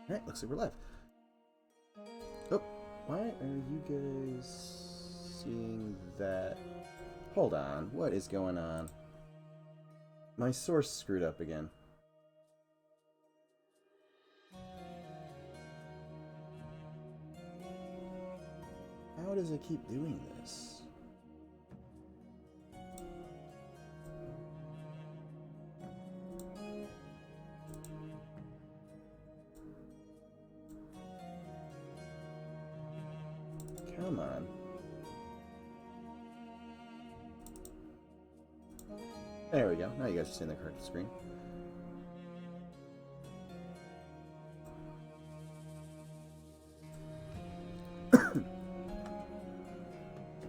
Alright, looks like we're live. Oh, why are you guys seeing that? Hold on, what is going on? My source screwed up again. How does it keep doing this? Come on. There we go. Now you guys are seeing the correct screen.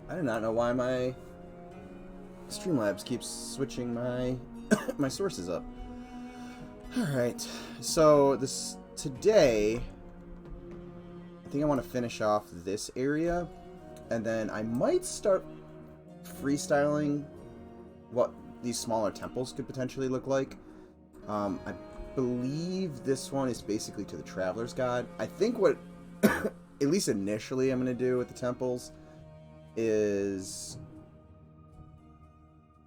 I do not know why my Streamlabs keeps switching my my sources up. Alright, so today I think I want to finish off this area, and then I might start freestyling what these smaller temples could potentially look like. I believe this one is basically to the Traveler's God. I think what, at least initially, I'm going to do with the temples is,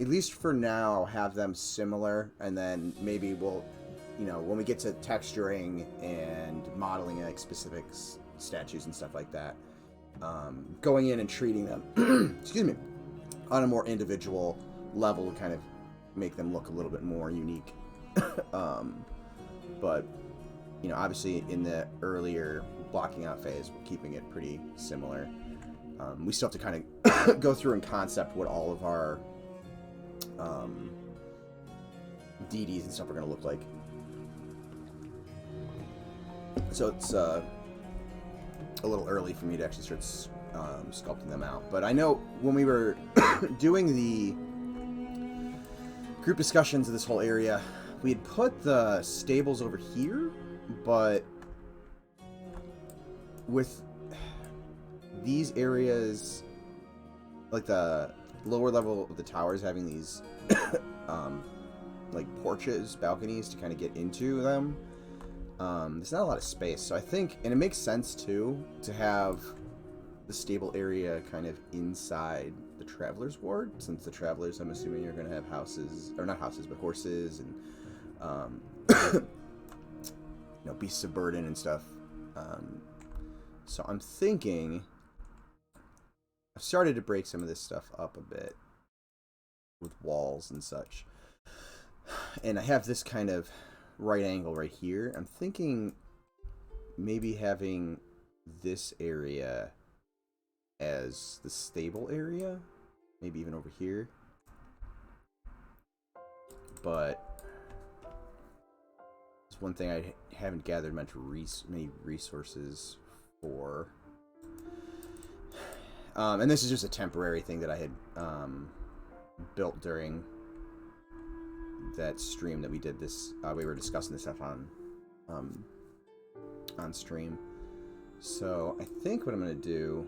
at least for now, have them similar, and then maybe we'll, you know, when we get to texturing and modeling like specific statues and stuff like that, going in and treating them, excuse me, on a more individual level to kind of make them look a little bit more unique. But, you know, obviously in the earlier blocking out phase, we're keeping it pretty similar. We still have to kind of go through and concept what all of our deities and stuff are going to look like. So it's a little early for me to actually start sculpting them out. But I know when we were doing the group discussions of this whole area, we had put the stables over here, but with these areas, like the lower level of the towers having these like porches, balconies to kind of get into them, there's not a lot of space. So I think, and it makes sense too, to have the stable area kind of inside the Traveler's Ward, since the Travelers, I'm assuming, are going to have houses, or not houses, but horses and you know, beasts of burden and stuff. So I'm thinking, I've started to break some of this stuff up a bit with walls and such, and I have this kind of right angle right here. I'm thinking maybe having this area as the stable area, maybe even over here, but it's one thing I haven't gathered many resources for. And this is just a temporary thing that I had built during that stream that we did this. We were discussing this stuff on stream. So I think what I'm going to do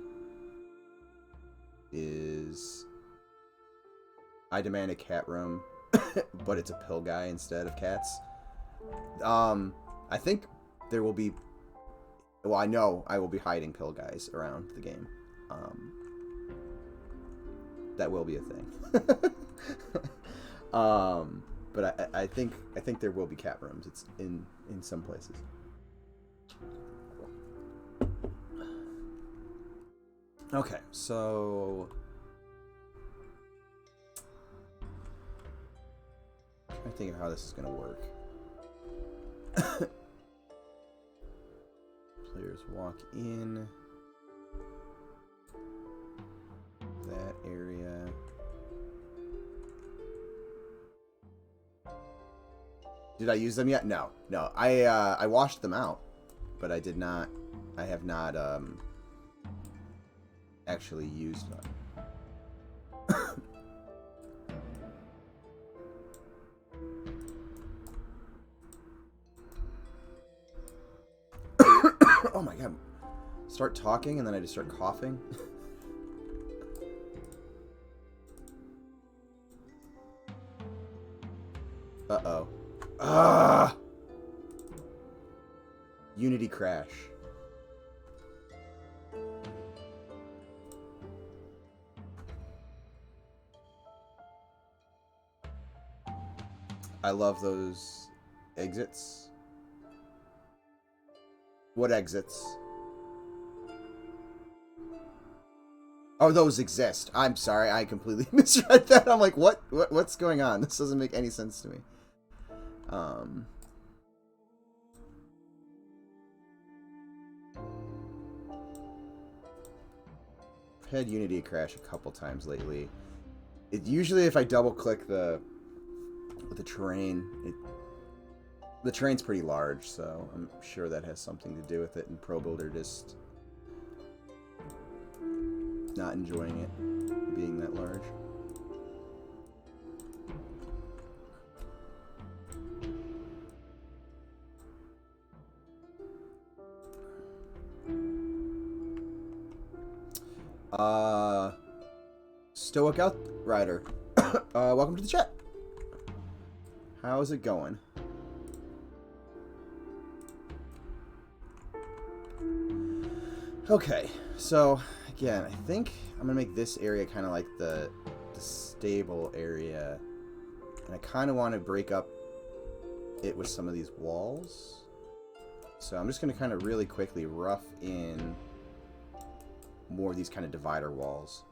is I demand a cat room, but it's a pill guy instead of cats. I think there will be, well, I know I will be hiding pill guys around the game. That will be a thing. But I think there will be cat rooms. It's in some places. Okay, so I'm trying to think of how this is going to work. Players walk in that area. Did I use them yet? No. I washed them out, but I did not. I have not actually used them. Oh my god. Start talking and then I just start coughing. Uh-oh. Ah! Unity crash. I love those exits. What exits? Oh, those exist. I'm sorry, I completely misread that. I'm like, what's going on? This doesn't make any sense to me. I've had Unity crash a couple times lately. It usually, if I double click the terrain, the terrain's pretty large, so I'm sure that has something to do with it, and Pro Builder just not enjoying it being that large. Stoic Outrider. Welcome to the chat. How's it going? Okay, so again, I think I'm gonna make this area kind of like the stable area, and I kind of want to break up it with some of these walls. So I'm just gonna kind of really quickly rough in more of these kind of divider walls.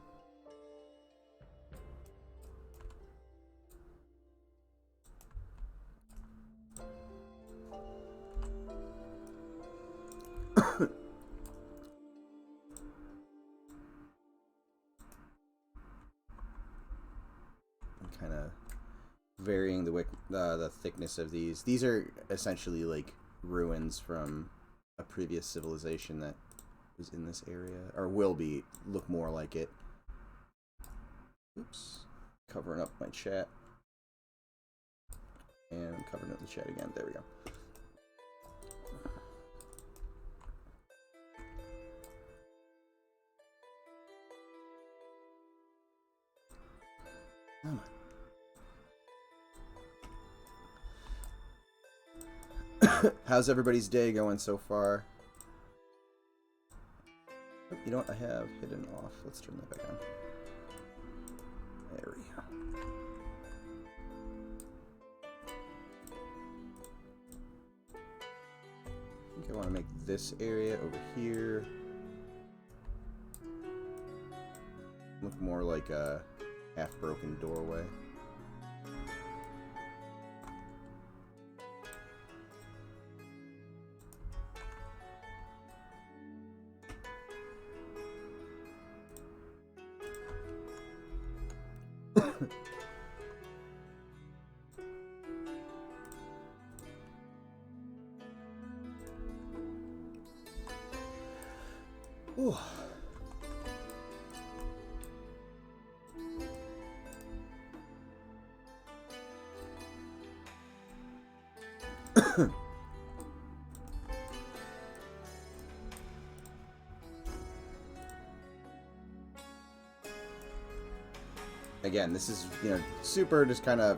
Kind of varying the thickness of these. These are essentially like ruins from a previous civilization that was in this area, or will be, look more like it. Oops. Covering up my chat. And I'm covering up the chat again. There we go. Come on. How's everybody's day going so far? Oh, you know what? I have hidden off. Let's turn that back on. There we go. I think I want to make this area over here look more like a half-broken doorway. Ooh. Again, this is, you know, super just kind of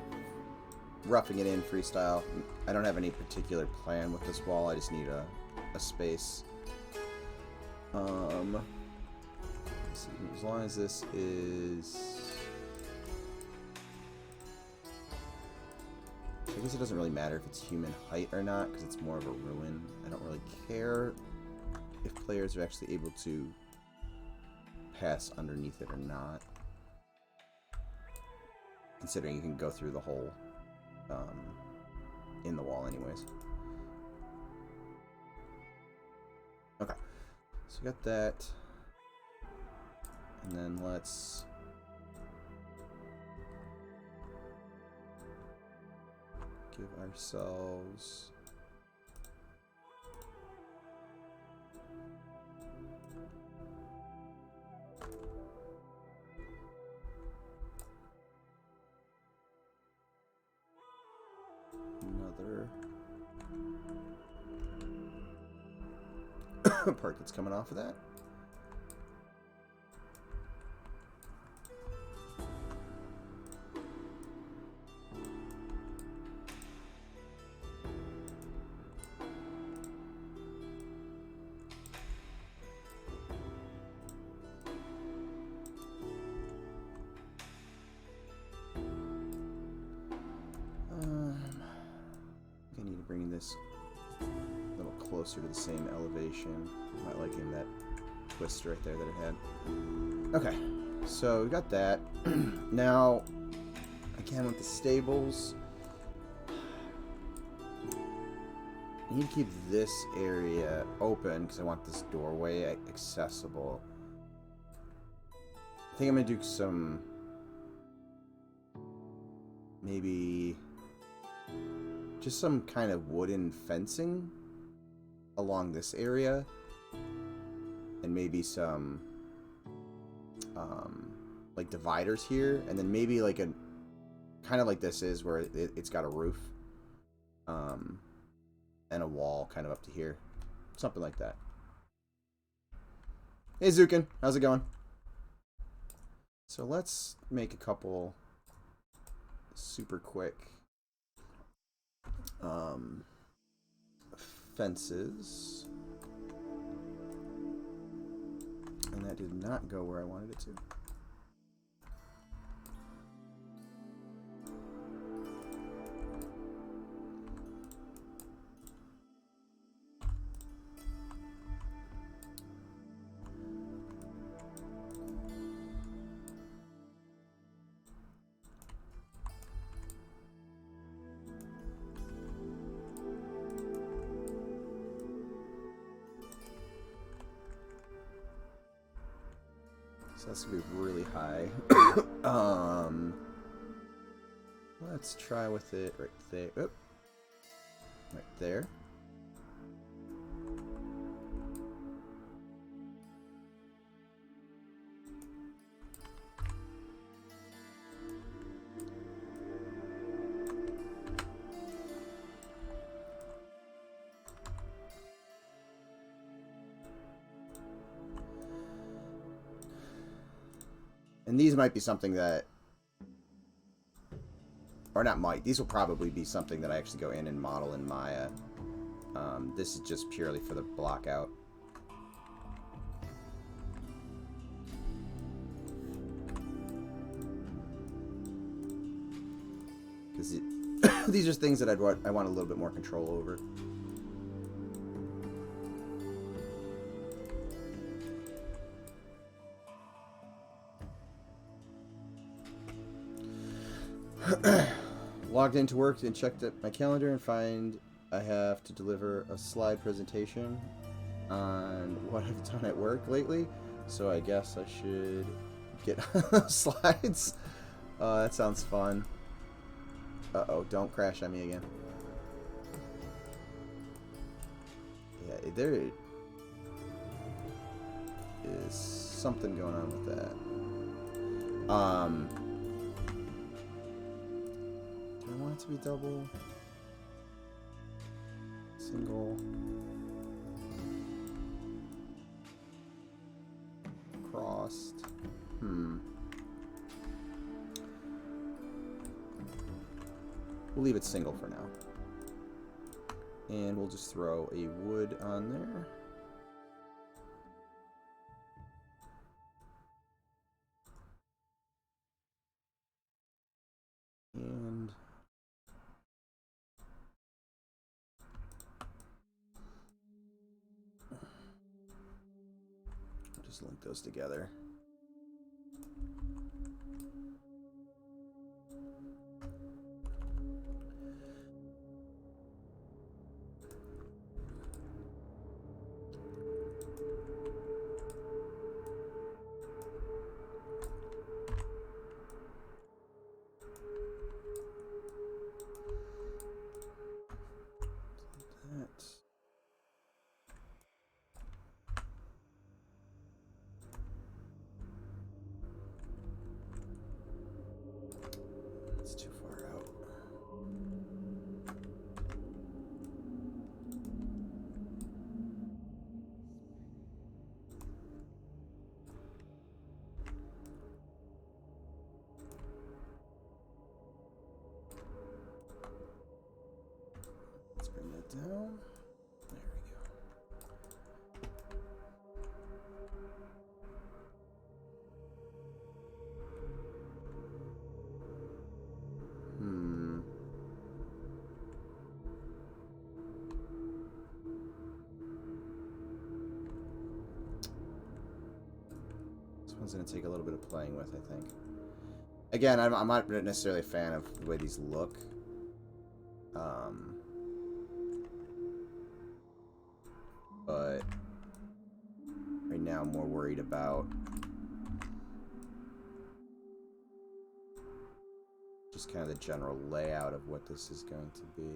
roughing it in freestyle. I don't have any particular plan with this wall. I just need a space. Let's see, as long as this is, I guess it doesn't really matter if it's human height or not, because it's more of a ruin. I don't really care if players are actually able to pass underneath it or not, considering you can go through the hole in the wall anyways. Okay, so we got that, and then let's give ourselves another part that's coming off of that. this a little closer to the same elevation. I'm not liking that twist right there that it had. Okay, so we got that. Now, again with the stables, I need to keep this area open because I want this doorway accessible. I think I'm going to do some, maybe just some kind of wooden fencing along this area. And maybe some, like dividers here. And then maybe like a, kind of like this is where it's got a roof. And a wall kind of up to here. Something like that. Hey Zukin, how's it going? So let's make a couple super quick fences. And that did not go where I wanted it to. So that's gonna be really high. Let's try with it right there. Oh, right there. And these might be something that, or not might, these will probably be something that I actually go in and model in Maya. This is just purely for the block out. Because these are things that I want a little bit more control over. Logged into work and checked at my calendar and find I have to deliver a slide presentation on what I've done at work lately. So I guess I should get slides. That sounds fun. Uh-oh, don't crash on me again. Yeah, there is something going on with that. Do I want it to be double? Single? Crossed? We'll leave it single for now. And we'll just throw a wood on there. And just link those together. That's too far out. Let's bring that down. There we go. one's going to take a little bit of playing with, I think. Again, I'm not necessarily a fan of the way these look. But right now I'm more worried about just kind of the general layout of what this is going to be.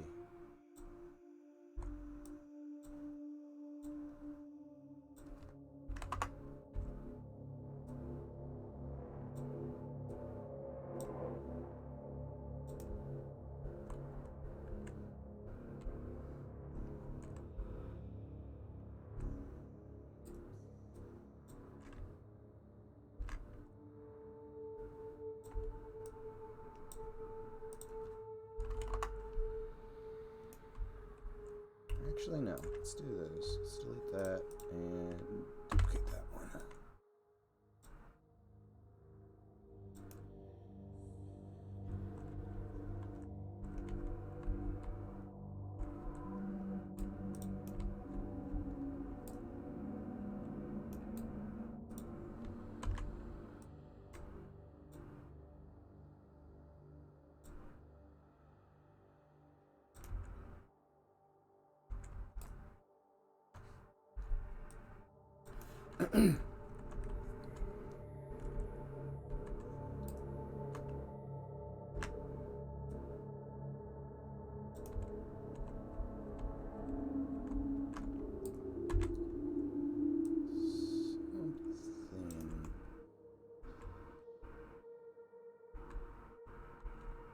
Actually, no. Let's do this. Let's delete that and duplicate that one.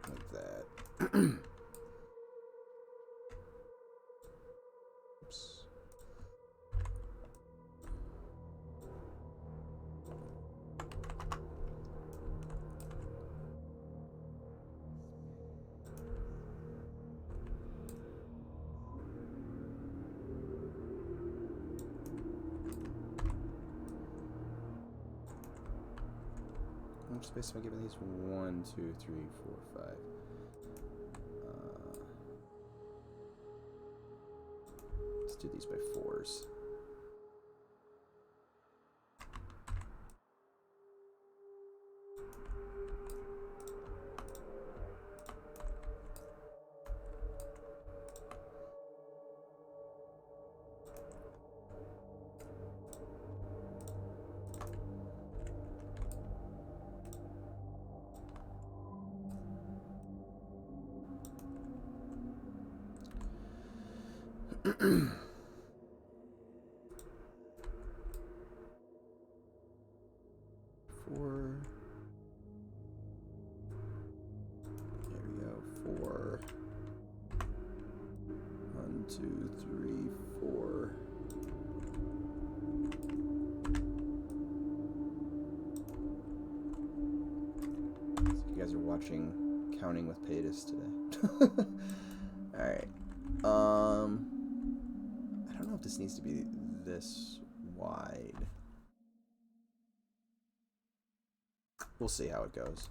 Like that. Oops. How much space am I giving these? 1, 2, 3, 4, 5. Let's do these by 4s. Four. There we go. 4. 1, 2, 3, 4. So you guys are watching Counting with Paytas today. Alright. I don't know if this needs to be this wide. We'll see how it goes.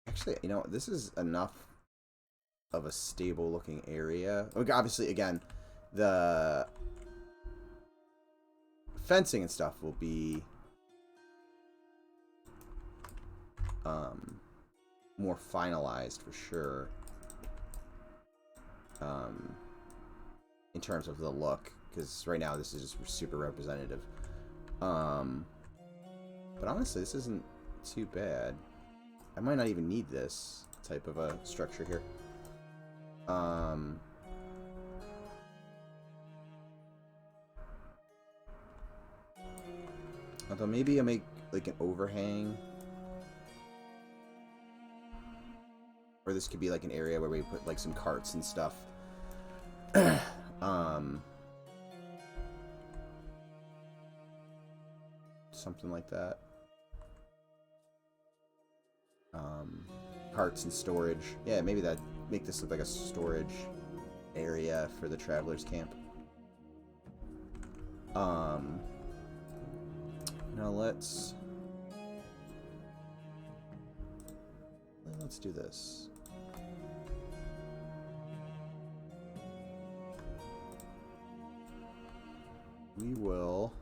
Actually, you know, this is enough of a stable looking area. Obviously, again, the fencing and stuff will be more finalized for sure. In terms of the look, because right now this is just super representative. But honestly, this isn't too bad. I might not even need this type of a structure here. Although maybe I make like an overhang. Or this could be like an area where we put like some carts and stuff. Something like that. Carts and storage. Yeah, maybe that make this look like a storage area for the travelers camp. Now let's do this. We will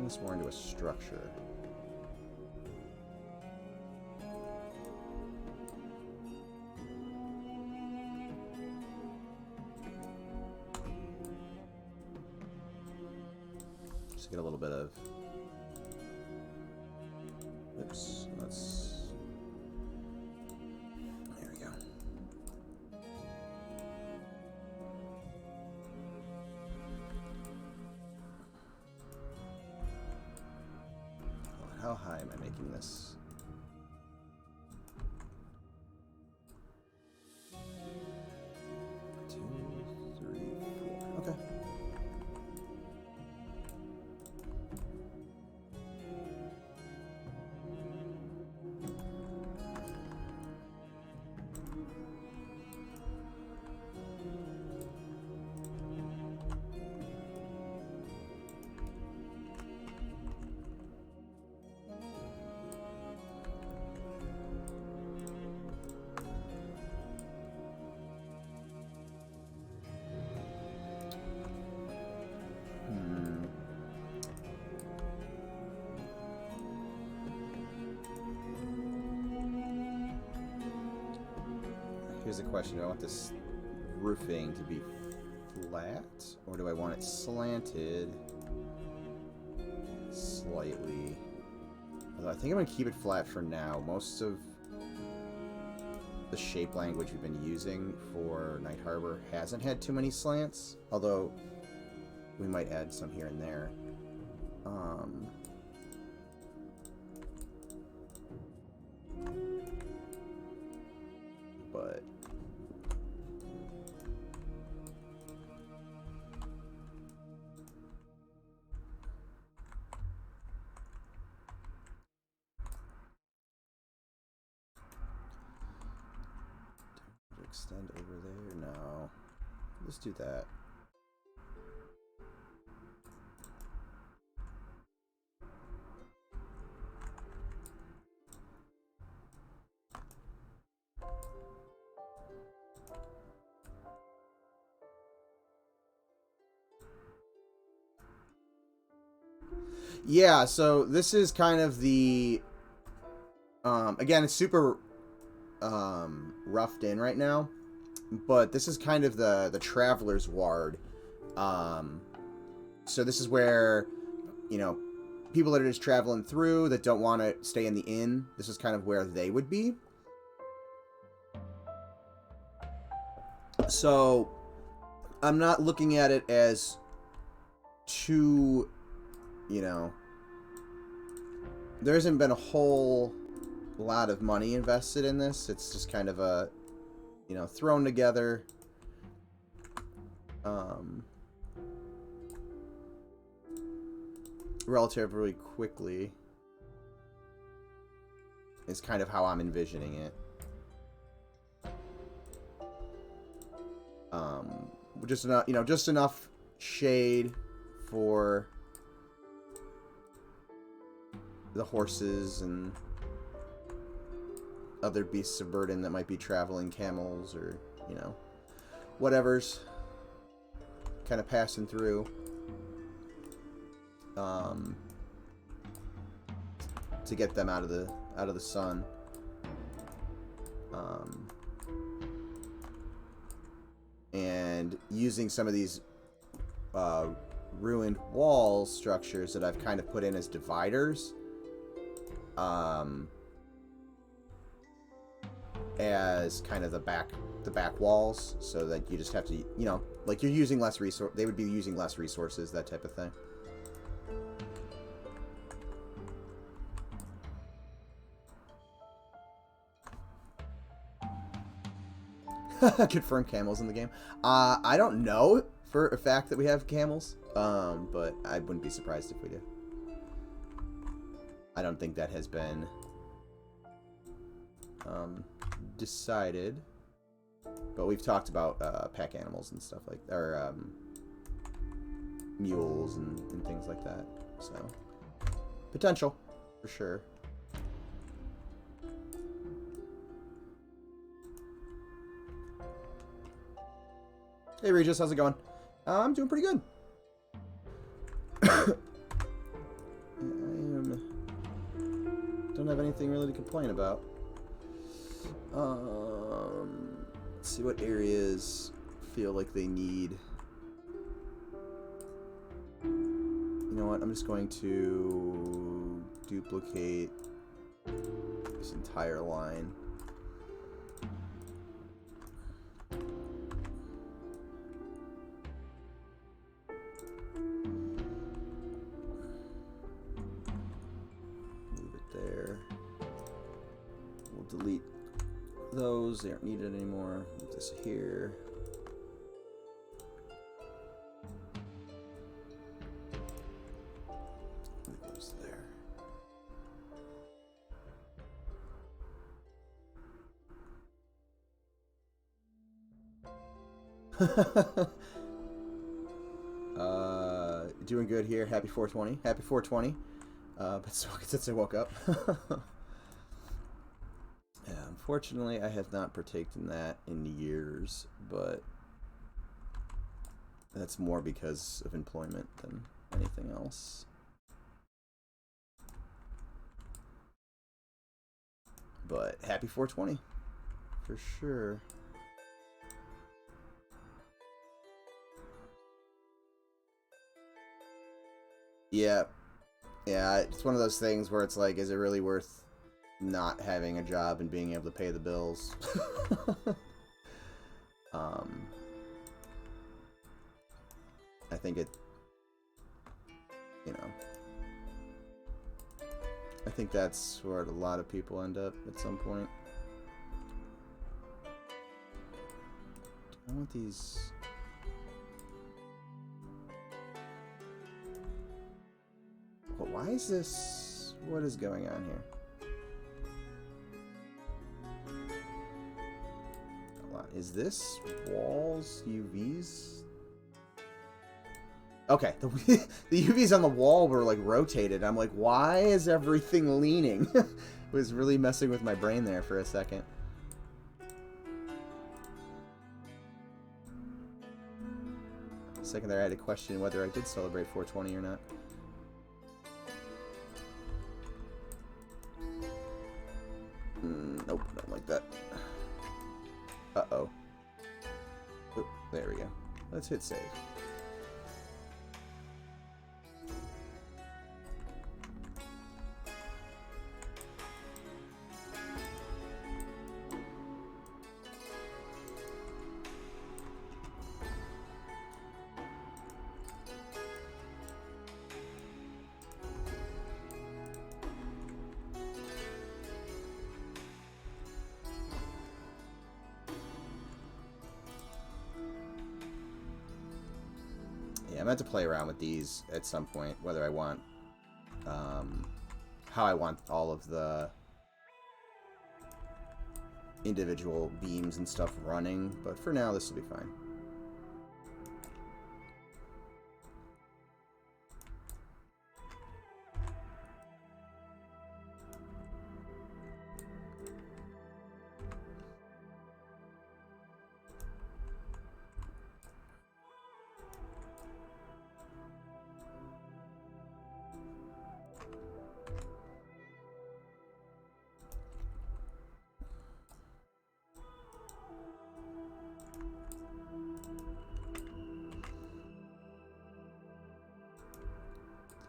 turn this more into a structure. Just get a little bit of... Oops, let's... There we go. How high am I making this? Two, three, four. Okay. Here's the question, do I want this roofing to be flat, or do I want it slanted slightly? Although I think I'm going to keep it flat for now. Most of the shape language we've been using for Night Harbor hasn't had too many slants, although we might add some here and there. But extend over there? No. Let's do that. Yeah, so this is kind of the... again, it's super roughed in right now, but this is kind of the Traveler's Ward. So this is where, you know, people that are just traveling through that don't want to stay in the inn, this is kind of where they would be. So I'm not looking at it as too, you know, there hasn't been a whole lot of money invested in this. It's just kind of a, you know, thrown together. Relatively quickly is kind of how I'm envisioning it. Just enough, you know, just enough shade for the horses and other beasts of burden that might be traveling, camels or, you know, whatever's kind of passing through. To get them out of the sun. And using some of these ruined wall structures that I've kind of put in as dividers, as kind of the back walls, so that you just have to, you know, like you're using less resource. They would be using less resources, that type of thing. Confirm camels in the game. I don't know for a fact that we have camels, but I wouldn't be surprised if we do. I don't think that has been decided, but we've talked about pack animals and stuff like, or mules and things like that. So potential for sure. Hey Regis, how's it going? I'm doing pretty good. anything really to complain about. Let's see what areas feel like they need. You know what? I'm just going to duplicate this entire line. Move it there. We'll delete those. They aren't needed anymore. Move this here. Move those there. Doing good here. Happy 420. Happy 420. But since I woke up. Yeah, unfortunately, I have not partaken in that in years, but that's more because of employment than anything else. But happy 420, for sure. Yeah, it's one of those things where it's like, is it really worth not having a job and being able to pay the bills? I think it, you know, I think that's where a lot of people end up at some point. I want these. But why is this? What is going on here? Hold on. Is this walls UVs? Okay, the UVs on the wall were like rotated. I'm like, why is everything leaning? It was really messing with my brain there for a second. A second there, I had to question whether I did celebrate 420 or not. Nope, don't like that. Uh-oh. Oop, there we go. Let's hit save. Yeah, I'm going to have to play around with these at some point, whether I want, how I want all of the individual beams and stuff running, but for now this will be fine.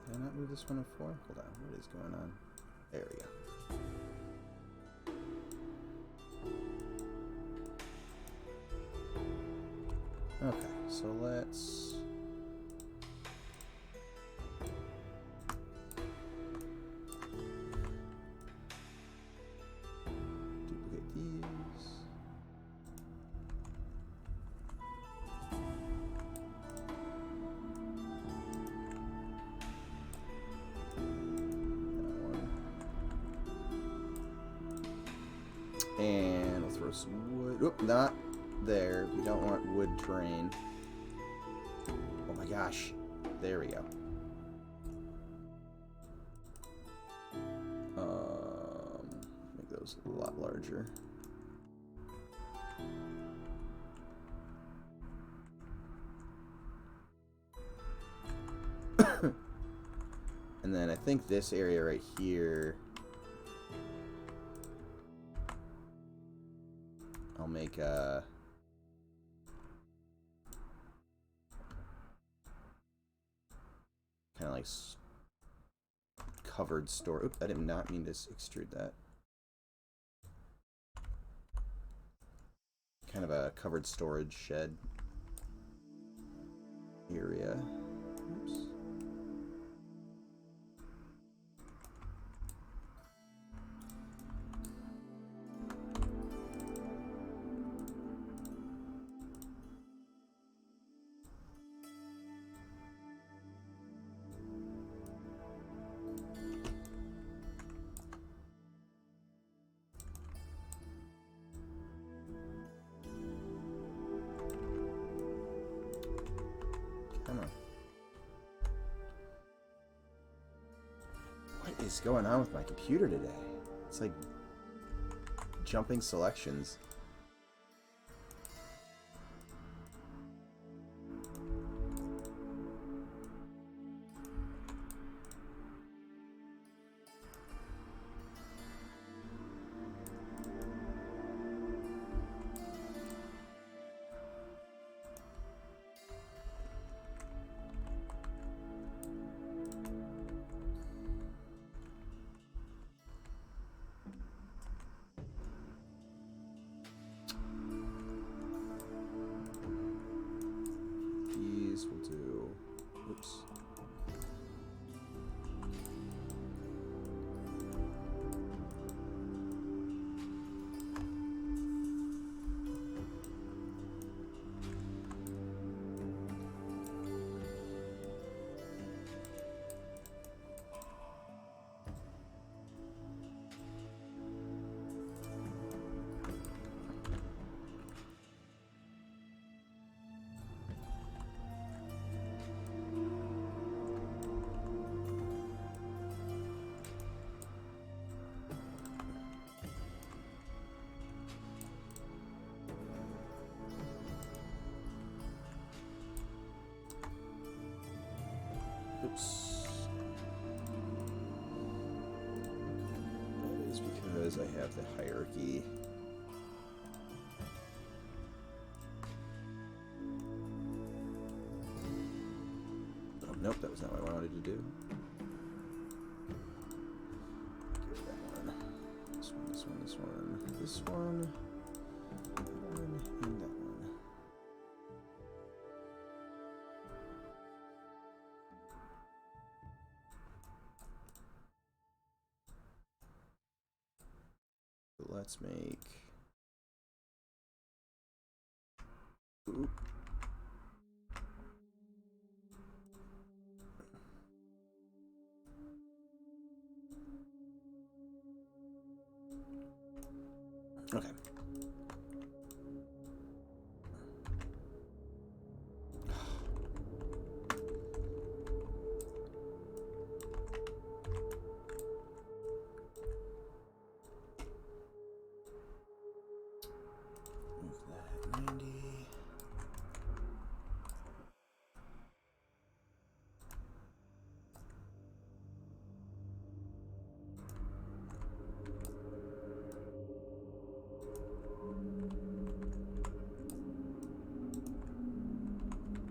Did I not move this one up 4? Hold on, what is going on? There we go. Okay, so let's... duplicate these. And we'll throw some wood. Oop, not there. We don't want wood terrain. Oh my gosh. There we go. Make those a lot larger. And then I think this area right here I'll make a... kind of like covered store. Oop, I did not mean to extrude that. Kind of a covered storage shed area. Oops. What is going on with my computer today? It's like jumping selections. We'll do, oops. Oops. That is because I have the hierarchy. Oh, nope, that was not what I wanted to do. Get that one. This one, this one, this one, this one, and that one. Let's make... Ooh. Okay.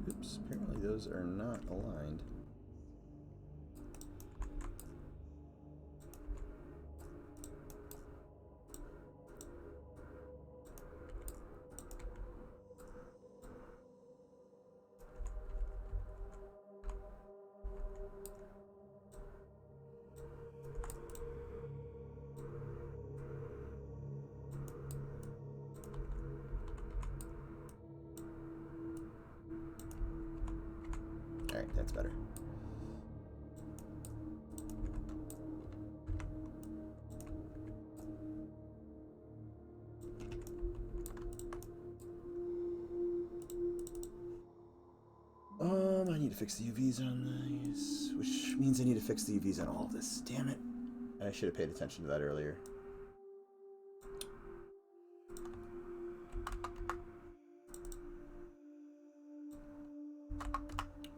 Oops, apparently those are not aligned. Alright, that's better. I need to fix the UVs on these, which means I need to fix the UVs on all of this. Damn it. I should have paid attention to that earlier.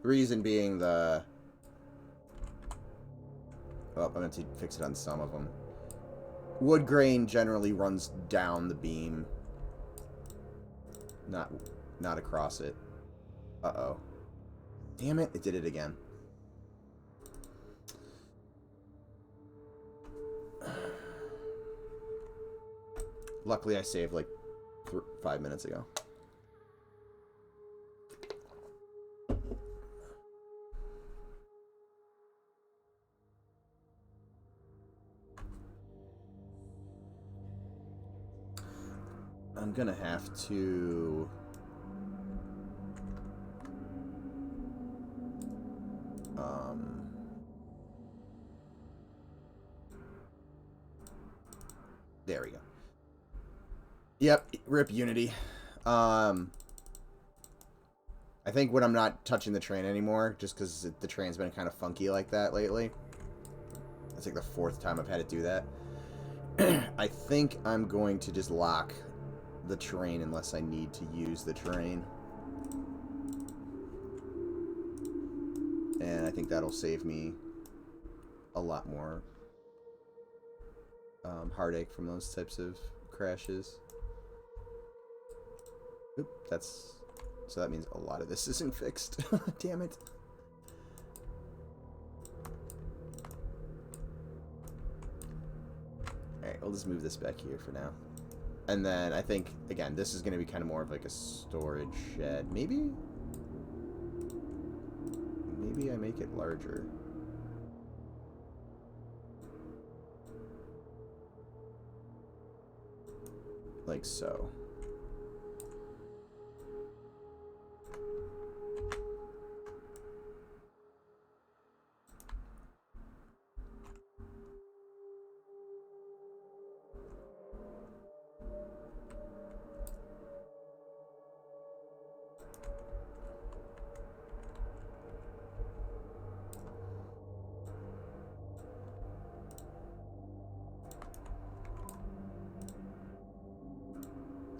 Reason being the... Oh, I'm going to fix it on some of them. Wood grain generally runs down the beam. Not across it. Uh-oh. Damn it, it did it again. Luckily, I saved like 5 minutes ago. I'm gonna have to... There we go. Yep, rip Unity. I think when I'm not touching the train anymore, just because the train's been kind of funky like that lately. It's like the 4th time I've had to do that. I think I'm going to just lock the train unless I need to use the train. And I think that'll save me a lot more heartache from those types of crashes. Oop, so that means a lot of this isn't fixed. Damn it. Alright, we'll just move this back here for now. And then I think, again, this is going to be kind of more of like a storage shed. Maybe I make it larger. Like so.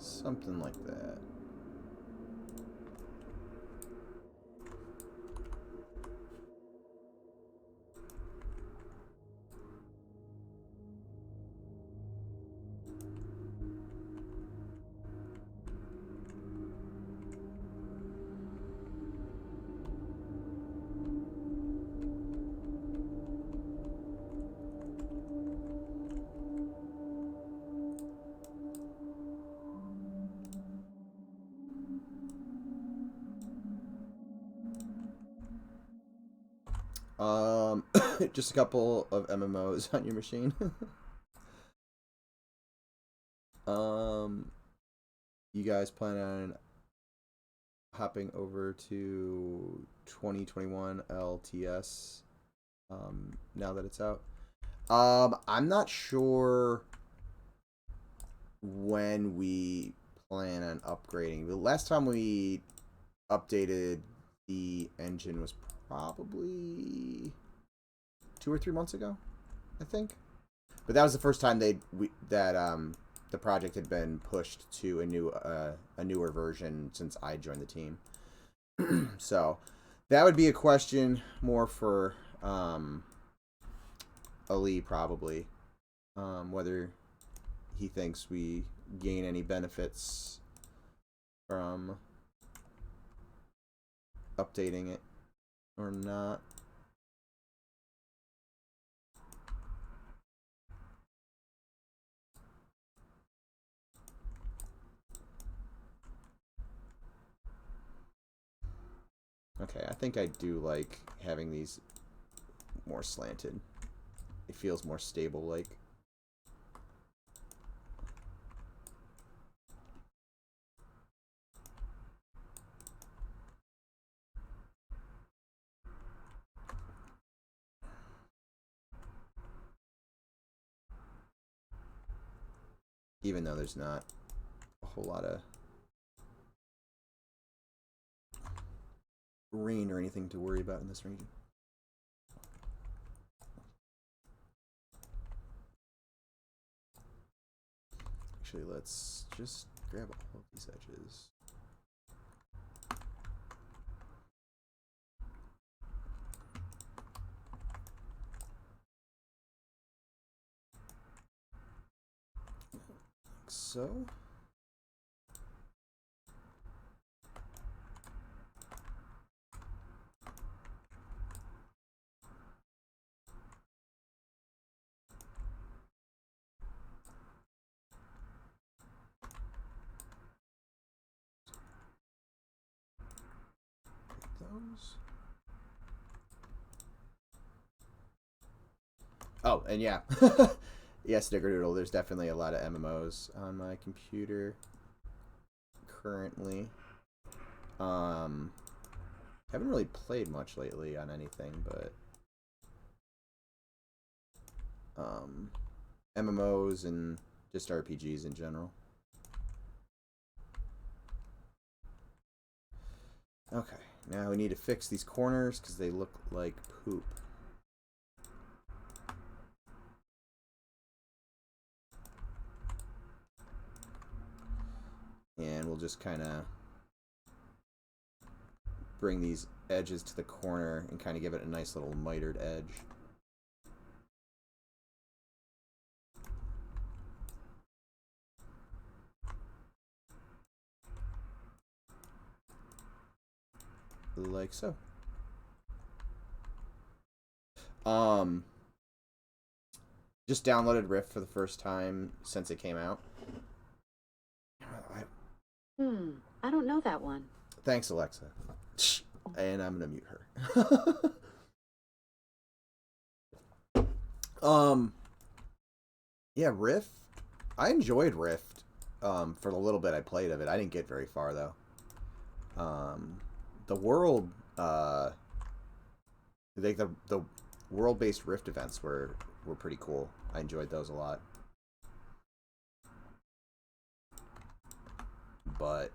Something like that. Just a couple of MMOs on your machine. You guys plan on hopping over to 2021 LTS now that it's out? I'm not sure when we plan on upgrading. The last time we updated the engine was probably 2 or 3 months ago, I think. But that was the first time the project had been pushed to a newer version since I joined the team. So that would be a question more for Ali probably, whether he thinks we gain any benefits from updating it or not. Okay, I think I do like having these more slanted. It feels more stable, like. Even though there's not a whole lot of rain or anything to worry about in this region. Actually, let's just grab all of these edges. Like so. Oh, and yeah. Yeah, Snickerdoodle. There's definitely a lot of MMOs on my computer currently. Haven't really played much lately on anything, but MMOs and just RPGs in general. Okay, now we need to fix these corners because they look like poop. And we'll just kind of bring these edges to the corner and kind of give it a nice little mitered edge. Like so. Just downloaded Rift for the first time since it came out. I don't know that one. Thanks, Alexa. And I'm gonna mute her. Yeah, Rift. I enjoyed Rift. For the little bit I played of it. I didn't get very far though. The world, the world-based Rift events were pretty cool. I enjoyed those a lot. But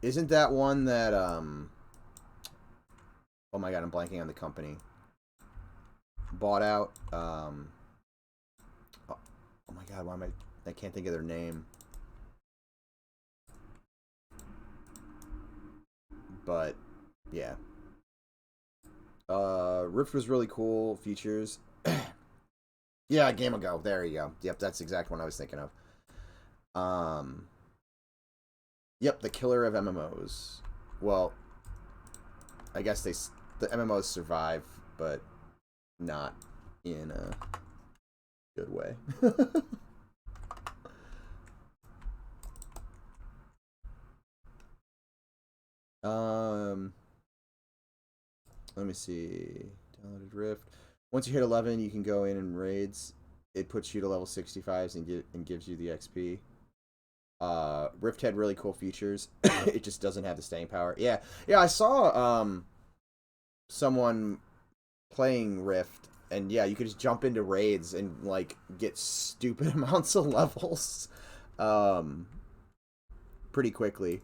isn't that one that oh my god, I'm blanking on the company. Bought out oh my god, why am I can't think of their name. But yeah. Rift was really cool features. Yeah, Game Ago. There you go. Yep, that's the exact one I was thinking of. Yep, the killer of MMOs. Well, I guess the MMOs survive, but not in a good way. Let me see. Downloaded Rift. Once you hit 11, you can go in and raids. It puts you to level 65s and gives you the XP. Rift had really cool features. It just doesn't have the staying power. Yeah, I saw someone playing Rift, and yeah, you could just jump into raids and like get stupid amounts of levels, pretty quickly.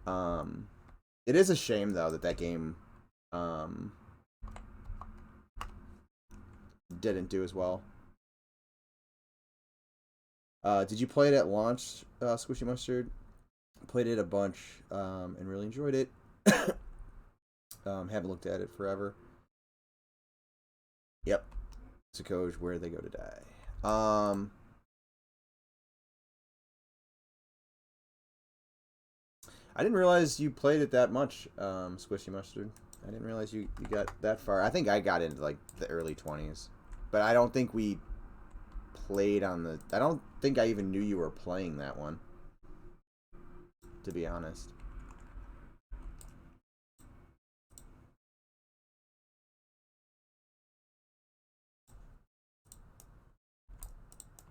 It is a shame though that game didn't do as well. Did you play it at launch, Squishy Mustard? Played it a bunch and really enjoyed it. Haven't looked at it forever. Yep. Sakoj, where they go to die. I didn't realize you played it that much, Squishy Mustard. I didn't realize you got that far. I think I got into like the early 20s. But I don't think we played on the... I don't think I even knew you were playing that one, to be honest.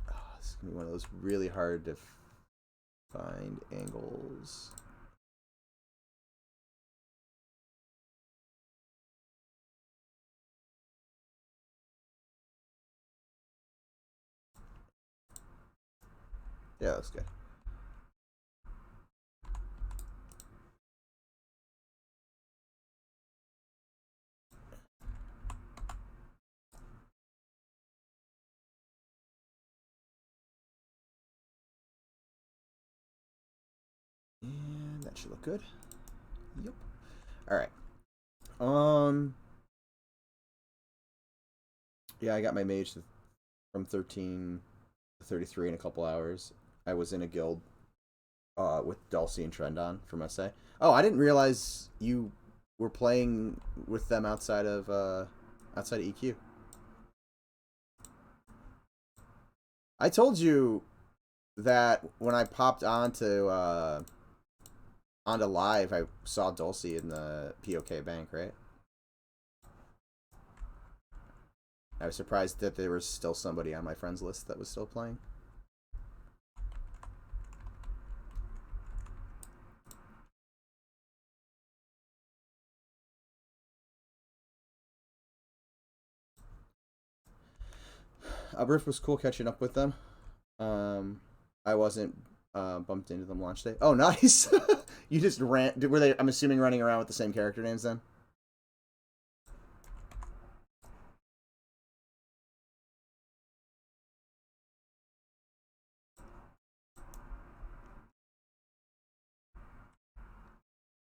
Oh, this is going to be one of those really hard to find angles. Yeah, that's good. And that should look good. Yep. All right. Yeah, I got my mage from 13 to 33 in a couple hours. I was in a guild with Dulcie and Trendon from SA. Oh, I didn't realize you were playing with them outside of EQ. I told you that when I popped onto on to live, I saw Dulcie in the POK bank, right? I was surprised that there was still somebody on my friends list that was still playing. Ubriff was cool catching up with them. I wasn't bumped into them launch day. Oh, nice! You just ran. Were they? I'm assuming running around with the same character names then.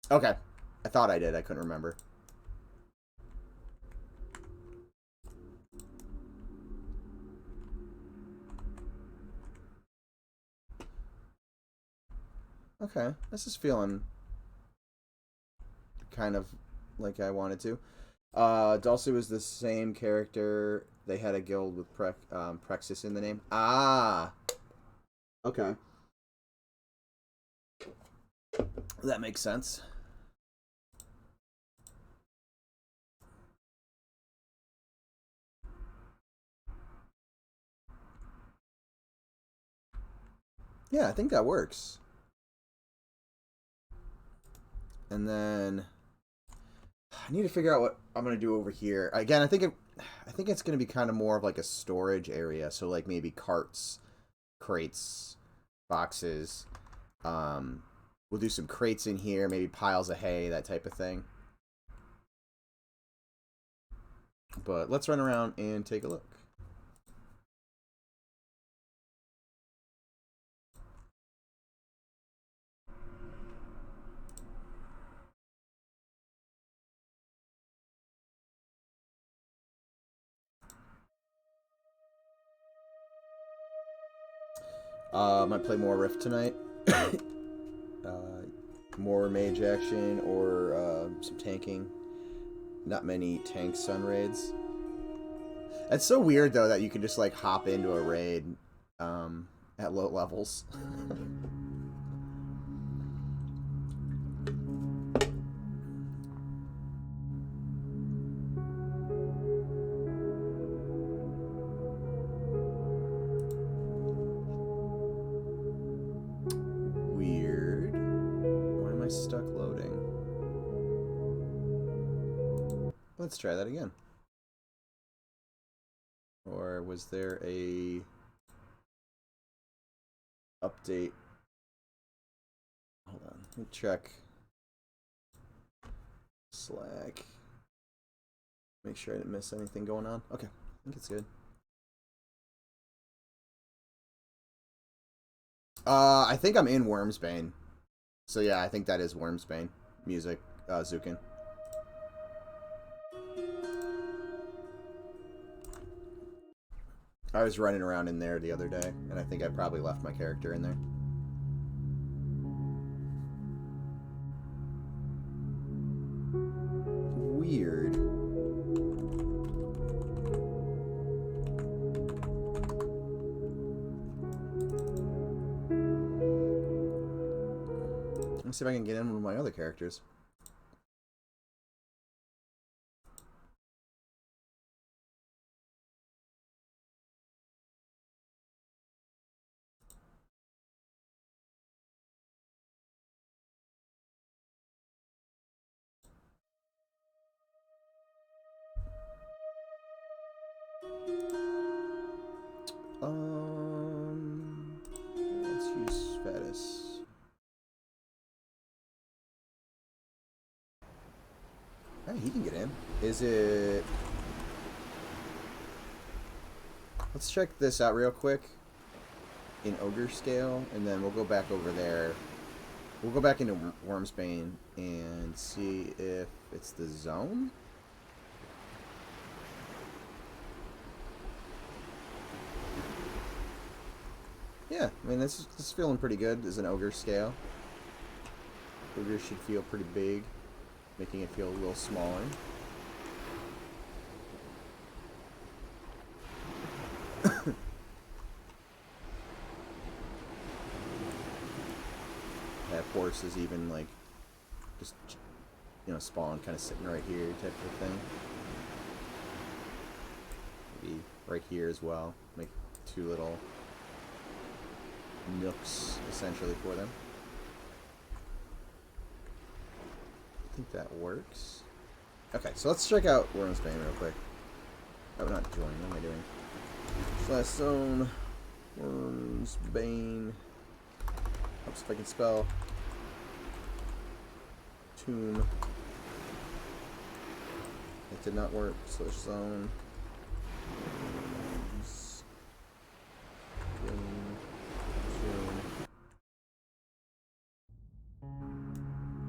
Okay, I thought I did. I couldn't remember. Okay, this is feeling kind of like I wanted to. Dulce was the same character. They had a guild with Prexis in the name. Ah, okay, that makes sense. Yeah, I think that works. And then I need to figure out what I'm gonna do over here. Again, I think it's gonna be kind of more of like a storage area. So like maybe carts, crates, boxes. We'll do some crates in here, maybe piles of hay, that type of thing. But let's run around and take a look. Might play more Rift tonight. More mage action or some tanking. Not many tank sun raids. It's so weird though that you can just like hop into a raid at low levels. Weird. Why am I stuck loading? Let's try that again. Or was there a update? Hold on, let me check Slack. Make sure I didn't miss anything going on. Okay, I think it's good. I think I'm in Wormsbane. So yeah, I think that is Wormsbane music, Zukin. I was running around in there the other day, and I think I probably left my character in there. Weird. Let's see if I can get in with my other characters. Let's use Fettis. Hey, he can get in. Is it... Let's check this out real quick in Ogre Scale, and then we'll go back over there. We'll go back into Wormsbane and see if it's the zone. Yeah, I mean, this is feeling pretty good as an Ogre Scale. Ogre should feel pretty big, making it feel a little smaller. That horse is even like just, you know, spawn kind of sitting right here type of thing. Maybe right here as well. Make 2 little nooks essentially for them. I think that works. Okay, so let's check out Worm's Bane real quick. Oh, not join. What am I doing? Slash zone. Worm's Bane. Oops, if I can spell. Tomb. It did not work. Slash zone. Worm's Bane. Tomb.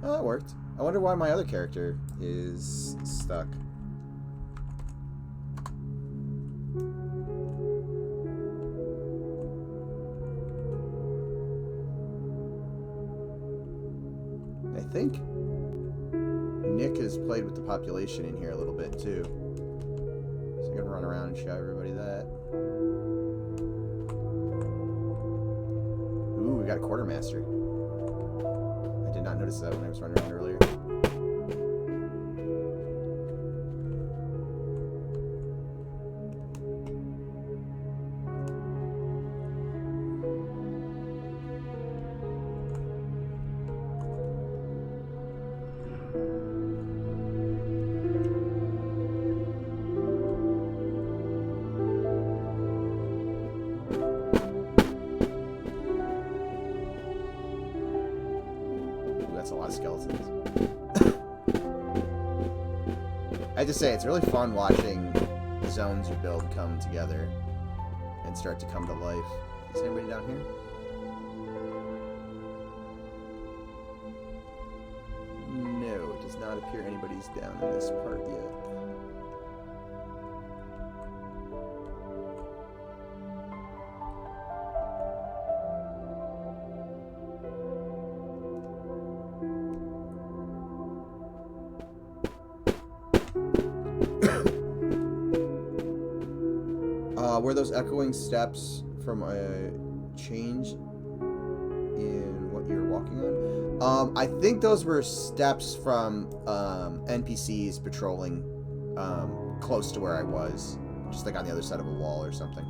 Oh, that worked. I wonder why my other character is stuck. I think Nick has played with the population in here a little bit too. So I'm gonna run around and show everybody that. Ooh, we got a quartermaster. I did not notice that when I was running around earlier. That's a lot of skeletons. I have to say, it's really fun watching zones you build come together and start to come to life. Is anybody down here? No, it does not appear anybody's down in this part yet. Were those echoing steps from a change in what you're walking on? I think those were steps from NPCs patrolling close to where I was. Just like on the other side of a wall or something.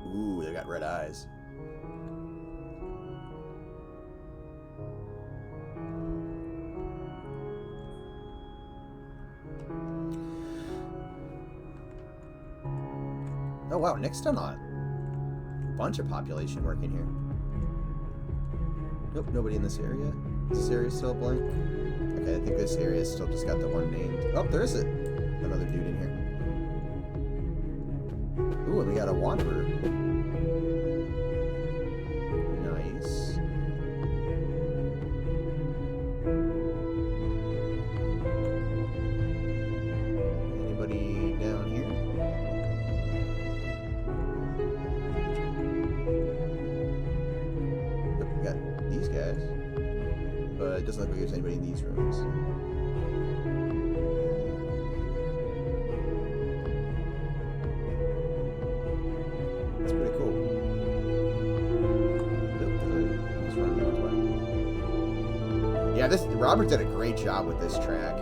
Ooh, they got red eyes. Oh wow, Nick's done a bunch of population work in here. Nope, nobody in this area. Is this area still blank? Okay, I think this area still just got the one named. Oh, there is it. Another dude in here. Ooh, and we got a wanderer. Nice. Anybody down here? These guys, but it doesn't look like there's anybody in these rooms. That's pretty cool. Let's run the other way. Yeah, Robert did a great job with this track.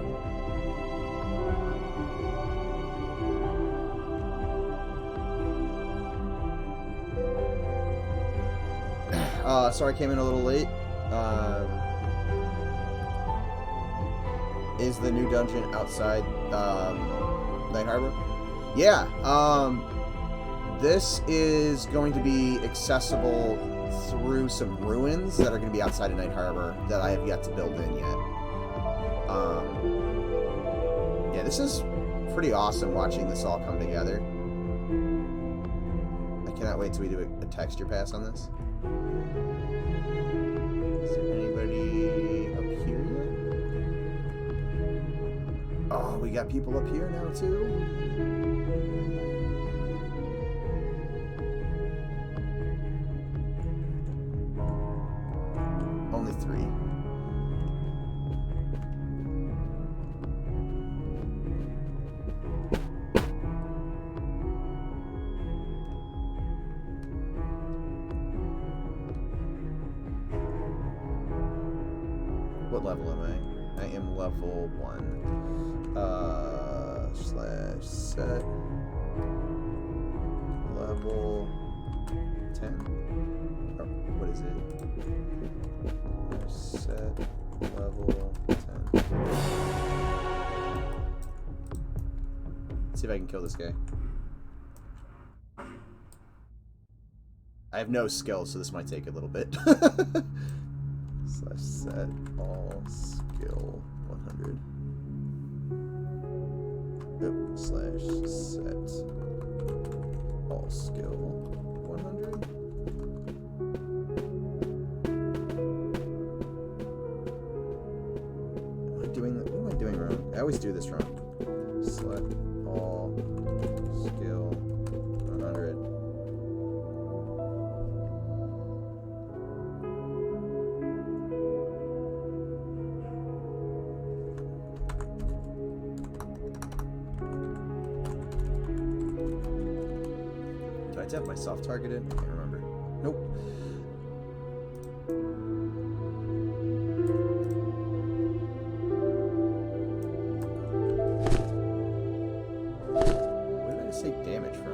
Sorry I came in a little late. Is the new dungeon outside Night Harbor? Yeah. This is going to be accessible through some ruins that are going to be outside of Night Harbor that I have yet to build in yet. Yeah, this is pretty awesome watching this all come together. I cannot wait till we do a texture pass on this. Is there anybody up here yet? Oh, we got people up here now too? Only 3. What level am I? I am level 1. / set level 10. Or what is it? Set level 10. Let's see if I can kill this guy. I have no skill, so this might take a little bit. / set all skill 100. Oh, / set all skill 100. What am I doing wrong? I always do this wrong. Select all skill 100. Do I have myself targeted? I can't remember. Nope. Where did I just take damage from?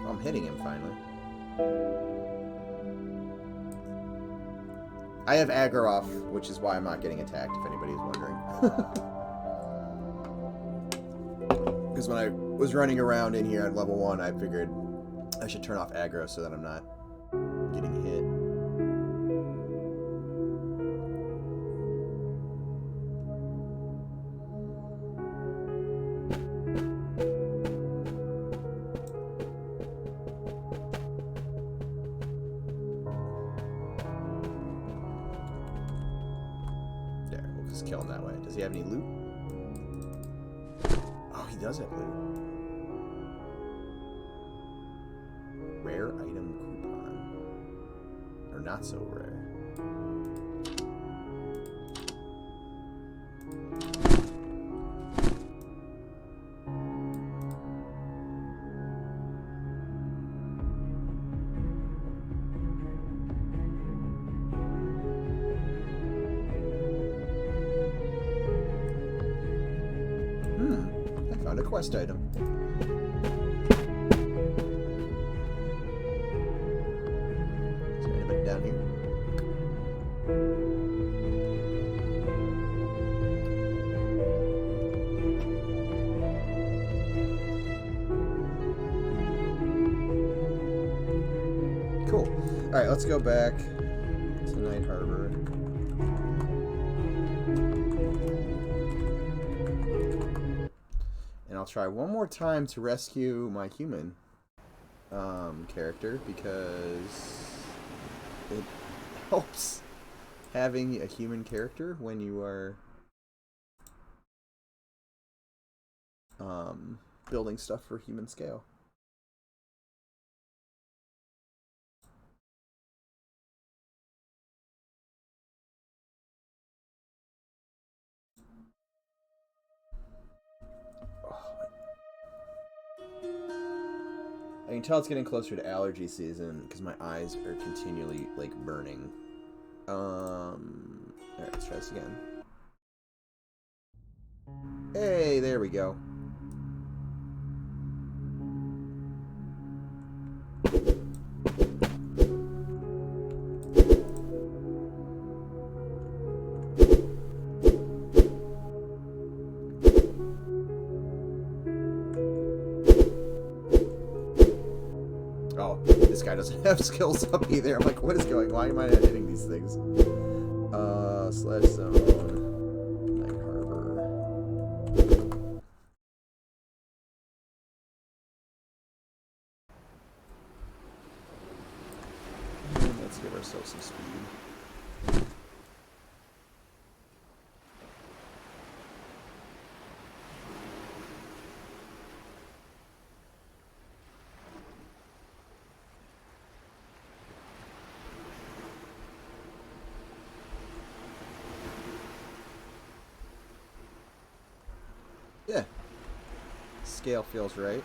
I'm hitting him finally. I have aggro off, which is why I'm not getting attacked, if anybody's wondering. Because when I was running around in here at level 1, I figured I should turn off aggro so that I'm not getting hit. Kill him that way. Does he have any loot? Oh, he does have loot. Rare item coupon. Or not so rare. Found a quest item. Is there anybody down here? Cool. Alright, let's go back to Night Harbor. I'll try one more time to rescue my human character because it helps having a human character when you are building stuff for human scale. I can tell it's getting closer to allergy season because my eyes are continually like burning. Alright, let's try this again. Hey, there we go. This guy doesn't have skills up either. I'm like, what is going on? Why am I not hitting these things? Slash zone. Night Harbor. And let's give ourselves some speed. scale feels right.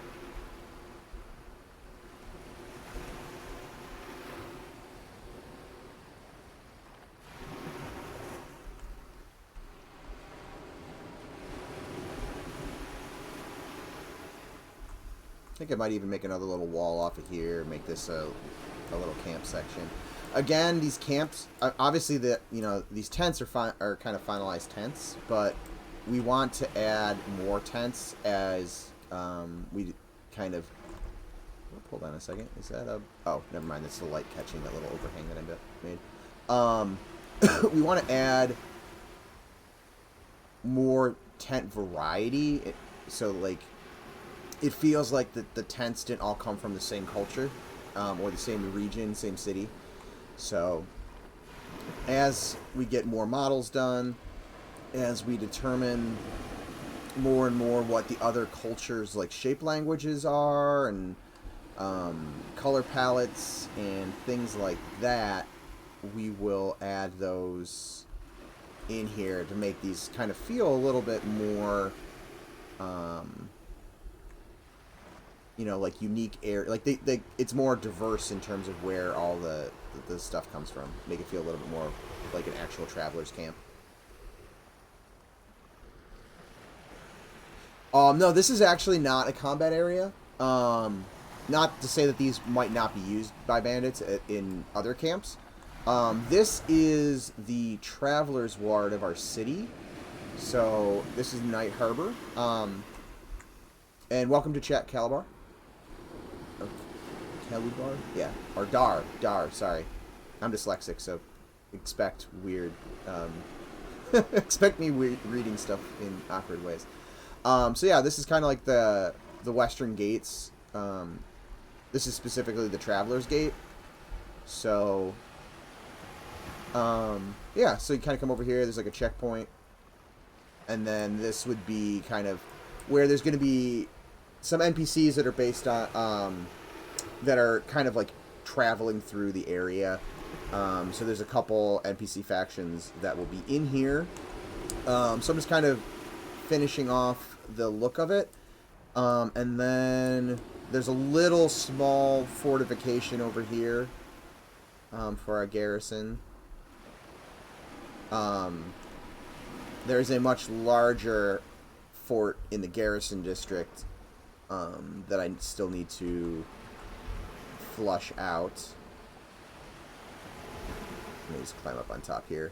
I think I might even make another little wall off of here, make this a little camp section. Again, these camps, obviously these tents are kind of finalized tents, but we want to add more tents as we kind of... Hold on a second. Is that a... Oh, never mind. That's the light catching that little overhang that I made. We want to add more tent variety, so like it feels like the tents didn't all come from the same culture or the same region, same city. So as we get more models done, as we determine more and more what the other cultures' like shape languages are and color palettes and things like that, we will add those in here to make these kind of feel a little bit more like unique air, like it's more diverse in terms of where all the stuff comes from. Make it feel a little bit more like an actual traveler's camp. No, this is actually not a combat area. Not to say that these might not be used by bandits in other camps. This is the traveler's ward of our city. So this is Night Harbor. And welcome to chat, Calabar. Calabar? Yeah. Or Dar. Sorry. I'm dyslexic, so expect weird... expect me reading stuff in awkward ways. So yeah, this is kind of like the Western Gates. This is specifically the Traveler's Gate. So... yeah, so you kind of come over here, there's like a checkpoint, and then this would be kind of where there's going to be some NPCs that are based on, that are kind of like traveling through the area. So there's a couple NPC factions that will be in here. So I'm just kind of finishing off the look of it. And then there's a little small fortification over here, for our garrison. There's a much larger fort in the garrison district that I still need to flush out. Let me just climb up on top here.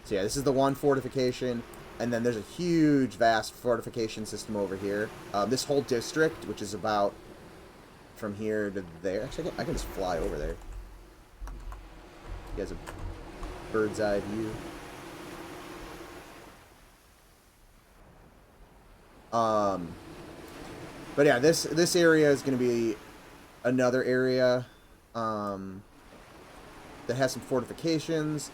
So yeah, this is the one fortification, and then there's a huge, vast fortification system over here. This whole district, which is about from here to there. Actually, I can just fly over there. You guys have bird's eye view. But yeah, this area is going to be another area that has some fortifications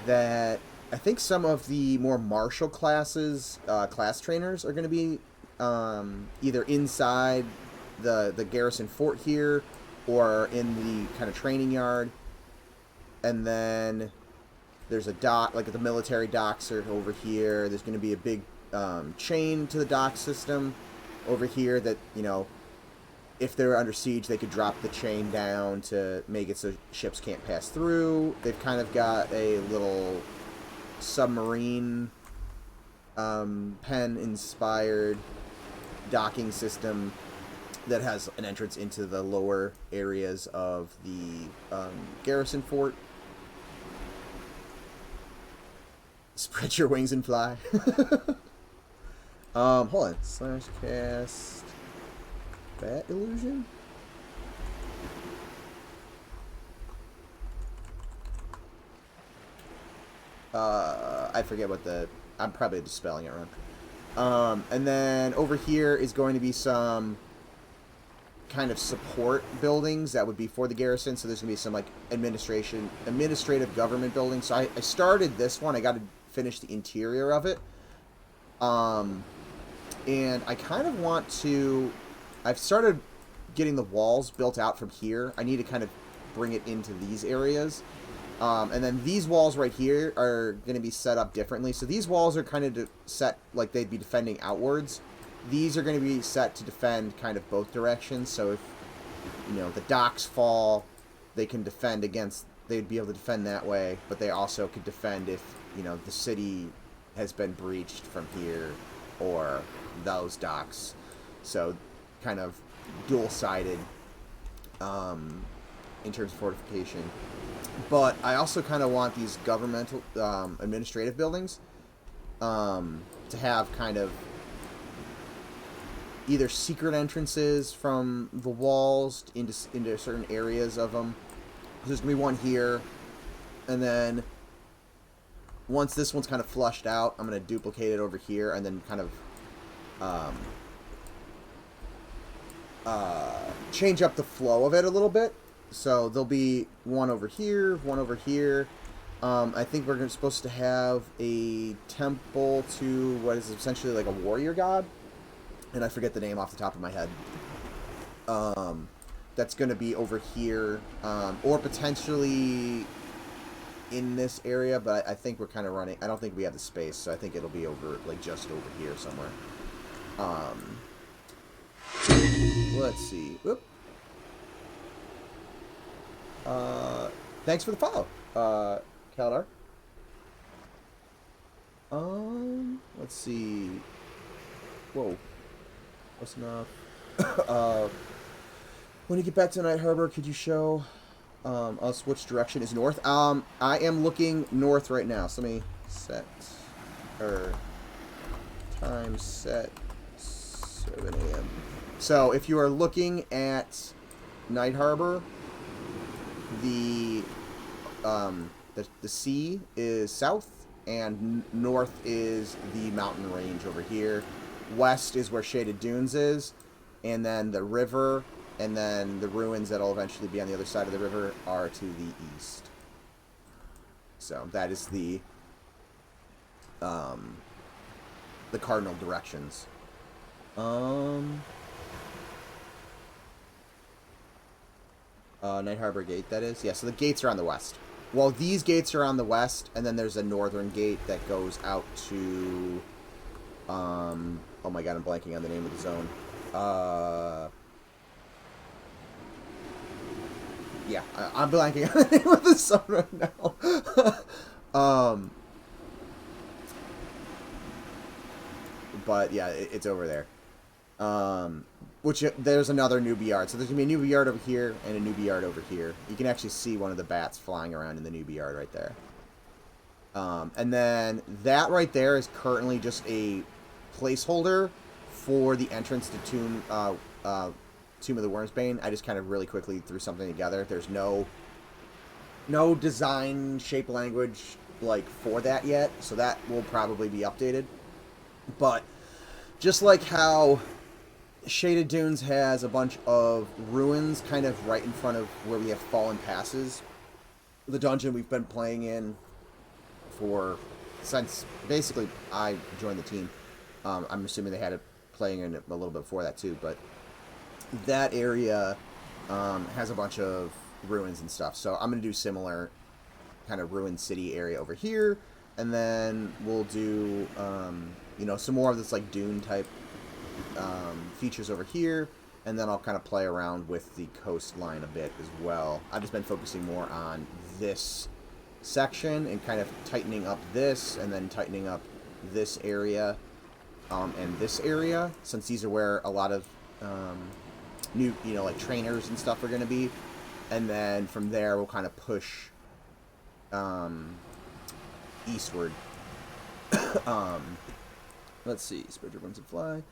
that I think some of the more martial classes, class trainers, are going to be either inside the garrison fort here or in the kind of training yard. And then there's a dock, like the military docks are over here. There's going to be a big chain to the dock system over here that, if they're under siege, they could drop the chain down to make it so ships can't pass through. They've kind of got a little submarine pen-inspired docking system that has an entrance into the lower areas of the garrison fort. Spread your wings and fly. Hold on. Slash cast bat illusion. I forget what I'm probably just spelling it wrong. And then over here is going to be some kind of support buildings that would be for the garrison. So there's going to be some like administrative government buildings. So I started this one. I got to finish the interior of it. And I kind of want to... I've started getting the walls built out from here. I need to kind of bring it into these areas. And then these walls right here are going to be set up differently. So these walls are kind of set like they'd be defending outwards. These are going to be set to defend kind of both directions. So if, you know, the docks fall, they can defend against, they'd be able to defend that way. But they also could defend if, you know, the city has been breached from here or those docks. So kind of dual-sided in terms of fortification. But I also kind of want these governmental administrative buildings to have kind of either secret entrances from the walls into certain areas of them. There's going to be one here. And then once this one's kind of flushed out, I'm going to duplicate it over here and then kind of change up the flow of it a little bit. So there'll be one over here, one over here. I think we're supposed to have a temple to what is essentially like a warrior god. And I forget the name off the top of my head. That's going to be over here. Or potentially in this area. But I think we're kind of running. I don't think we have the space. So I think it'll be over, like just over here somewhere. Let's see. Whoop. Thanks for the follow, Kaladar. Let's see. Whoa. Close enough. When you get back to Night Harbor, could you show us which direction is north? I am looking north right now. So let me set, or time set 7 a.m. So if you are looking at Night Harbor, the sea is south, and north is the mountain range over here. West is where Shaded Dunes is, and then the river, and then the ruins that'll eventually be on the other side of the river are to the east. So that is the cardinal directions. Night Harbor Gate, that is. Yeah, so the gates are on the west. Well, these gates are on the west, and then there's a northern gate that goes out to... oh my god, I'm blanking on the name of the zone. Yeah, I'm blanking on the name of the zone right now. But yeah, it's over there. Which, there's another newbie yard. So there's going to be a newbie yard over here and a newbie yard over here. You can actually see one of the bats flying around in the newbie yard right there. And then that right there is currently just a placeholder for the entrance to Tomb of the Wormsbane. I just kind of really quickly threw something together. There's no design, shape, language, like, for that yet. So that will probably be updated. But just like how Shaded Dunes has a bunch of ruins kind of right in front of where we have fallen passes, the dungeon we've been playing in since basically I joined the team. I'm assuming they had it playing in it a little bit before that too, but that area has a bunch of ruins and stuff. So I'm going to do similar kind of ruined city area over here, and then we'll do you know, some more of this like dune type features over here, and then I'll kind of play around with the coastline a bit as well. I've just been focusing more on this section and kind of tightening up this, and then tightening up this area and this area, since these are where a lot of new, you know, like trainers and stuff are going to be. And then from there we'll kind of push eastward. Let's see. Spread your wings and fly.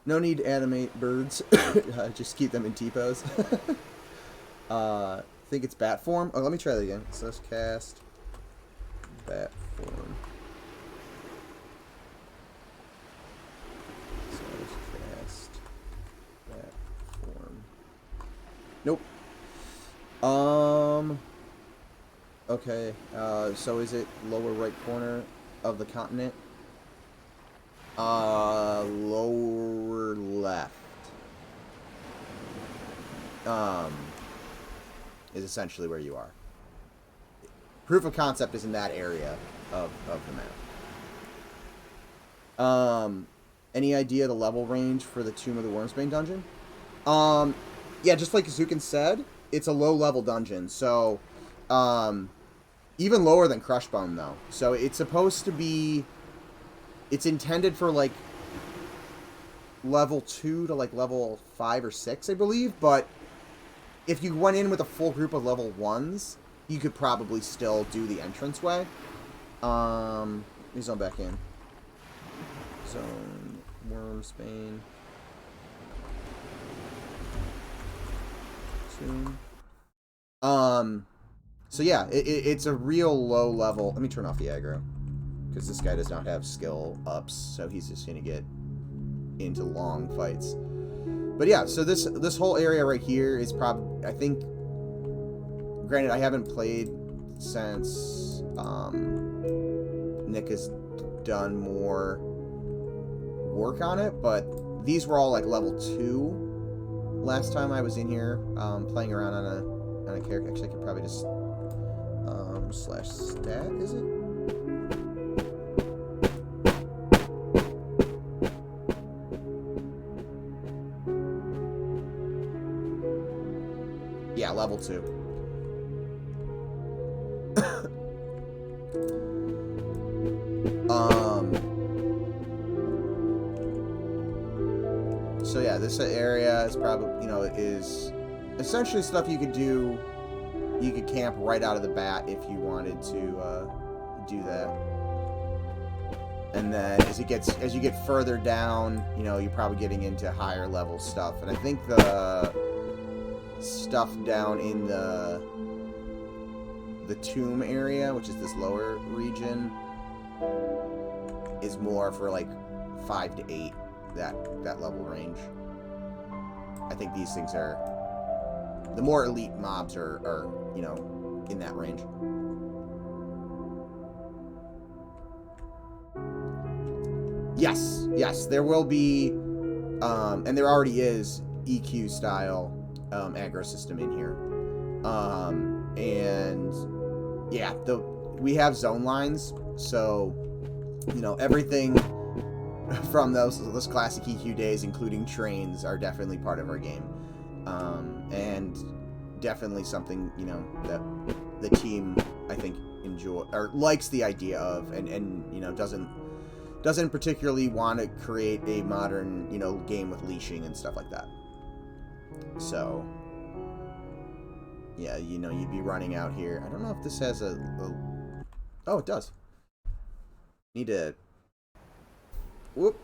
No need to animate birds. Just keep them in T-pose. Think it's bat form. Oh, let me try that again. So let's cast bat form. So let's cast bat form. Nope. Okay. So is it lower right corner of the continent? Lower left. Is essentially where you are. proof of concept is in that area of the map. Any idea the level range for the Tomb of the Wormsbane dungeon? Yeah, just like Zukin said, it's a low-level dungeon, so, even lower than Crushbone, though. So it's supposed to be, it's intended for, like, level 2 to, like, level 5 or 6, I believe, but if you went in with a full group of level 1s, you could probably still do the entranceway. Let me zone back in. Zone, Wormsbane. So yeah, it's a real low level. Let me turn off the aggro, because this guy does not have skill ups, so he's just gonna get into long fights. But yeah, so this whole area right here is probably, I think, granted, I haven't played since Nick has done more work on it, but these were all like level 2 last time I was in here playing around on a character. Actually, I could probably just slash stat, is it? Yeah, level 2. So yeah, this area is probably, is essentially stuff you could do. You could camp right out of the bat if you wanted to do that. And then as you get further down, you're probably getting into higher level stuff. And I think the stuff down in the tomb area, which is this lower region, is more for like 5 to 8, that level range. I think these things are, the more elite mobs are in that range. Yes, there will be, and there already is EQ style aggro system in here, and yeah, we have zone lines, so everything from those classic EQ days, including trains, are definitely part of our game, and definitely something that the team, I think, enjoy or likes the idea of, and doesn't particularly want to create a modern game with leashing and stuff like that. So yeah, you'd be running out here. I don't know if this has a oh, it does. Need to whoop.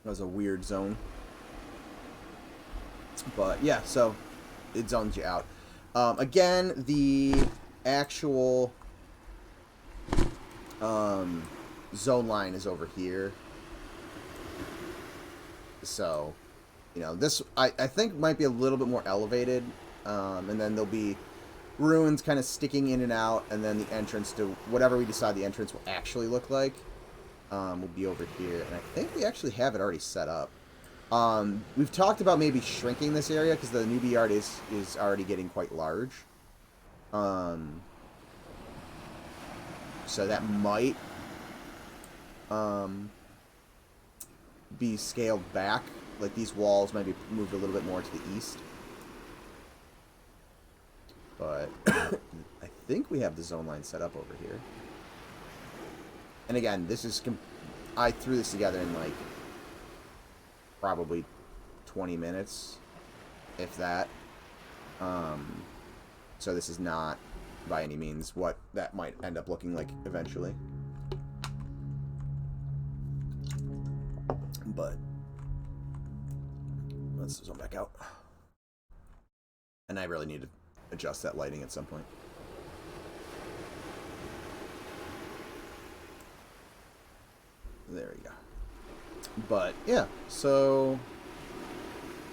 That was a weird zone. But yeah, so it zones you out. Again, the actual zone line is over here. So, this I think might be a little bit more elevated. And then there'll be ruins kind of sticking in and out, and then the entrance to whatever we decide the entrance will actually look like will be over here. And I think we actually have it already set up. We've talked about maybe shrinking this area because the newbie yard is already getting quite large. So that might be scaled back. Like these walls might be moved a little bit more to the east. But I think we have the zone line set up over here. And again, this is I threw this together in like probably 20 minutes, if that. So this is not by any means what that might end up looking like eventually. But let's zone back out. And I really need to adjust that lighting at some point. There we go. But yeah, so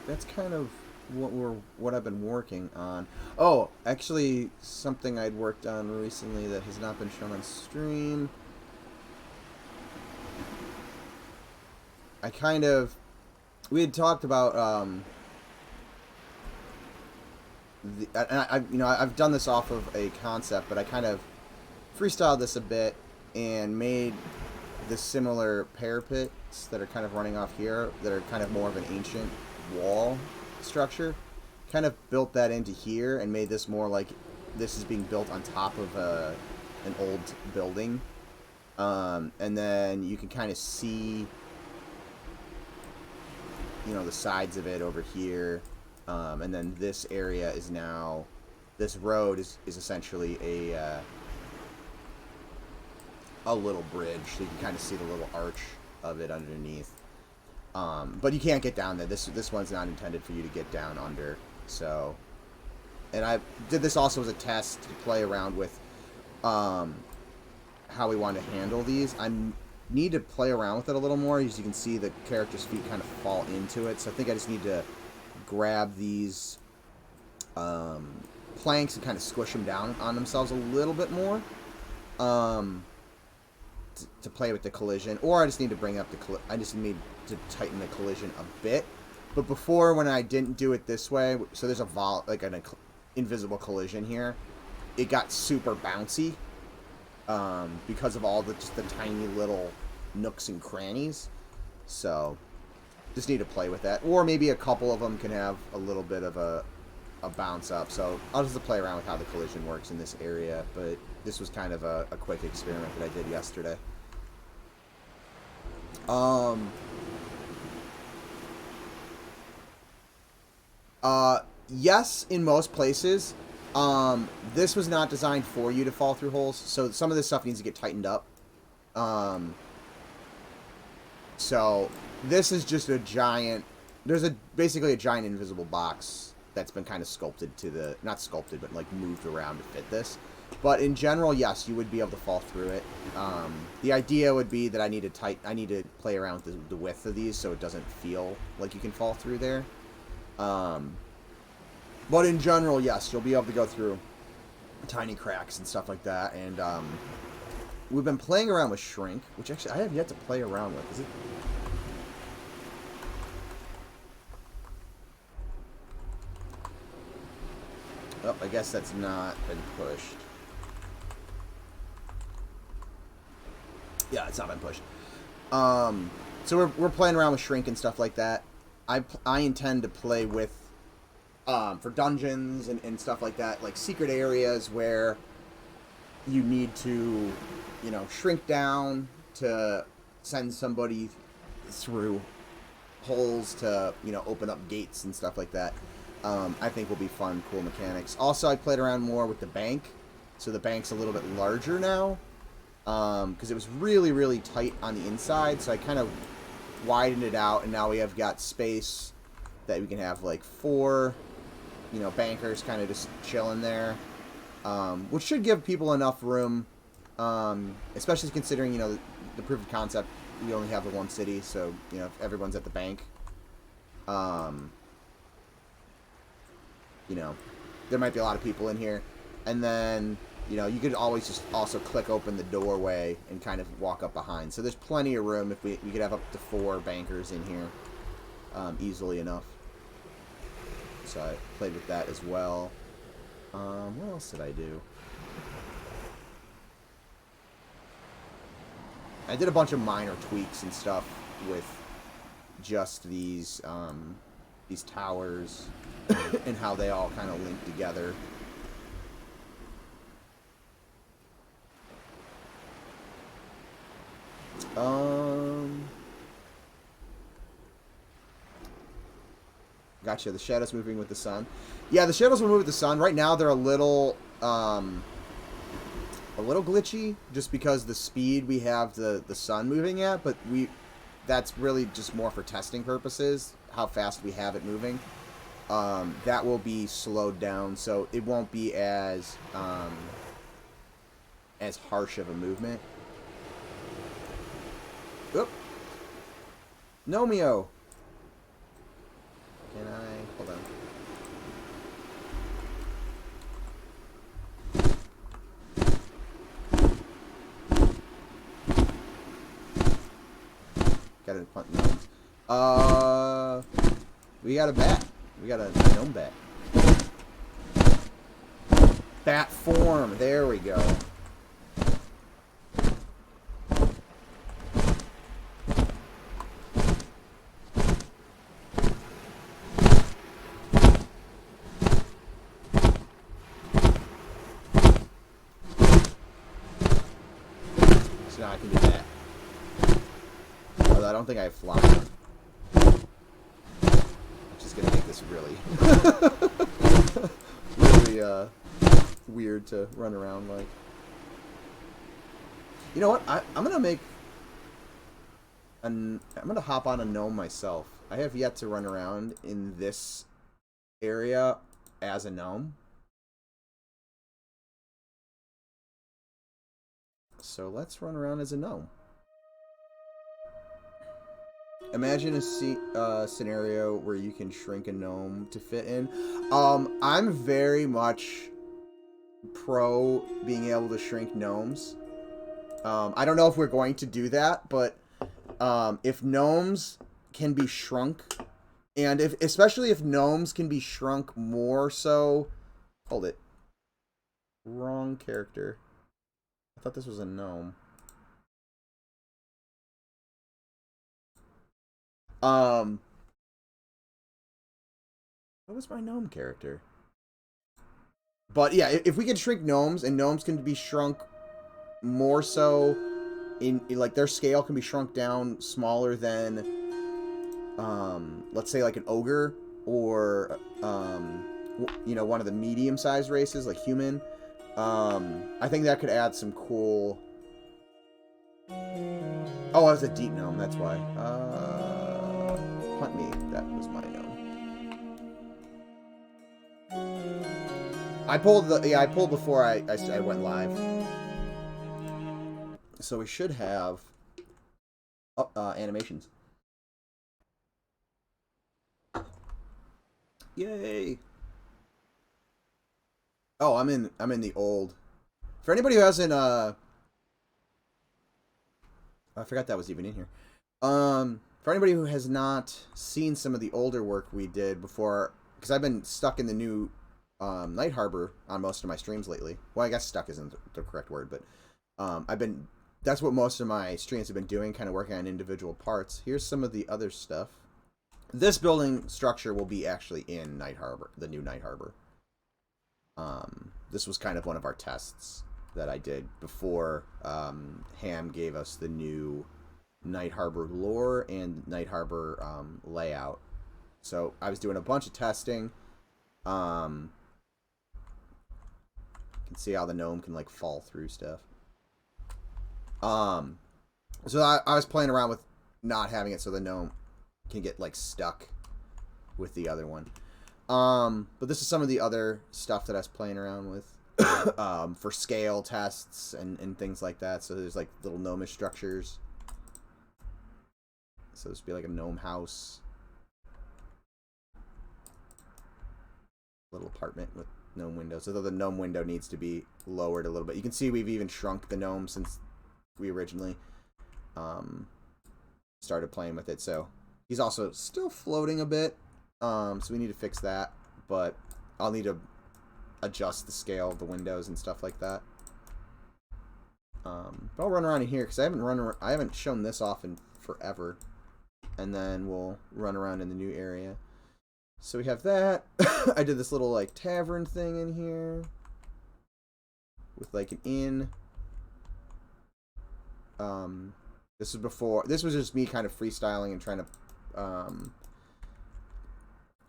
that's kind of what I've been working on. Oh, actually, something I'd worked on recently that has not been shown on stream. We had talked about I've done this off of a concept, but I kind of freestyled this a bit and made the similar parapets that are kind of running off here, that are kind of more of an ancient wall structure. Kind of built that into here and made this more like this is being built on top of an old building. And then you can kind of see, you know, the sides of it over here. And then this area is now, this road is essentially a little bridge, so you can kind of see the little arch of it underneath. But you can't get down there. This one's not intended for you to get down under. So, and I did this also as a test to play around with how we want to handle these. I need to play around with it a little more. As you can see, the character's feet kind of fall into it. So I think I just need to grab these planks and kind of squish them down on themselves a little bit more to play with the collision. Or I just need to bring up I just need to tighten the collision a bit. But before, when I didn't do it this way, so there's like an invisible collision here, it got super bouncy because of all just the tiny little nooks and crannies. So just need to play with that. Or maybe a couple of them can have a little bit of a bounce up. So I'll just play around with how the collision works in this area. But this was kind of a quick experiment that I did yesterday. Yes, in most places. This was not designed for you to fall through holes, so some of this stuff needs to get tightened up. So this is just a giant, basically a giant invisible box that's been kind of sculpted to not sculpted, but like moved around to fit this. But in general, yes, you would be able to fall through it. The idea would be that I need to play around with the width of these so it doesn't feel like you can fall through there. But in general, yes, you'll be able to go through tiny cracks and stuff like that. And we've been playing around with shrink, which actually I have yet to play around with. Is it? Oh, I guess that's not been pushed. Yeah, it's not been pushed. So we're playing around with shrink and stuff like that. I intend to play with for dungeons and stuff like that, like secret areas where you need to, you know, shrink down to send somebody through holes to, you know, open up gates and stuff like that. I think will be fun, cool mechanics. Also, I played around more with the bank, so the bank's a little bit larger now, because it was really, really tight on the inside, so I kind of widened it out, and now we have got space that we can have like 4, you know, bankers kind of just chilling there, which should give people enough room, especially considering, you know, the proof of concept, we only have the one city, so, you know, if everyone's at the bank, you know, there might be a lot of people in here. And then, you know, you could always just also click open the doorway and kind of walk up behind. So there's plenty of room if we could have up to 4 bankers in here easily enough. So I played with that as well. What else did I do? I did a bunch of minor tweaks and stuff with just these towers and how they all kind of link together. Gotcha. The shadows moving with the sun. Yeah, the shadows will move with the sun. Right now, they're a little glitchy, just because the speed we have the sun moving at. But that's really just more for testing purposes, how fast we have it moving. That will be slowed down, so it won't be as harsh of a movement. Oop. Nomeo. Can I? Hold on. Got to punt gnomes. We got a bat. We got a gnome bat. Bat form. There we go. So now I can do that. Although I don't think I have flying. Which is going to make this really... really, weird to run around like. You know what? I'm gonna make I'm gonna hop on a gnome myself. I have yet to run around in this area as a gnome. So let's run around as a gnome. Imagine a scenario where you can shrink a gnome to fit in. I'm very much pro being able to shrink gnomes. I don't know if we're going to do that, but if gnomes can be shrunk, and especially if gnomes can be shrunk more so... Hold it. Wrong character. I thought this was a gnome. What was my gnome character? But yeah, if we can shrink gnomes, and gnomes can be shrunk more so in like their scale can be shrunk down smaller than let's say like an ogre or you know, one of the medium-sized races like human. I think that could add some cool... Oh, I was a deep gnome, that's why. Hunt me. That was my gnome. I pulled before I went live. So we should have animations. Yay! Oh, I'm in the old. For anybody who hasn't I forgot that was even in here. For anybody who has not seen some of the older work we did before, because I've been stuck in the new Night Harbor on most of my streams lately. Well, I guess stuck isn't the correct word, but that's what most of my streams have been doing, kind of working on individual parts. Here's some of the other stuff. This building structure will be actually in Night Harbor, the new Night Harbor. This was kind of one of our tests that I did before Ham gave us the new Night Harbor lore and Night Harbor layout. So I was doing a bunch of testing. You can see how the gnome can like fall through stuff. So I was playing around with not having it so the gnome can get like stuck with the other one. But this is some of the other stuff that I was playing around with for scale tests and things like that. So there's like little gnomish structures. So this would be like a gnome house. Little apartment with gnome windows. Although the gnome window needs to be lowered a little bit. You can see we've even shrunk the gnome since we originally started playing with it. So he's also still floating a bit. So we need to fix that. But I'll need to adjust the scale of the windows and stuff like that. But I'll run around in here because I haven't shown this off in forever. And then we'll run around in the new area. So we have that. I did this little like tavern thing in here with like an inn. This was just me kind of freestyling and trying to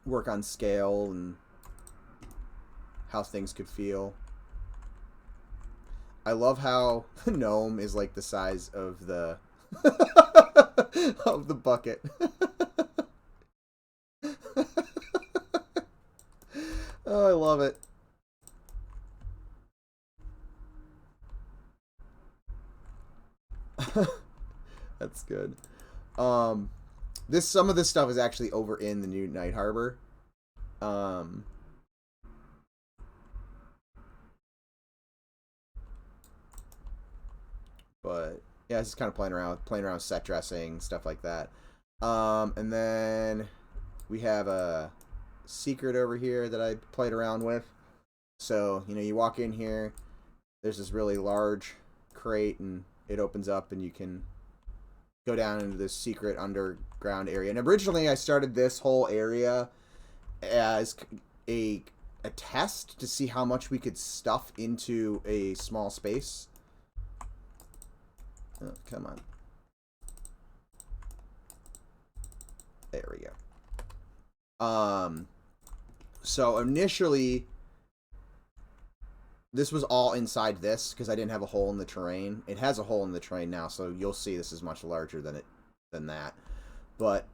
work on scale and how things could feel. I love how the gnome is like the size of the of the bucket. Oh, I love it. That's good. Some of this stuff is actually over in the new Night Harbor. But yeah, just kind of playing around with set dressing, stuff like that. And then we have a secret over here that I played around with. So, you know, you walk in here, there's this really large crate, and it opens up, and you can go down into this secret underground area. And originally, I started this whole area as a test to see how much we could stuff into a small space. Oh, come on. There we go. So initially, this was all inside this because I didn't have a hole in the terrain. It has a hole in the terrain now, so you'll see this is much larger than that. But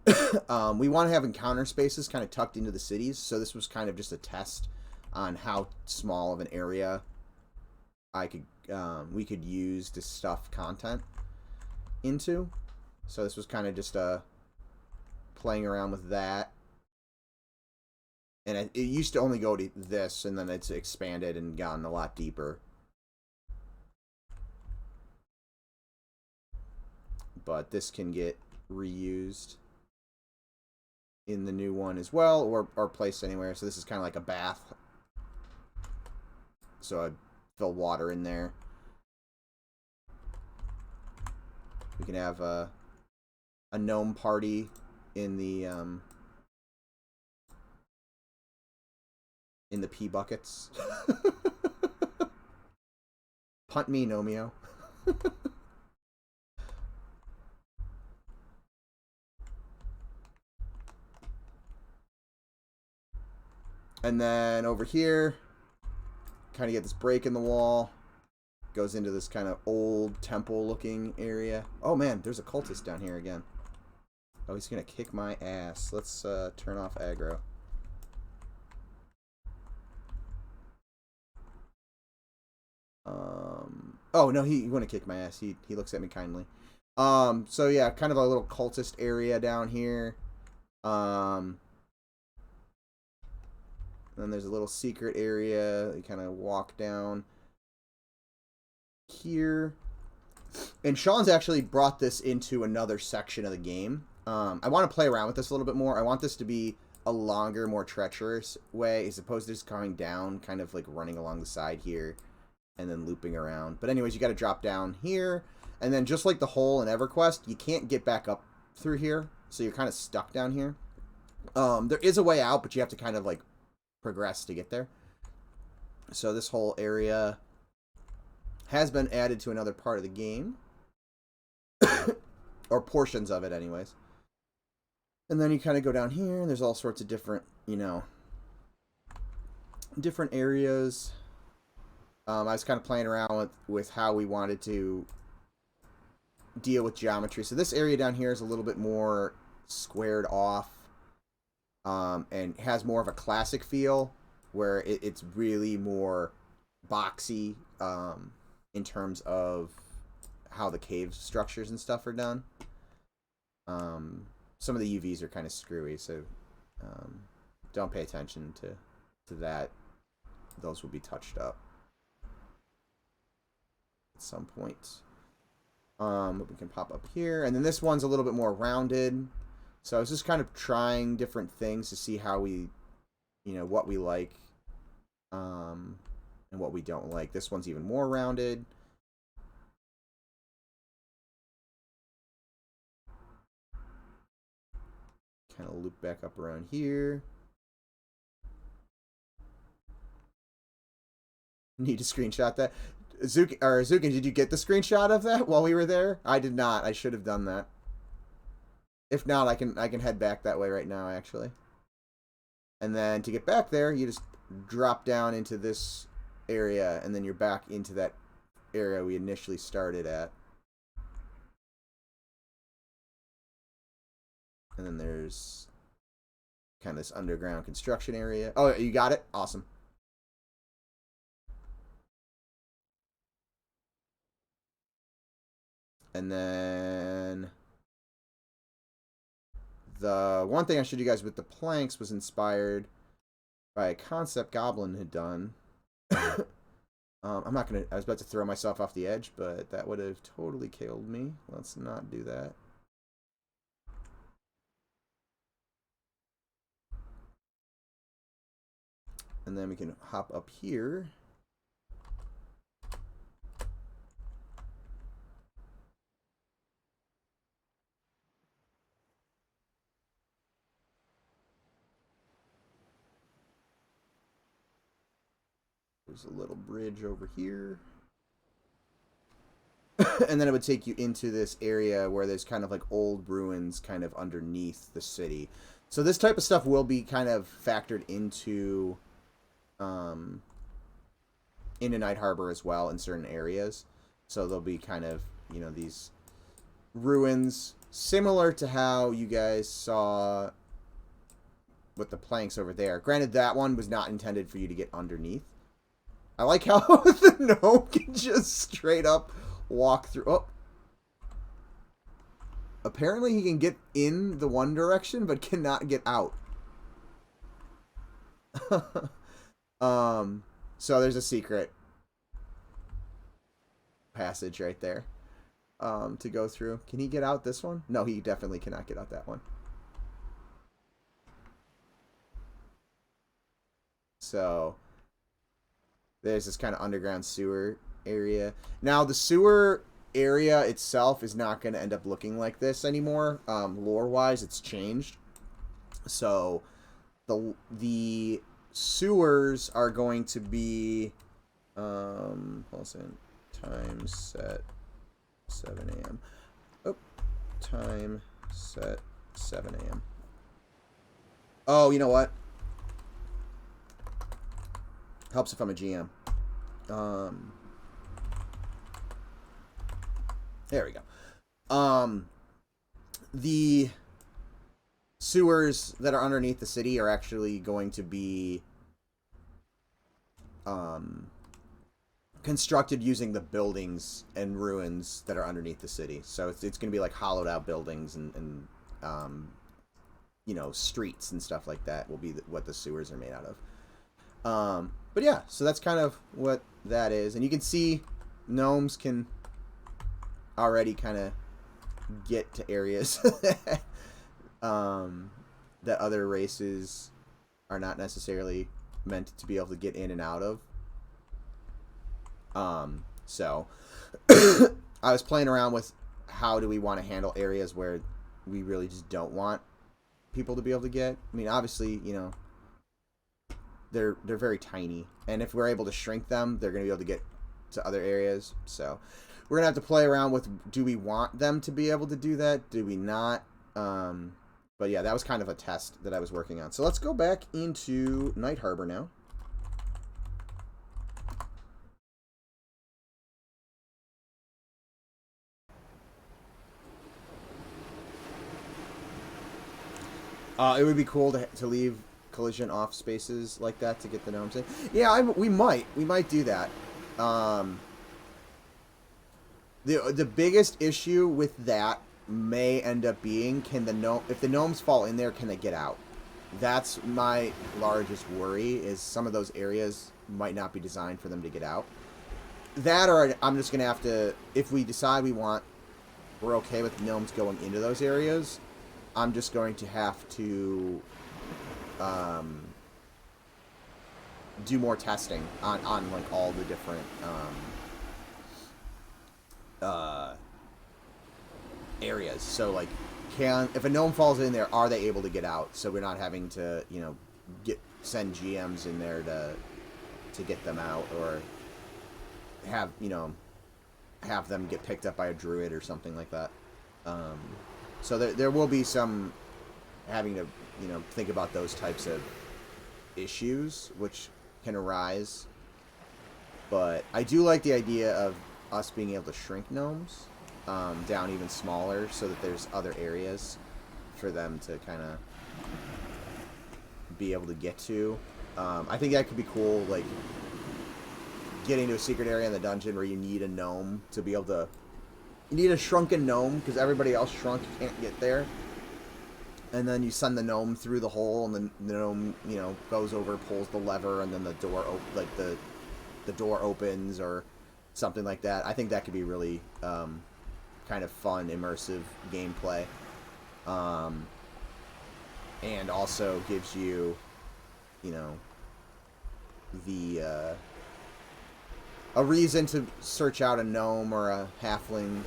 we want to have encounter spaces kind of tucked into the cities, so this was kind of just a test on how small of an area we could use to stuff content into. So this was kind of just playing around with that. And it used to only go to this, and then it's expanded and gotten a lot deeper. But this can get reused in the new one as well, or placed anywhere. So this is kind of like a bath. So I fill water in there. We can have a gnome party in the pee buckets. Punt me, Nomeo. And then over here, kind of get this break in the wall. Goes into this kind of old temple-looking area. Oh man, there's a cultist down here again. Oh, he's gonna kick my ass. Let's turn off aggro. Oh no, he wouldn't kick my ass. He looks at me kindly. So yeah, kind of a little cultist area down here. Then there's a little secret area. You kind of walk down here. And Sean's actually brought this into another section of the game. I want to play around with this a little bit more. I want this to be a longer, more treacherous way, as opposed to just coming down, kind of like running along the side here and then looping around. But anyways, you got to drop down here. And then just like the hole in EverQuest, you can't get back up through here. So you're kind of stuck down here. There is a way out, but you have to kind of like progress to get there. So this whole area has been added to another part of the game. Or portions of it anyways. And then you kind of go down here, and there's all sorts of different, you know, different areas. I was kind of playing around with how we wanted to deal with geometry. So this area down here is a little bit more squared off, and has more of a classic feel, where it's really more boxy in terms of how the cave structures and stuff are done. Some of the UVs are kind of screwy, so don't pay attention to that. Those will be touched up at some point. We can pop up here, and then this one's a little bit more rounded. So I was just kind of trying different things to see how we, you know, what we like, and what we don't like. This one's even more rounded. Kind of loop back up around here. Need to screenshot that. Zukin, did you get the screenshot of that while we were there? I did not. I should have done that. If not, I can head back that way right now, actually. And then to get back there, you just drop down into this area, and then you're back into that area we initially started at. And then there's kind of this underground construction area. Oh, you got it? Awesome. And then the one thing I showed you guys with the planks was inspired by a concept Goblin had done. I'm not gonna. I was about to throw myself off the edge, but that would have totally killed me. Let's not do that. And then we can hop up here. There's a little bridge over here. And then it would take you into this area where there's kind of like old ruins kind of underneath the city. So this type of stuff will be kind of factored into Night Harbor as well in certain areas. So there'll be kind of, you know, these ruins similar to how you guys saw with the planks over there. Granted, that one was not intended for you to get underneath. I like how the gnome can just straight up walk through. Oh. Apparently he can get in the one direction, but cannot get out. So there's a secret passage right there to go through. Can he get out this one? No, he definitely cannot get out that one. So there's this kind of underground sewer area. Now, the sewer area itself is not going to end up looking like this anymore. Lore-wise, it's changed. So the sewers are going to be hold on, time set 7 a.m. Oh, time set 7 a.m. Oh, you know what? Helps if I'm a GM. There we go. The sewers that are underneath the city are actually going to be constructed using the buildings and ruins that are underneath the city. So it's going to be like hollowed out buildings and you know, streets and stuff like that will be what the sewers are made out of. But yeah, so that's kind of what that is. And you can see gnomes can already kind of get to areas that other races are not necessarily meant to be able to get in and out of. So I was playing around with how do we want to handle areas where we really just don't want people to be able to get. I mean, obviously, you know, they're very tiny, and if we're able to shrink them, they're going to be able to get to other areas. So we're going to have to play around with, do we want them to be able to do that? Do we not? But yeah, that was kind of a test that I was working on. So let's go back into Night Harbor now. It would be cool to leave collision off spaces like that to get the gnomes in. Yeah, we might do that. The biggest issue with that may end up being, if the gnomes fall in there, can they get out? That's my largest worry, is some of those areas might not be designed for them to get out. That, or I'm just gonna have to, if we decide we're okay with gnomes going into those areas, I'm just going to have to do more testing on like all the different areas. So like, if a gnome falls in there, are they able to get out? So we're not having to, you know, send GMs in there to get them out, or have them get picked up by a druid or something like that. So there will be some having to, you know, think about those types of issues which can arise. But I do like the idea of us being able to shrink gnomes down even smaller, so that there's other areas for them to kind of be able to get to. I think that could be cool, like getting to a secret area in the dungeon where you need a gnome to be able to... You need a shrunken gnome, because everybody else shrunk can't get there. And then you send the gnome through the hole, and the gnome, you know, goes over, pulls the lever, and then the door, the door opens, or something like that. I think that could be really kind of fun, immersive gameplay. And also gives you, you know, the a reason to search out a gnome or a halfling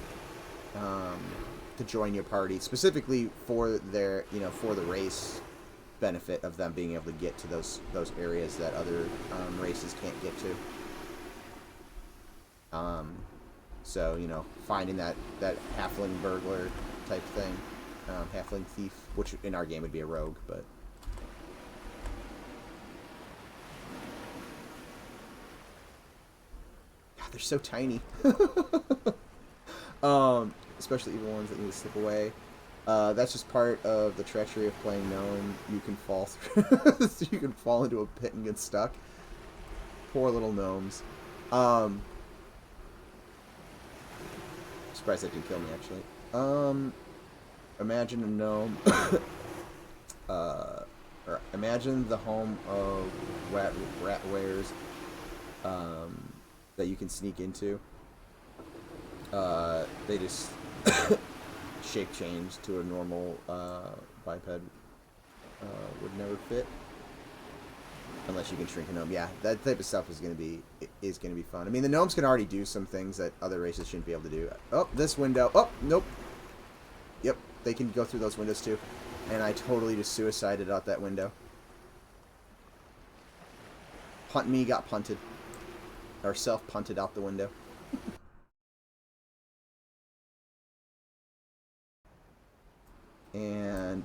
to join your party, specifically for their, for the race benefit of them being able to get to those areas that other races can't get to. So, finding that halfling burglar type thing, halfling thief, which in our game would be a rogue, but God, they're so tiny. Especially evil ones that need to slip away. That's just part of the treachery of playing gnome. You can fall through. You can fall into a pit and get stuck. Poor little gnomes. Surprised that didn't kill me, actually. Imagine a gnome. Or imagine the home of rat wares that you can sneak into. They just shape change to a normal biped would never fit, unless you can shrink a gnome. Yeah, that type of stuff is gonna be fun. I mean, the gnomes can already do some things that other races shouldn't be able to do. Oh, this window. Oh, nope. Yep, they can go through those windows too. And I totally just suicided out that window. Punt me got punted, or self punted out the window. And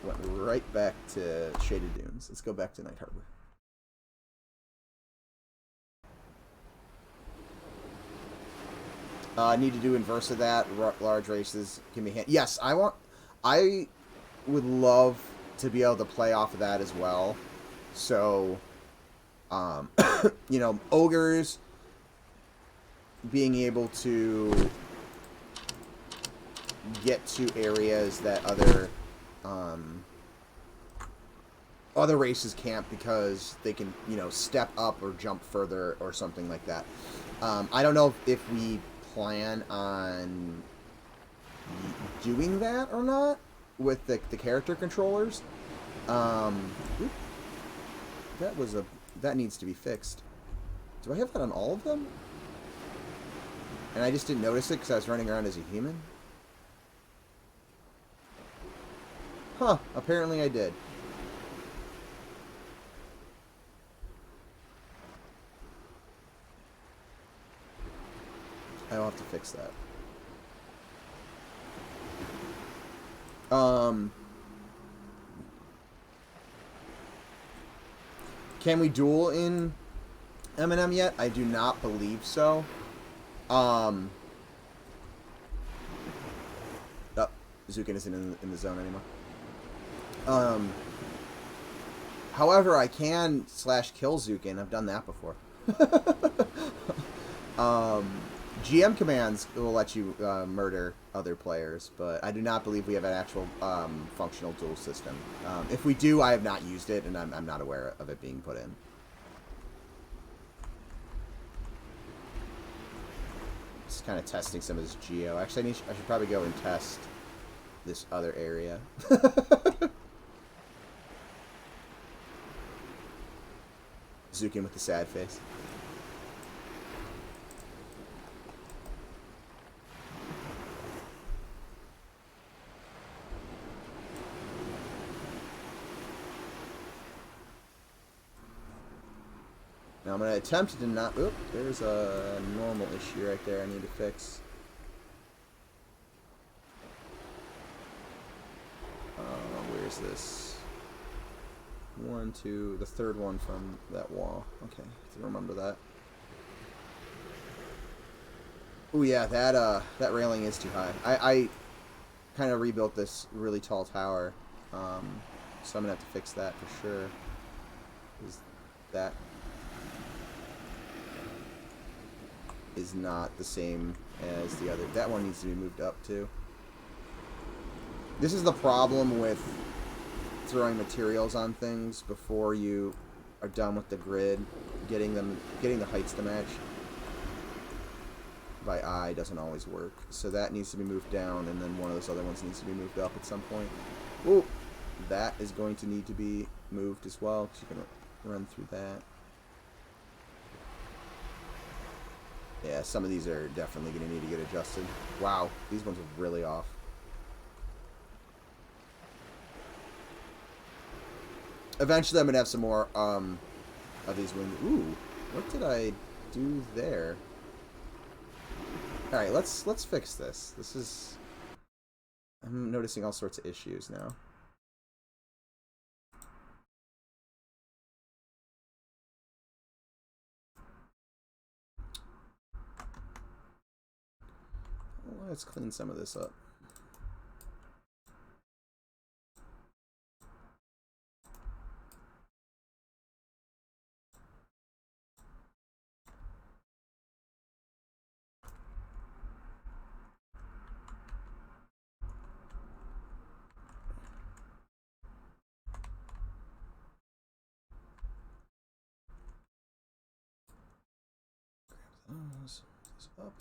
went right back to Shaded Dunes. Let's go back to Night Harbor. I need to do inverse of that. Large races can be yes, I would love to be able to play off of that as well. So, ogres being able to get to areas that other races can't, because they can, step up or jump further or something like that. I don't know if we plan on doing that or not with the character controllers. That needs to be fixed. Do I have that on all of them? And I just didn't notice it because I was running around as a human? Huh, apparently I did. I'll have to fix that. Can we duel in M&M yet? I do not believe so. Oh, Zukin isn't in the zone anymore. However, I can /kill Zukin. I've done that before. GM commands will let you murder other players, but I do not believe we have an actual functional duel system. If we do, I have not used it, and I'm not aware of it being put in. Just kind of testing some of this geo. Actually, I should probably go and test this other area. Zukin with the sad face. Now I'm going to attempt to not... Oop, there's a normal issue right there I need to fix. Where's this? 1, 2, the third one from that wall. Okay, I have to remember that. Oh yeah, that railing is too high. I kind of rebuilt this really tall tower, so I'm gonna have to fix that for sure. That is not the same as the other. That one needs to be moved up too. This is the problem with throwing materials on things before you are done with the grid. Getting the heights to match by eye doesn't always work. So that needs to be moved down, and then one of those other ones needs to be moved up at some point. Ooh, that is going to need to be moved as well, because you can run through that. Yeah, some of these are definitely going to need to get adjusted. Wow, these ones are really off. Eventually, I'm going to have some more of these wings. Ooh, what did I do there? All right, let's fix this. This is... I'm noticing all sorts of issues now. Let's clean some of this up. This up.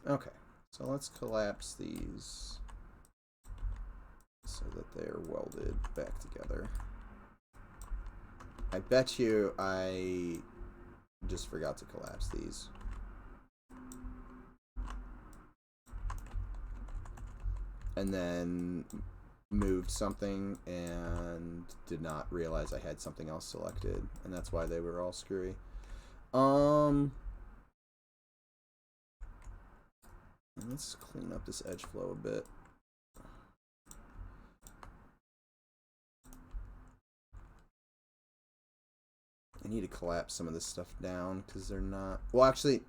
Okay, so let's collapse these so that they're welded back together. I bet you I just forgot to collapse these. And then moved something and did not realize I had something else selected, and that's why they were all screwy. Let's clean up this edge flow a bit. I need to collapse some of this stuff down because they're not... Well, actually,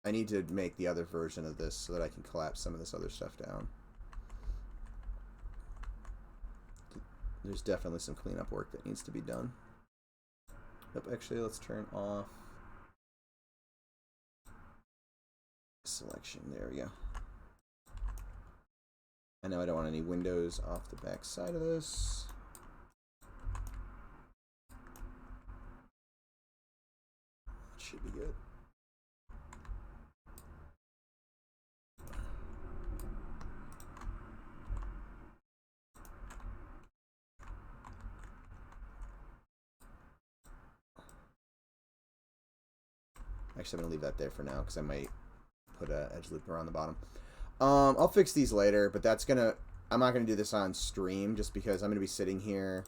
I need to make the other version of this so that I can collapse some of this other stuff down. There's definitely some cleanup work that needs to be done. Yep, actually, let's turn off selection. There we go. I know I don't want any windows off the back side of this. That should be good. Actually, I'm going to leave that there for now because I might put an edge loop around the bottom. I'll fix these later, but that's going to... I'm not going to do this on stream just because I'm going to be sitting here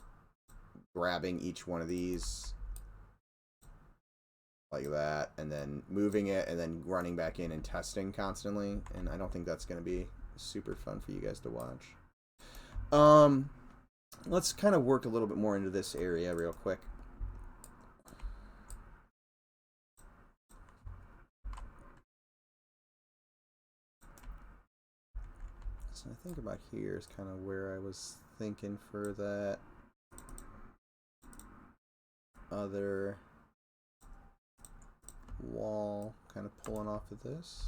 grabbing each one of these like that and then moving it and then running back in and testing constantly, and I don't think that's going to be super fun for you guys to watch. Let's kind of work a little bit more into this area real quick. So I think about here is kind of where I was thinking for that other wall, kind of pulling off of this.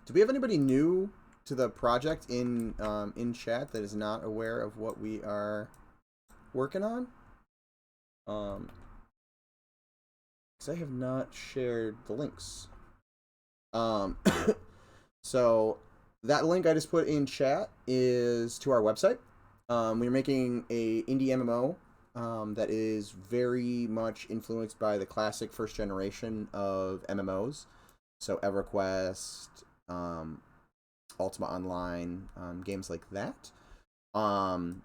Do we have anybody new to the project in chat that is not aware of what we are working on? Because I have not shared the links. So that link I just put in chat is to our website. We're making a indie MMO that is very much influenced by the classic first generation of MMOs. So EverQuest, Ultima Online, games like that. And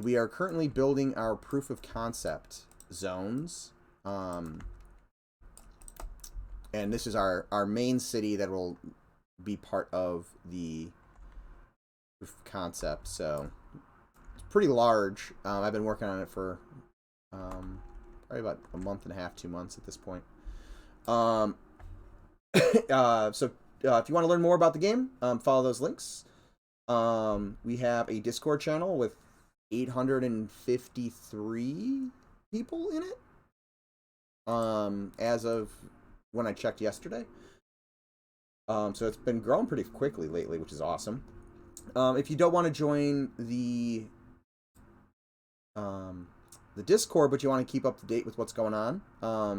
we are currently building our proof of concept zones. And this is our main city that will be part of the proof of concept. So it's pretty large. I've been working on it for probably about a month and a half, 2 months at this point. So if you want to learn more about the game, follow those links. We have a Discord channel with 853 people in it. As of when I checked yesterday. So it's been growing pretty quickly lately, which is awesome. If you don't want to join the the Discord, but you want to keep up to date with what's going on,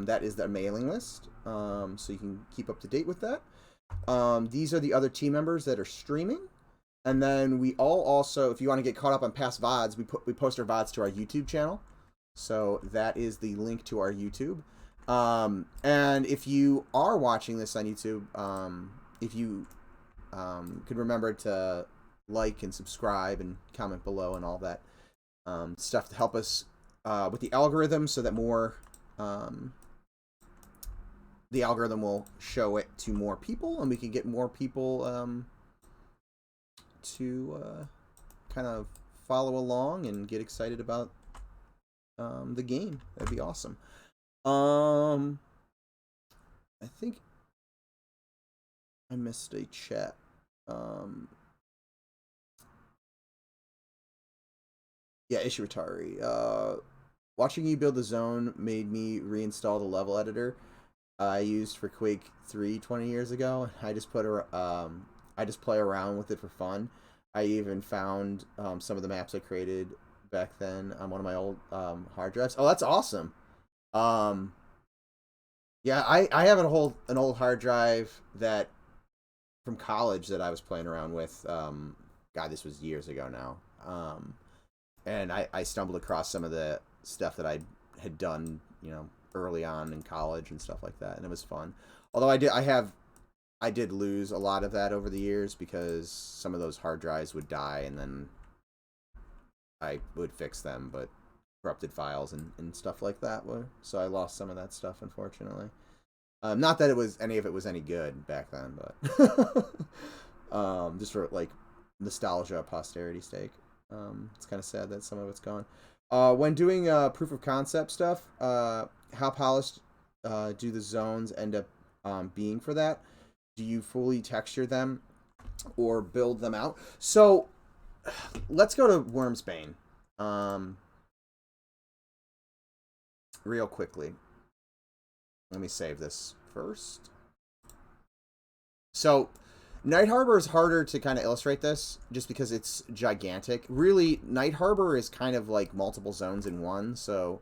that is the mailing list. So you can keep up to date with that. These are the other team members that are streaming. And then we all also, if you want to get caught up on past VODs, we post our VODs to our YouTube channel. So that is the link to our YouTube. And if you are watching this on YouTube, if you could remember to like and subscribe and comment below and all that stuff to help us with the algorithm, so that more the algorithm will show it to more people, and we can get more people to kind of follow along and get excited about the game. That'd be awesome. I think I missed a chat. Yeah, Ishiratari. Watching you build the zone made me reinstall the level editor I used for Quake 3 20 years ago. I just I just play around with it for fun. I even found some of the maps I created back then on one of my old hard drives. Oh, that's awesome. Yeah, I have an old hard drive that from college that I was playing around with. God, this was years ago now. And I stumbled across some of the stuff that I had done, early on in college and stuff like that, and it was fun. Although I did lose a lot of that over the years because some of those hard drives would die, and then I would fix them, but corrupted files and stuff like that so I lost some of that stuff, unfortunately. Not that any of it was any good back then, but just for like nostalgia, posterity's sake. It's kind of sad that some of it's gone. When doing proof of concept stuff, how polished do the zones end up being for that? Do you fully texture them or build them out? So let's go to Wormsbane real quickly. Let me save this first. So Night Harbor is harder to kind of illustrate this just because it's gigantic. Really, Night Harbor is kind of like multiple zones in one. So,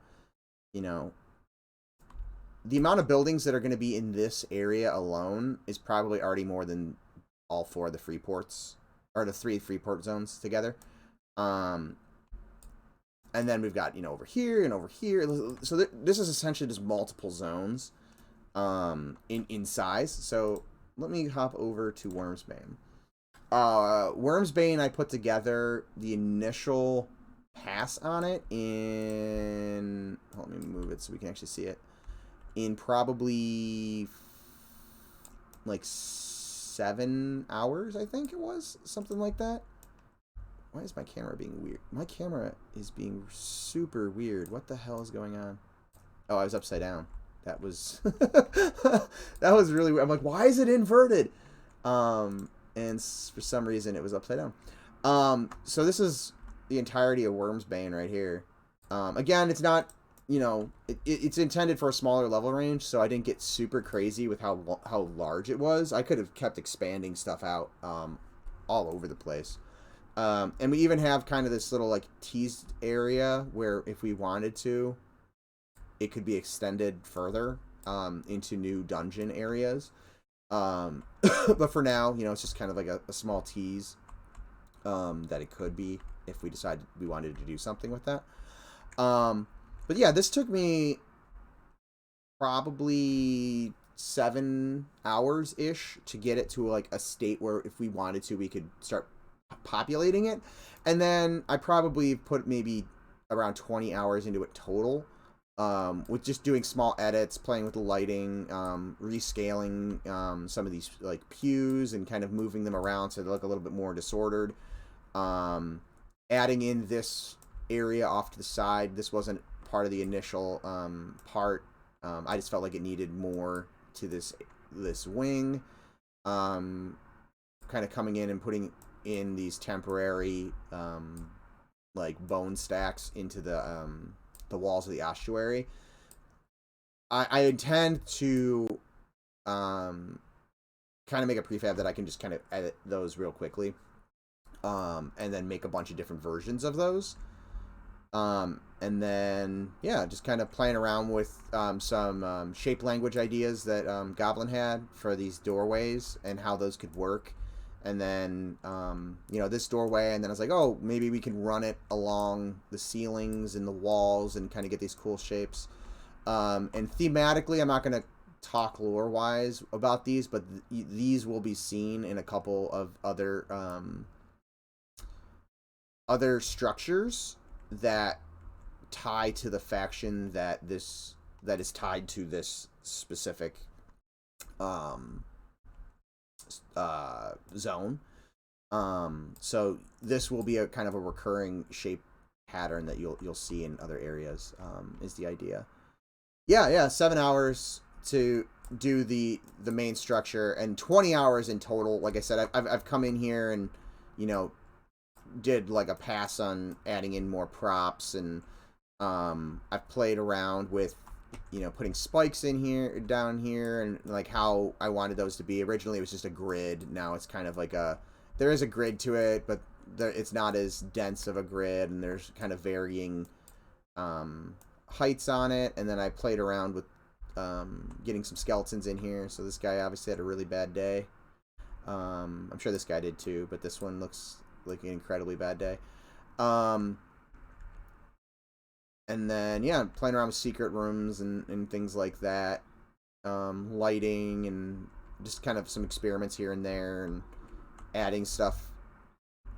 the amount of buildings that are going to be in this area alone is probably already more than all four of the free ports, or the 3 free port zones together. And then we've got, over here and over here. So this is essentially just multiple zones in size. So let me hop over to Wormsbane. Wormsbane, I put together the initial pass on it in... Let me move it so we can actually see it. In probably like 7 hours, I think it was. Something like that. Why is my camera being weird? My camera is being super weird. What the hell is going on? Oh, I was upside down. That was that was really weird. I'm like, why is it inverted? And for some reason it was upside down. So this is the entirety of Wormsbane right here. Again, it's not, it's intended for a smaller level range, so I didn't get super crazy with how large it was. I could have kept expanding stuff out all over the place. And we even have kind of this little like teased area where if we wanted to, it could be extended further into new dungeon areas. But for now, it's just kind of like a small tease that it could be if we decided we wanted to do something with that. But yeah, this took me probably 7 hours-ish to get it to like a state where if we wanted to, we could start populating it. And then I probably put maybe around 20 hours into it total, with just doing small edits, playing with the lighting, rescaling some of these like pews and kind of moving them around so they look a little bit more disordered. Adding in this area off to the side. This wasn't part of the initial part. I just felt like it needed more to this wing. Kind of coming in and putting in these temporary like bone stacks into the walls of the ossuary. I intend to kind of make a prefab that I can just kind of edit those real quickly, and then make a bunch of different versions of those. And then, yeah, just kind of playing around with some shape language ideas that Goblin had for these doorways and how those could work. And then, this doorway, and then I was like, oh, maybe we can run it along the ceilings and the walls and kind of get these cool shapes. And thematically, I'm not going to talk lore-wise about these, but these will be seen in a couple of other structures that tie to the faction that is tied to this specific zone. So this will be a kind of a recurring shape pattern that you'll see in other areas. Is the idea? Yeah, 7 hours to do the main structure and 20 hours in total. Like I said, I've come in here and did like a pass on adding in more props, and I've played around with putting spikes in here, down here, and like how I wanted those to be. Originally it was just a grid. Now it's kind of like there is a grid to it, but it's not as dense of a grid, and there's kind of varying heights on it. And then I played around with getting some skeletons in here. So this guy obviously had a really bad day. I'm sure this guy did too, but this one looks like an incredibly bad day. And then, yeah, playing around with secret rooms and things like that. Lighting and just kind of some experiments here and there, and adding stuff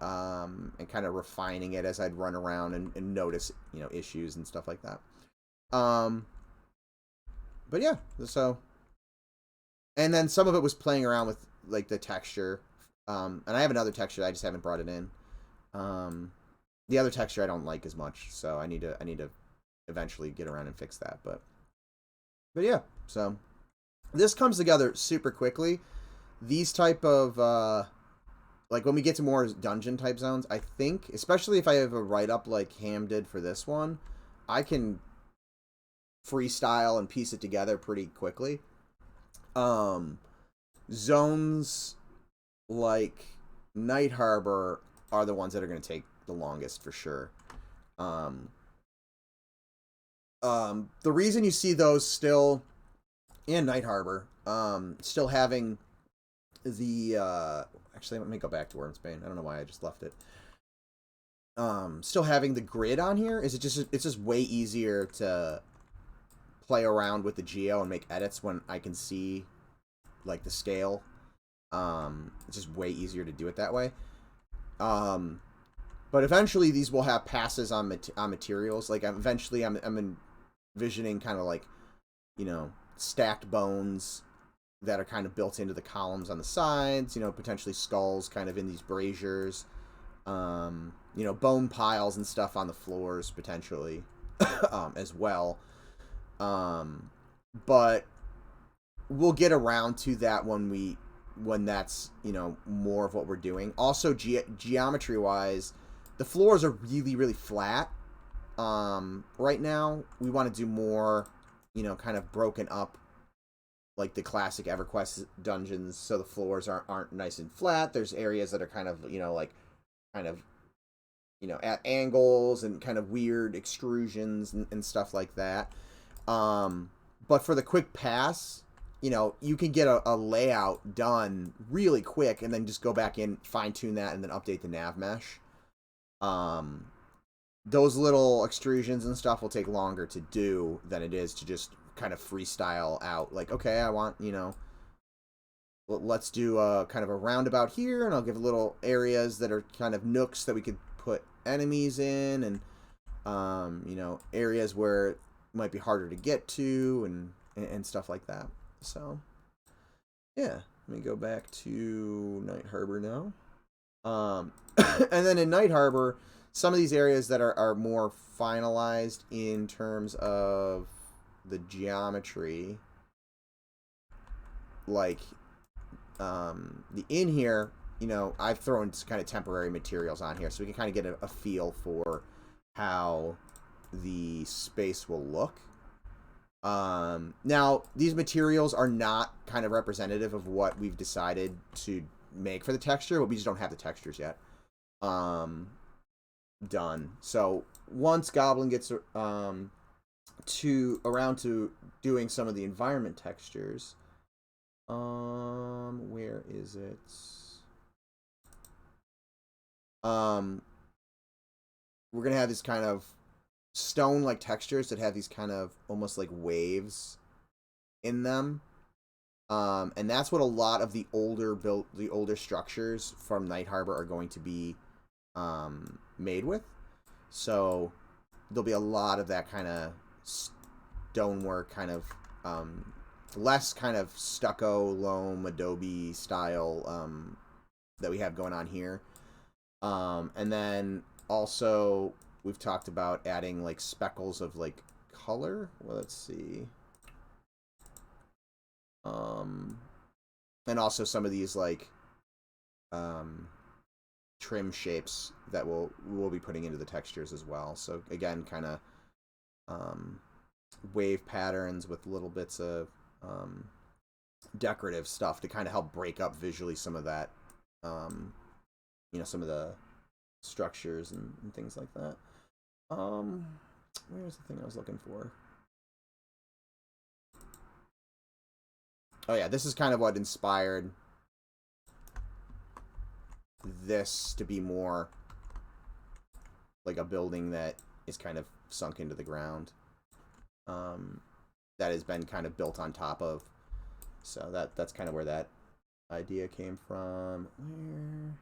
and kind of refining it as I'd run around and notice, issues and stuff like that. But yeah, so. And then some of it was playing around with, like, the texture. And I have another texture, I just haven't brought it in. The other texture I don't like as much, so I need to eventually get around and fix that. But yeah, so this comes together super quickly. These type of like when we get to more dungeon type zones, I think, especially if I have a write up like Ham did for this one, I can freestyle and piece it together pretty quickly. Zones like Night Harbor are the ones that are going to take the longest for sure. The reason you see those still in Night Harbor, still having the actually, let me go back to Wormsbane. I don't know why I just left it. Still having the grid on here is it's just way easier to play around with the geo and make edits when I can see like the scale. It's just way easier to do it that way. But eventually these will have passes on materials. Like eventually I'm envisioning kind of like, stacked bones that are kind of built into the columns on the sides, potentially skulls kind of in these braziers, bone piles and stuff on the floors potentially, as well. But we'll get around to that when that's, more of what we're doing. Also, geometry wise, the floors are really, really flat. Right now we want to do more, kind of broken up, like the classic EverQuest dungeons, so the floors aren't nice and flat. There's areas that are kind of, at angles and kind of weird extrusions and stuff like that. But for the quick pass, you can get a layout done really quick and then just go back in, fine tune that, and then update the nav mesh. Those little extrusions and stuff will take longer to do than it is to just kind of freestyle out. Like, okay, I want, let's do a kind of a roundabout here, and I'll give little areas that are kind of nooks that we could put enemies in, and, areas where it might be harder to get to and stuff like that. So, yeah, let me go back to Night Harbor now. And then in Night Harbor, some of these areas that are more finalized in terms of the geometry, like the inn here, I've thrown kind of temporary materials on here so we can kind of get a feel for how the space will look. Now, these materials are not kind of representative of what we've decided to make for the texture, but we just don't have the textures yet. done. So once Goblin gets to around to doing some of the environment textures, where is it? We're gonna have this kind of stone like textures that have these kind of almost like waves in them. And that's what a lot of the older structures from Night Harbor are going to be made with. So there'll be a lot of that kind of stonework, kind of less kind of stucco, loam, adobe style that we have going on here. And then also we've talked about adding like speckles of like color. Well, let's see. And also some of these like trim shapes that we'll be putting into the textures as well. So again, kind of wave patterns with little bits of decorative stuff to kind of help break up visually some of that, some of the structures and things like that. Where's the thing I was looking for? Oh yeah, this is kind of what inspired this to be more like a building that is kind of sunk into the ground. That has been kind of built on top of. So that's kind of where that idea came from. Where?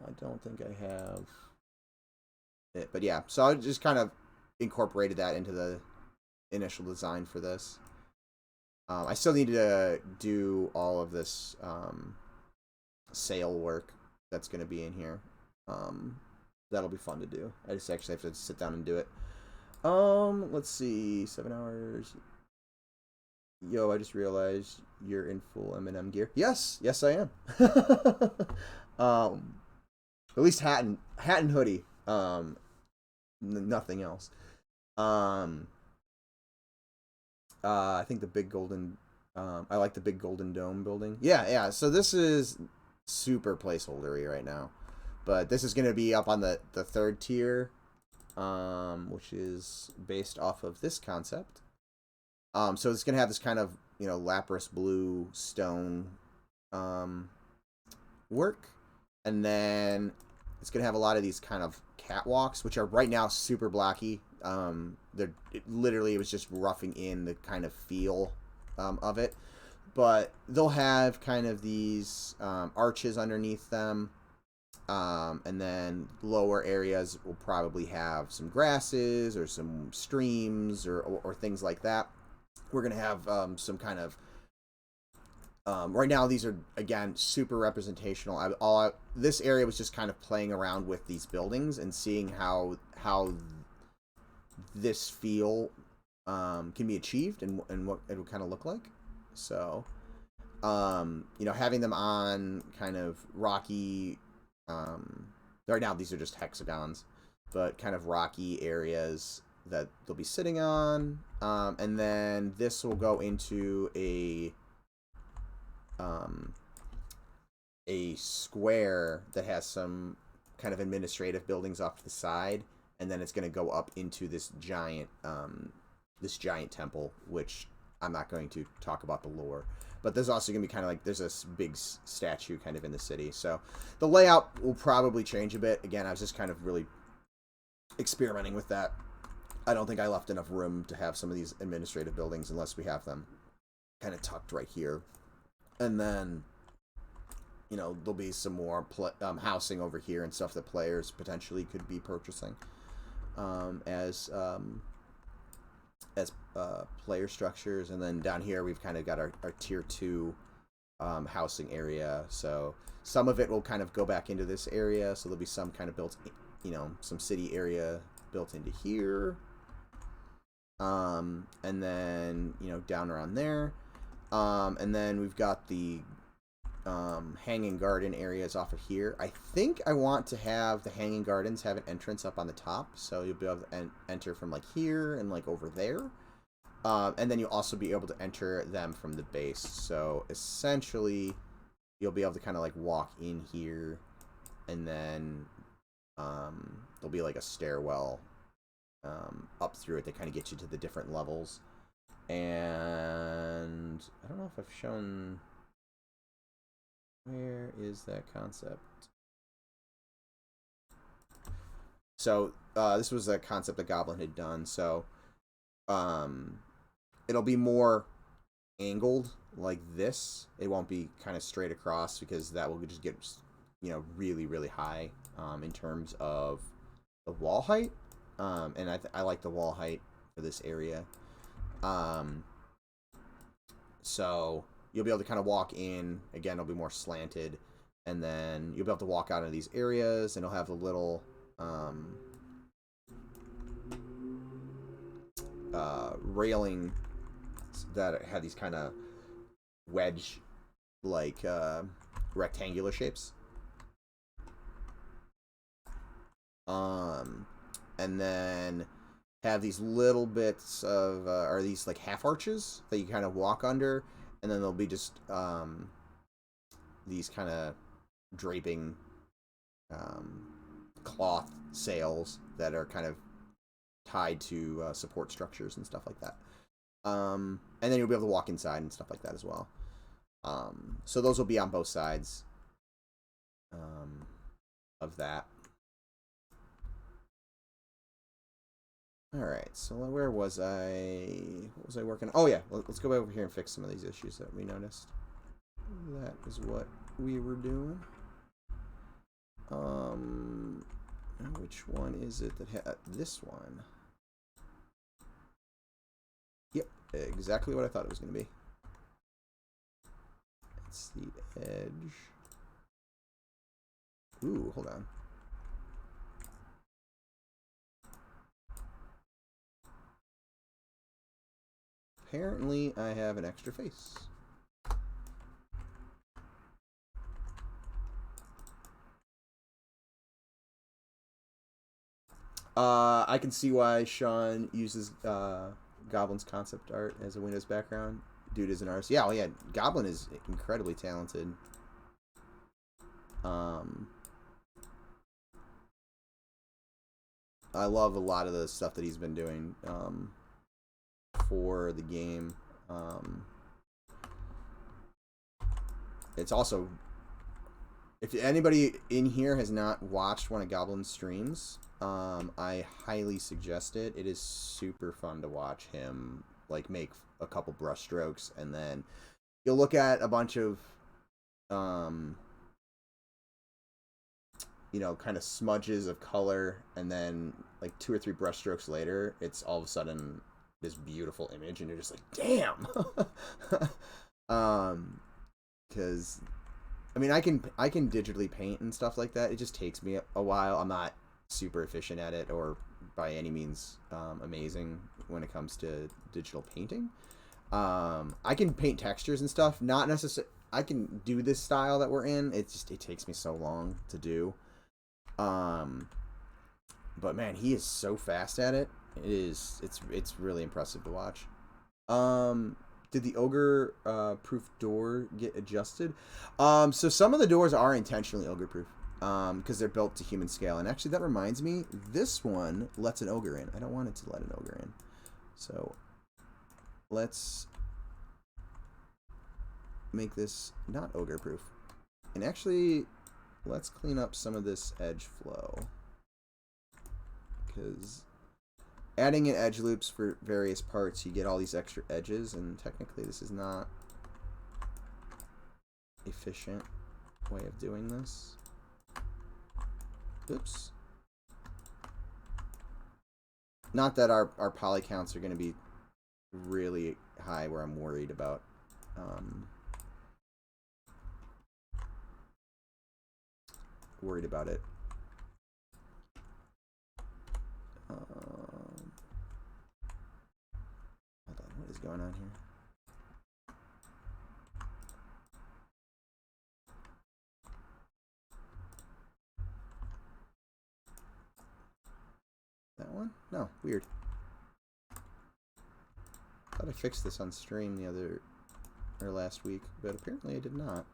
I don't think I have it, but yeah. So I just kind of incorporated that into the initial design for this. I still need to do all of this sail work that's going to be in here. That'll be fun to do. I just actually have to sit down and do it. Let's see. 7 hours. Yo, I just realized you're in full M&M gear. Yes, I am. At least hat and hoodie. Nothing else. I think the big golden. I like the big golden dome building. Yeah. So this is super placeholdery right now, but this is going to be up on the third tier, which is based off of this concept. So it's going to have this kind of lapis blue stone work, and then it's going to have a lot of these kind of catwalks, which are right now super blocky. It was just roughing in the kind of feel of it, but they'll have kind of these arches underneath them, and then lower areas will probably have some grasses or some streams or things like that. We're gonna have some kind of right now these are again super representational. This area was just kind of playing around with these buildings and seeing how this feel can be achieved and what it would kind of look like. So having them on kind of rocky right now these are just hexagons, but kind of rocky areas that they'll be sitting on, and then this will go into a square that has some kind of administrative buildings off to the side, and then it's going to go up into this giant temple, which I'm not going to talk about the lore. But there's also going to be kind of like, there's this big statue kind of in the city. So the layout will probably change a bit. Again, I was just kind of really experimenting with that. I don't think I left enough room to have some of these administrative buildings unless we have them kind of tucked right here. And then, there'll be some more housing over here and stuff that players potentially could be purchasing as player structures. And then down here we've kind of got our tier 2 housing area. So some of it will kind of go back into this area. So there'll be some kind of built, some city area built into here. And then, down around there. And then we've got the hanging garden areas off of here. I think I want to have the hanging gardens have an entrance up on the top, so you'll be able to enter from like here and like over there. And then you'll also be able to enter them from the base. So essentially, you'll be able to kind of like walk in here, and then there'll be like a stairwell up through it that kind of gets you to the different levels. And I don't know if I've shown... Where is that concept? So this was a concept that Goblin had done. So it'll be more angled like this. It won't be kind of straight across, because that will just get, you know, really, really high in terms of the wall height. And I like the wall height for this area. So you'll be able to kind of walk in. Again, it'll be more slanted. And then you'll be able to walk out of these areas, and it'll have a little railing that have these kind of wedge like rectangular shapes. And then have these little bits of are these like half arches that you kind of walk under, and then there'll be just these kind of draping cloth sails that are kind of tied to support structures and stuff like that. And then you'll be able to walk inside and stuff like that as well. So those will be on both sides of that. Alright, so where was I? What was I working on? Oh yeah, let's go over here and fix some of these issues that we noticed. That is what we were doing. Which one is it that this one? Yep, exactly what I thought it was going to be. It's the edge. Ooh, hold on. Apparently, I have an extra face. I can see why Sean uses Goblin's concept art as a Windows background. Dude is an artist. Yeah, well, yeah, Goblin is incredibly talented. I love a lot of the stuff that he's been doing for the game. It's also, if anybody in here has not watched one of Goblin's streams, I highly suggest it. It is super fun to watch him like make a couple brush strokes, and then you'll look at a bunch of you know, kind of smudges of color, and then like 2 or 3 brush strokes later, it's all of a sudden this beautiful image, and you're just like, damn. Because I mean, I can digitally paint and stuff like that. It just takes me a while. I'm not super efficient at it, or by any means amazing when it comes to digital painting. I can paint textures and stuff, not necessarily. I can do this style that we're in. It takes me so long to do. But man, he is so fast at it. It's really impressive to watch. Did the ogre proof door get adjusted? So some of the doors are intentionally ogre proof because they're built to human scale. And actually, that reminds me, this one lets an ogre in. I don't want it to let an ogre in. So let's make this not ogre proof. And actually, let's clean up some of this edge flow, because adding in edge loops for various parts, you get all these extra edges, and technically this is not efficient way of doing this. Oops. Not that our poly counts are going to be really high where I'm worried about it. Hold on, what is going on here? That one? No, weird. Thought I fixed this on stream last week, but apparently I did not.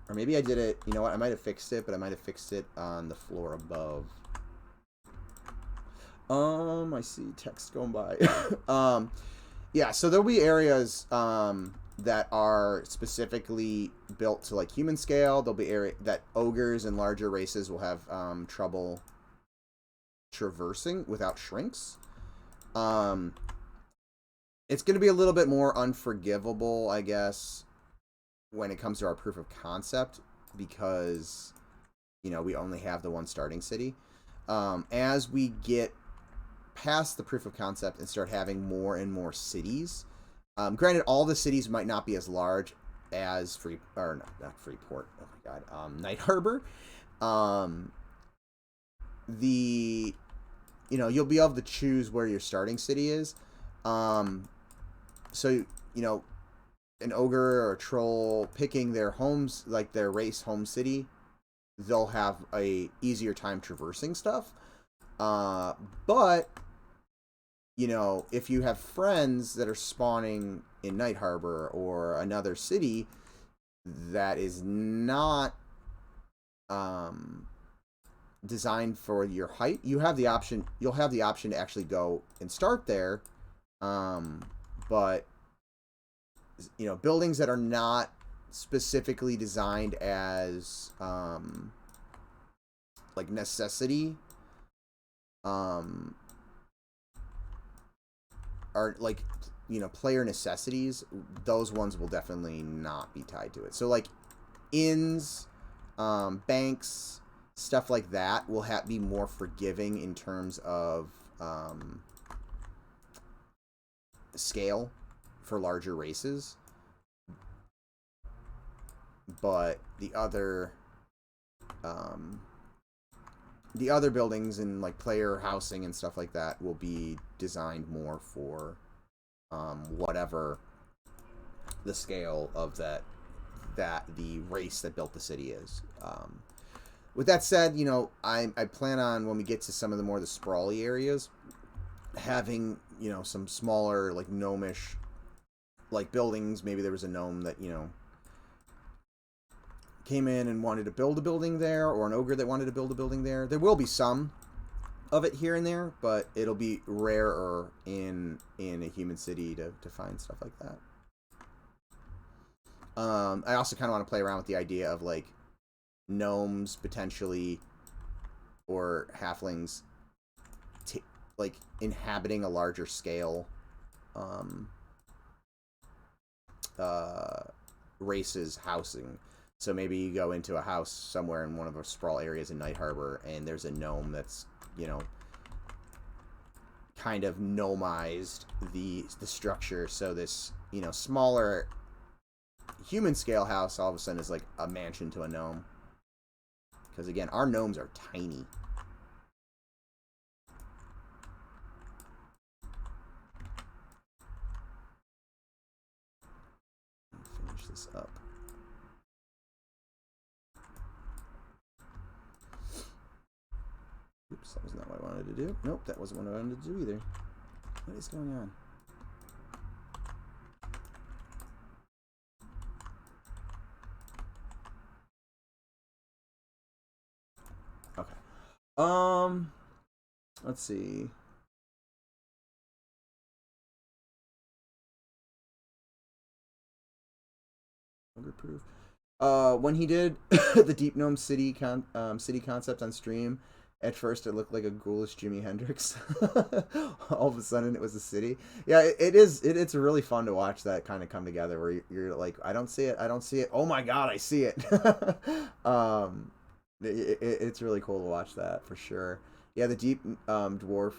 Or maybe I did it, you know what, I might have fixed it, but I might have fixed it on the floor above. I see text going by. Yeah, so there'll be areas that are specifically built to like human scale. There'll be area that ogres and larger races will have trouble traversing without shrinks. It's going to be a little bit more unforgivable, I guess, when it comes to our proof of concept, because, you know, we only have the one starting city. As we get past the proof of concept and start having more and more cities, granted, all the cities might not be as large as not Freeport. Oh my God, Night Harbor. You'll be able to choose where your starting city is. So, you know, an ogre or a troll picking their homes, like their race home city, they'll have a easier time traversing stuff. But, you know, if you have friends that are spawning in Night Harbor or another city that is not designed for your height, you'll have the option to actually go and start there. But, you know, buildings that are not specifically designed as like necessity are like, you know, player necessities, those ones will definitely not be tied to it. So like inns, banks, stuff like that will be more forgiving in terms of scale for larger races. But the other buildings and like player housing and stuff like that will be designed more for whatever the scale of that the race that built the city is. With that said, you know, I plan on, when we get to some of the sprawly areas, having, you know, some smaller, like, gnomish, like, buildings. Maybe there was a gnome that, you know, came in and wanted to build a building there, or an ogre that wanted to build a building there. There will be some of it here and there, but it'll be rarer in a human city to find stuff like that. I also kind of want to play around with the idea of, like, gnomes potentially, or halflings, like, inhabiting a larger scale races housing. So maybe you go into a house somewhere in one of the sprawl areas in Night Harbor, and there's a gnome that's, you know, kind of gnomized the structure. So this, you know, smaller human scale house all of a sudden is like a mansion to a gnome. Because again, our gnomes are tiny. Finish this up. Oops, that was not what I wanted to do. Nope, that wasn't what I wanted to do either. What is going on? Okay. Let's see. Proof. When he did the Deep Gnome City concept on stream, at first it looked like a ghoulish Jimi Hendrix. All of a sudden it was a city. Yeah, it's really fun to watch that kind of come together, where you're like, I don't see it. Oh my god, I see it. It's really cool to watch that, for sure. Yeah, the Deep Dwarf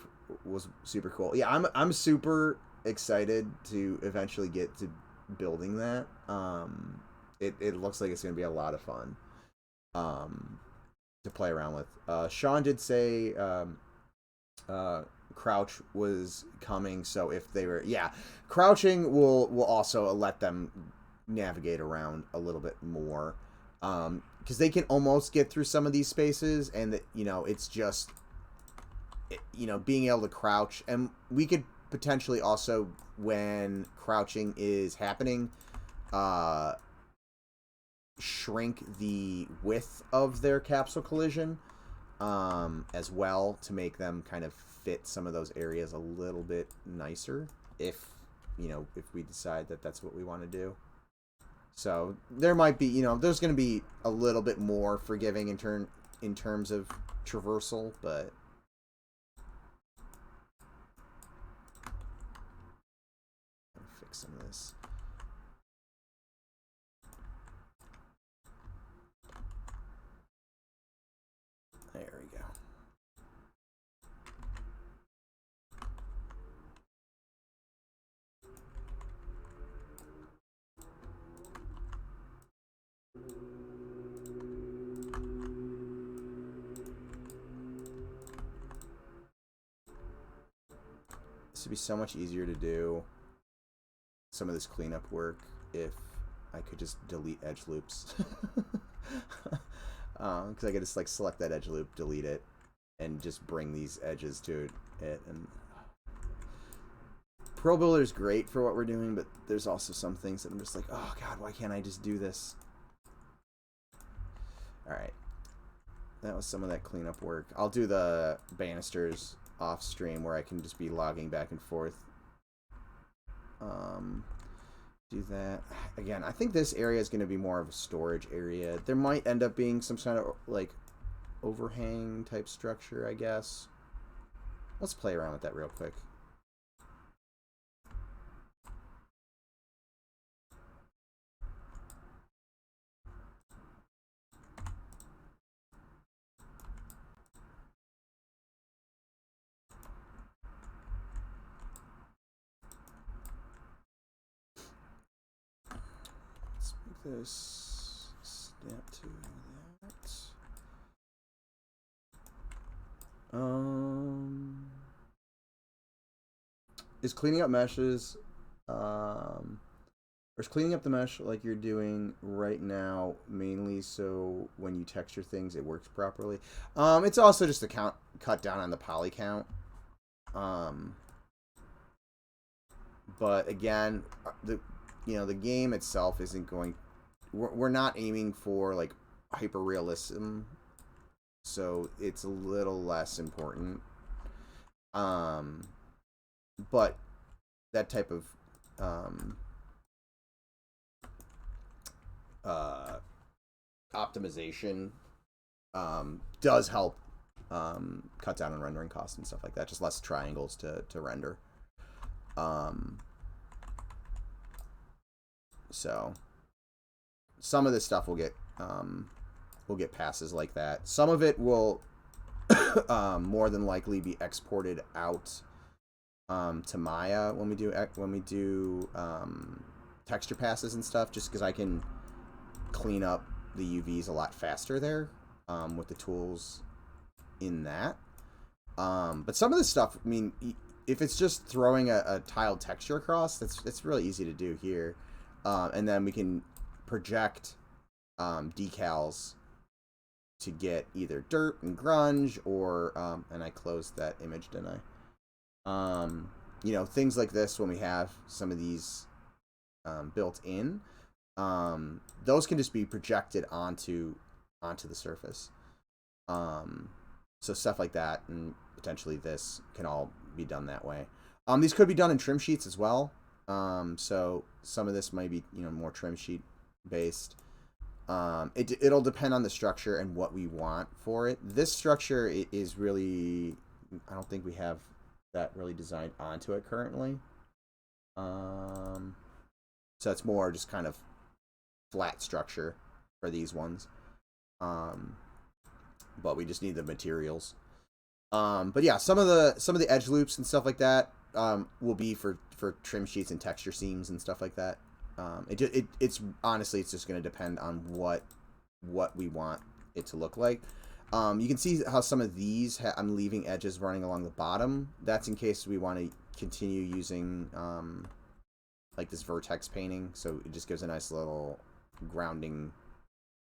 was super cool. Yeah, I'm super excited to eventually get to building that. It looks like it's going to be a lot of fun to play around with. Sean did say crouch was coming, so if they were, yeah, crouching will also let them navigate around a little bit more, because they can almost get through some of these spaces, and you know, it's just, you know, being able to crouch. And we could potentially also, when crouching is happening, shrink the width of their capsule collision as well to make them kind of fit some of those areas a little bit nicer if we decide that that's what we want to do. So there might be, there's going to be a little bit more forgiving in terms of traversal, but fix some of this. There we go. This would be so much easier to do some of this cleanup work if I could just delete edge loops. Because I could just like select that edge loop, delete it, and just bring these edges to it. And Pro Builder is great for what we're doing, but there's also some things that I'm just like, oh god, why can't I just do this? Alright. That was some of that cleanup work. I'll do the banisters off stream where I can just be logging back and forth. Do that. Again, I think this area is going to be more of a storage area. There might end up being some kind of like overhang type structure, I guess. Let's play around with that real quick. This snap to that. Is cleaning up meshes, or is cleaning up the mesh like you're doing right now mainly so when you texture things it works properly? It's also just to cut down on the poly count. But again, the game itself isn't going. We're not aiming for like hyper realism, so it's a little less important. But that type of optimization does help cut down on rendering costs and stuff like that. Just less triangles to render. So some of this stuff will get passes like that. Some of it will more than likely be exported out to Maya when we do texture passes and stuff, just because I can clean up the UVs a lot faster there with the tools in that. But some of this stuff, I mean, if it's just throwing a tiled texture across, it's really easy to do here. And then we can project decals to get either dirt and grunge or and I closed that image, didn't I? Things like this when we have some of these built in, those can just be projected onto the surface. So stuff like that and potentially this can all be done that way. These could be done in trim sheets as well. So some of this might be more trim sheet based. It'll depend on the structure and what we want for it. This structure is really, I don't think we have that really designed onto it currently. So it's more just kind of flat structure for these ones. But we just need the materials. But yeah, some of the edge loops and stuff like that will be for trim sheets and texture seams and stuff like that. It's honestly, it's just going to depend on what we want it to look like. You can see how some of these I'm leaving edges running along the bottom. That's in case we want to continue using like this vertex painting, so it just gives a nice little grounding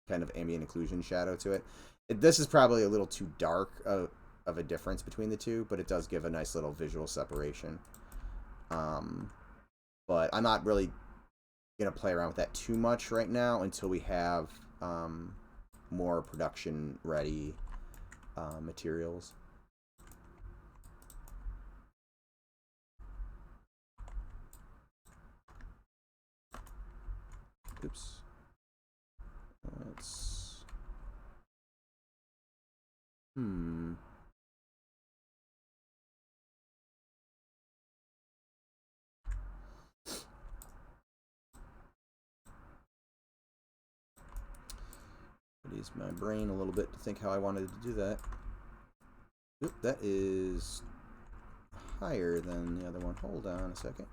kind of ambient occlusion shadow to it. This is probably a little too dark of a difference between the two, but it does give a nice little visual separation. But I'm not really gonna play around with that too much right now until we have more production ready materials. Oops. Let's... It is my brain a little bit to think how I wanted to do that. Oop, that is higher than the other one. Hold on a second.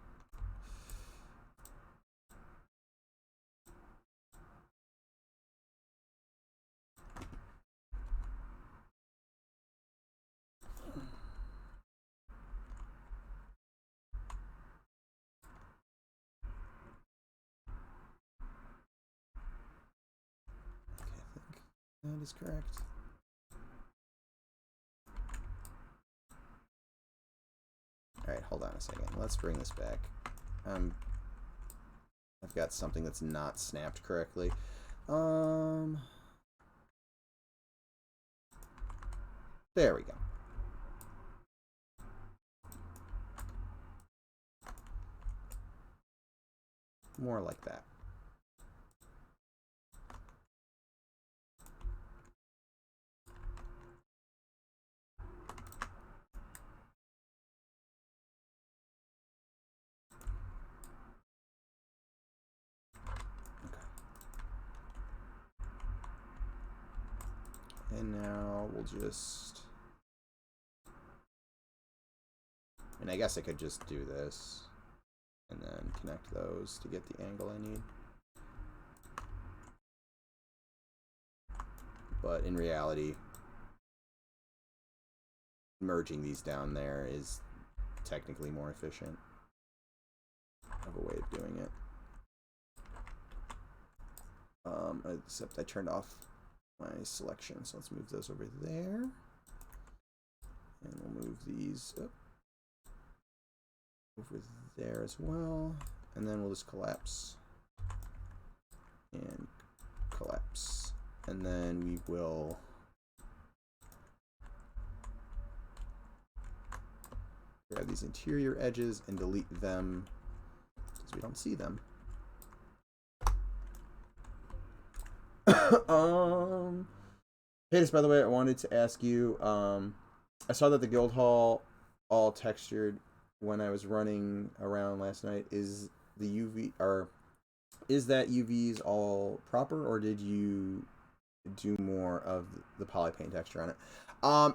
That is correct. Alright, hold on a second. Let's bring this back. I've got something that's not snapped correctly. There we go. More like that. And now we'll just... And I guess I could just do this and then connect those to get the angle I need. But in reality, merging these down there is technically more efficient of a way of doing it. Except I turned off my selection, so let's move those over there. And we'll move these up over there as well. And then we'll just collapse. And collapse. And then we will grab these interior edges and delete them because we don't see them. Hey, by the way, I wanted to ask you, I saw that the guild hall all textured when I was running around last night. Is the UV, or is that UVs all proper, or did you do more of the poly paint texture on it?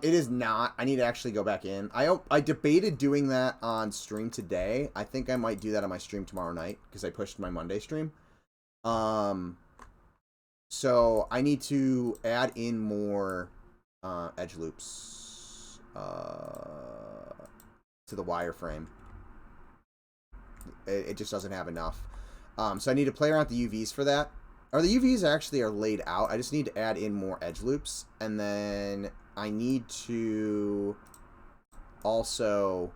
It is not. I need to actually go back in. I debated doing that on stream today. I think I might do that on my stream tomorrow night because I pushed my Monday stream. So I need to add in more edge loops to the wireframe. It just doesn't have enough. So I need to play around with the UVs for that. Or the UVs actually are laid out. I just need to add in more edge loops. And then I need to also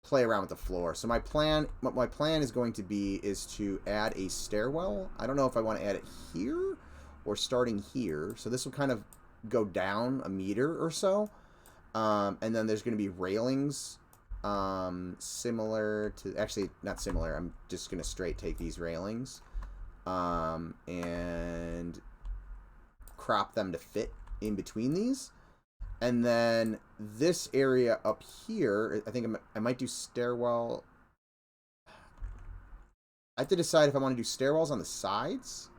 play around with the floor. So my plan, what my plan is going to be is to add a stairwell. I don't know if I want to add it here or starting here. So this will kind of go down a meter or so. And then there's going to be railings similar to, actually not similar, I'm just going to straight take these railings and crop them to fit in between these. And then this area up here, I think I might do stairwell. I have to decide if I want to do stairwells on the sides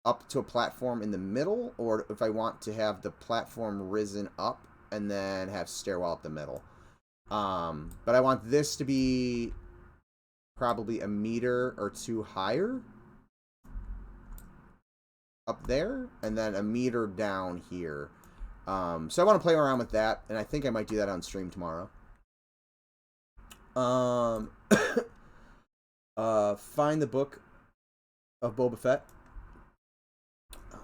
up to a platform in the middle, or if I want to have the platform risen up and then have stairwell up the middle. But I want this to be probably a meter or two higher up there, and then a meter down here. So I want to play around with that, and I think I might do that on stream tomorrow. Find the book of Boba Fett. Do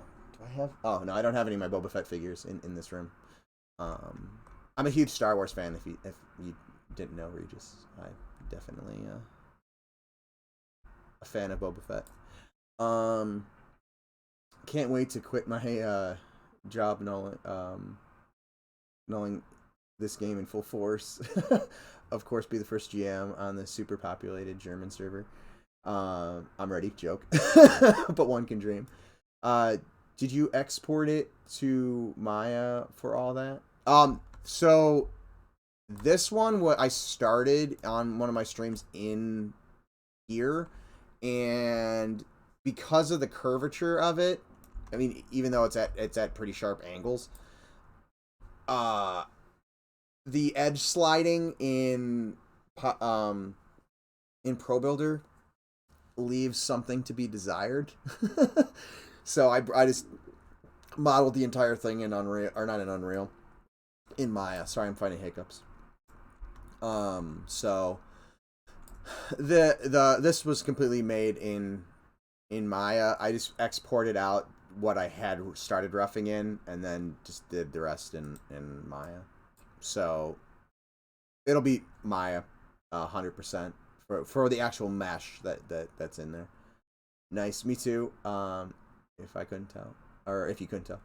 I have? Oh no, I don't have any of my Boba Fett figures in this room. I'm a huge Star Wars fan. If you didn't know, Regis, I definitely a fan of Boba Fett. Can't wait to quit my job knowing this game in full force. Of course, be the first GM on the super populated German server. I'm ready. Joke. But one can dream. Did you export it to Maya for all that? So this one, what I started on one of my streams in here, and because of the curvature of it, I mean, even though it's at pretty sharp angles, the edge sliding in Pro Builder leaves something to be desired. So I just modeled the entire thing in Unreal, or not in Unreal, in Maya. Sorry, I'm finding hiccups. So this was completely made in Maya. I just exported out what I had started roughing in, and then just did the rest in Maya. So it'll be Maya, 100% for the actual mesh that's in there. Nice, me too. If I couldn't tell, or if you couldn't tell.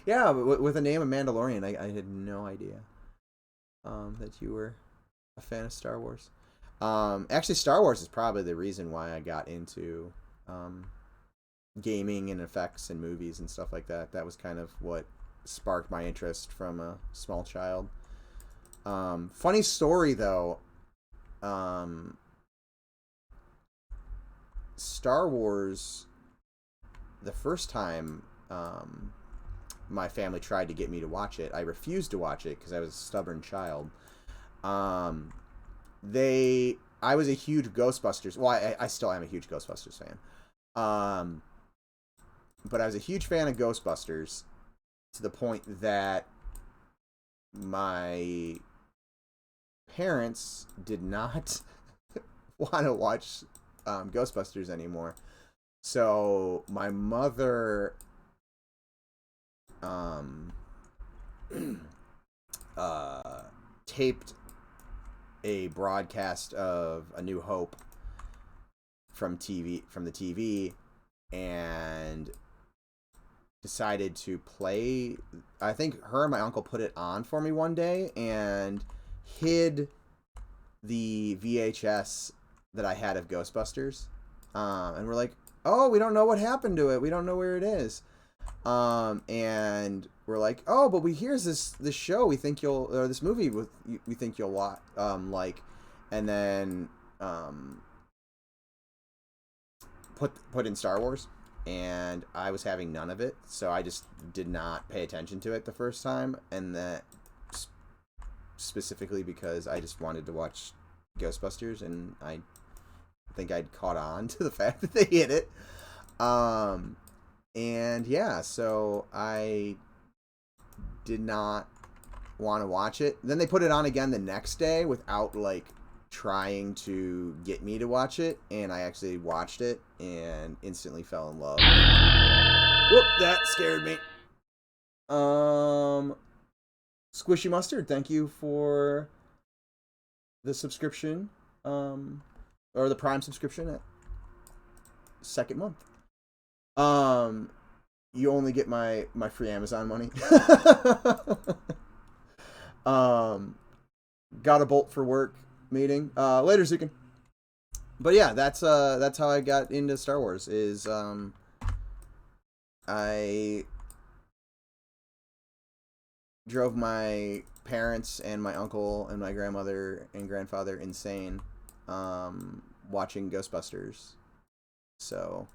Yeah, with the name of Mandalorian, I had no idea that you were a fan of Star Wars. Actually, Star Wars is probably the reason why I got into gaming and effects and movies and stuff like that. That was kind of what sparked my interest from a small child. Funny story though. Star Wars, the first time my family tried to get me to watch it, I refused to watch it because I was a stubborn child. I was a huge Ghostbusters. Well, I still am a huge Ghostbusters fan. But I was a huge fan of Ghostbusters to the point that my parents did not want to watch Ghostbusters anymore. So my mother taped a broadcast of A New Hope from the TV, and decided to play. I think her and my uncle put it on for me one day and hid the VHS that I had of Ghostbusters. And we're like, oh, we don't know what happened to it. We don't know where it is. And we're like, oh, but here's this show we think or this movie we think you'll like, and then put in Star Wars, and I was having none of it, so I just did not pay attention to it the first time, and that specifically because I just wanted to watch Ghostbusters, and I think I'd caught on to the fact that they hit it. And yeah, so I did not want to watch it. Then they put it on again the next day without like trying to get me to watch it, and I actually watched it and instantly fell in love. Whoop, that scared me. Squishy Mustard, thank you for the subscription, or the Prime subscription at second month. You only get my free Amazon money. Got a bolt for work meeting. Later, Zukin. But yeah, that's how I got into Star Wars. Is I drove my parents and my uncle and my grandmother and grandfather insane watching Ghostbusters. So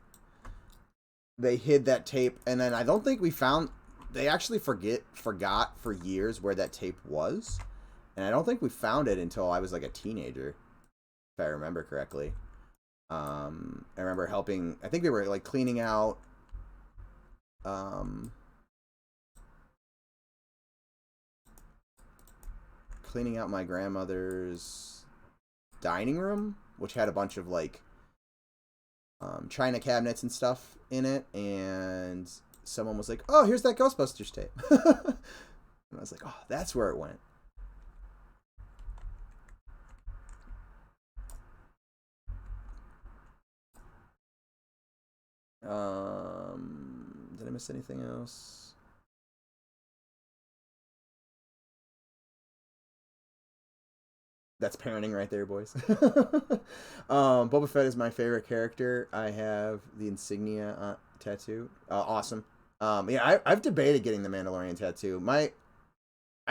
they hid that tape, and then I don't think we found. They actually forgot for years where that tape was, and I don't think we found it until I was like a teenager, if I remember correctly. I remember helping. I think we were like cleaning out. Cleaning out my grandmother's dining room, which had a bunch of like china cabinets and stuff in it, and someone was like, oh, here's that Ghostbusters tape. And I was like, oh, that's where it went. Did I miss anything else? That's parenting right there, boys. Boba Fett is my favorite character. I have the insignia tattoo. Awesome. Yeah, I've debated getting the Mandalorian tattoo. I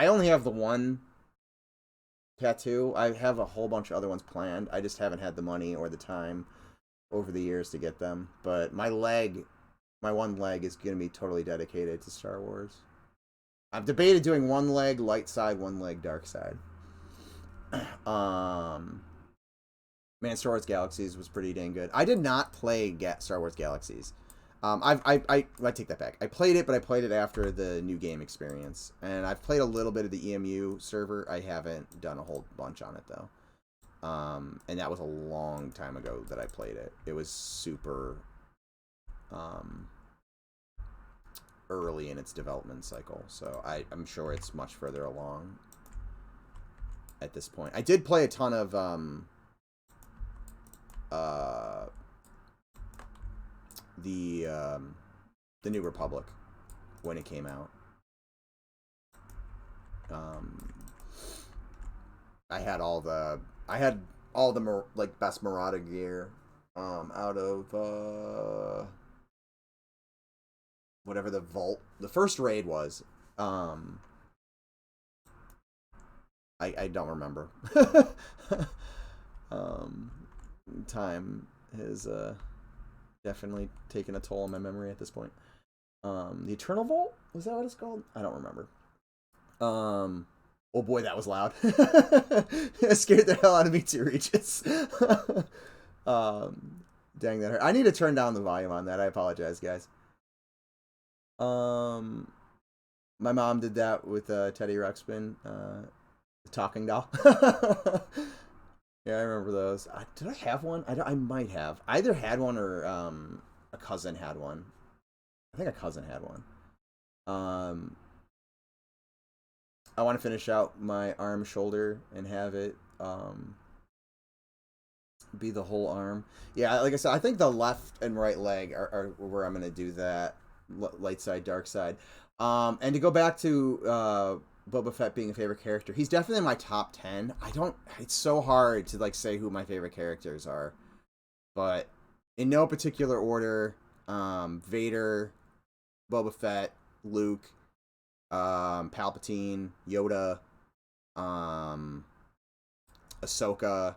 only have the one tattoo. I have a whole bunch of other ones planned. I just haven't had the money or the time over the years to get them. But my one leg is going to be totally dedicated to Star Wars. I've debated doing one leg light side, one leg dark side. Man, Star Wars Galaxies was pretty dang good. I did not play Star Wars Galaxies. I take that back. I played it, but I played it after the new game experience, and I've played a little bit of the EMU server. I haven't done a whole bunch on it though. And that was a long time ago that I played it. It was super early in its development cycle, so I'm sure it's much further along at this point. I did play a ton of the New Republic when it came out. I had all the like best Marauder gear out of whatever the vault, the first raid was. I don't remember. Time has definitely taken a toll on my memory at this point. The Eternal Vault, was that what it's called? I don't remember. Oh boy, that was loud. It scared the hell out of me too, Regis. Dang, that hurt. I need to turn down the volume on that. I apologize, guys. My mom did that with Teddy Ruxpin, the talking doll. Yeah, I remember those. Did I have one? I might have. I either had one or a cousin had one. I think a cousin had one. I want to finish out my arm, shoulder, and have it be the whole arm. Yeah, like I said, I think the left and right leg are where I'm going to do that. Light side, dark side. And to go back to Boba Fett being a favorite character, he's definitely in my top 10. It's so hard to like say who my favorite characters are, but in no particular order: Vader, Boba Fett, Luke, Palpatine, Yoda, Ahsoka,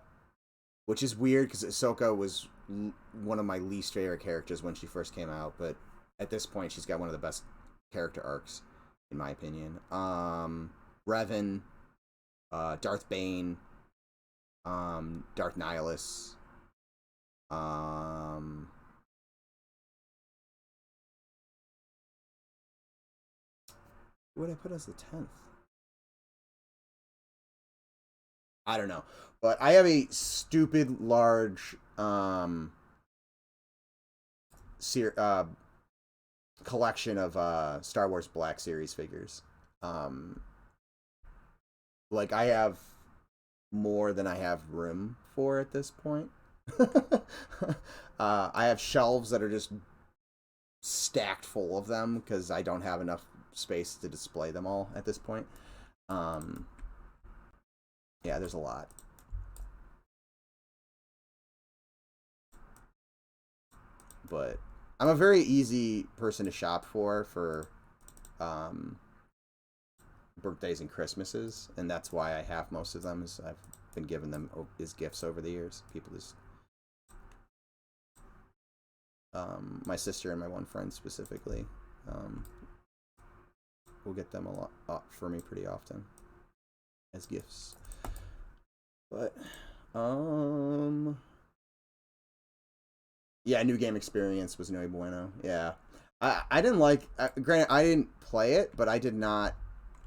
which is weird because Ahsoka was one of my least favorite characters when she first came out, but at this point she's got one of the best character arcs in my opinion. Revan, Darth Bane, Darth Nihilus, what would I put as the 10th? I don't know, but I have a stupid large collection of Star Wars Black Series figures. Like I have more than I have room for at this point. I have shelves that are just stacked full of them because I don't have enough space to display them all at this point. Yeah, there's a lot. But I'm a very easy person to shop for birthdays and Christmases, and that's why I have most of them. Is I've been giving them as gifts over the years. People just my sister and my one friend specifically will get them a lot for me pretty often as gifts. But yeah, new game experience was no bueno. Yeah, I didn't like. Granted, I didn't play it, but I did not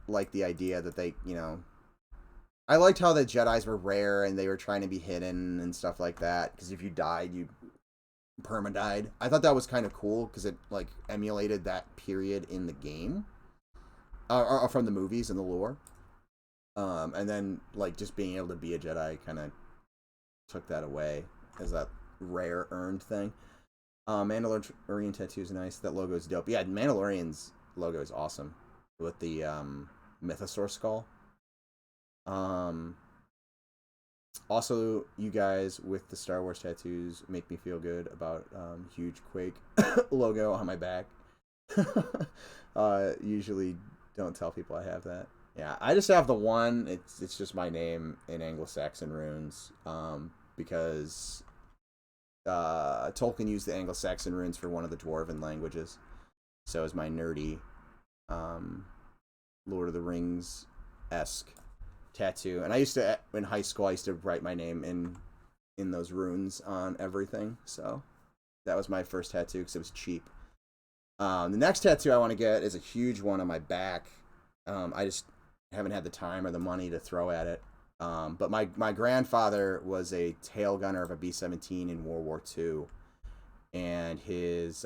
like the idea that they, I liked how the Jedis were rare and they were trying to be hidden and stuff like that. Because if you died, you perma-died. I thought that was kind of cool because it like emulated that period in the game, or from the movies and the lore. And then like just being able to be a Jedi kind of took that away as that rare earned thing. Mandalorian Tattoos nice. That logo is dope. Yeah, Mandalorian's logo is awesome with the Mythosaur skull. Um, Also, you guys with the Star Wars tattoos make me feel good about huge Quake logo on my back. Usually don't tell people I have that. Yeah, I just have the one. It's just my name in Anglo-Saxon runes. Because Tolkien used the Anglo-Saxon runes for one of the Dwarven languages. So is my nerdy um, Lord of the Rings esque tattoo. And I used to, in high school, I used to write my name in those runes on everything. So that was my first tattoo because it was cheap. The next tattoo I want to get is a huge one on my back. I just haven't had the time or the money to throw at it. But my grandfather was a tail gunner of a B-17 in World War II. And his...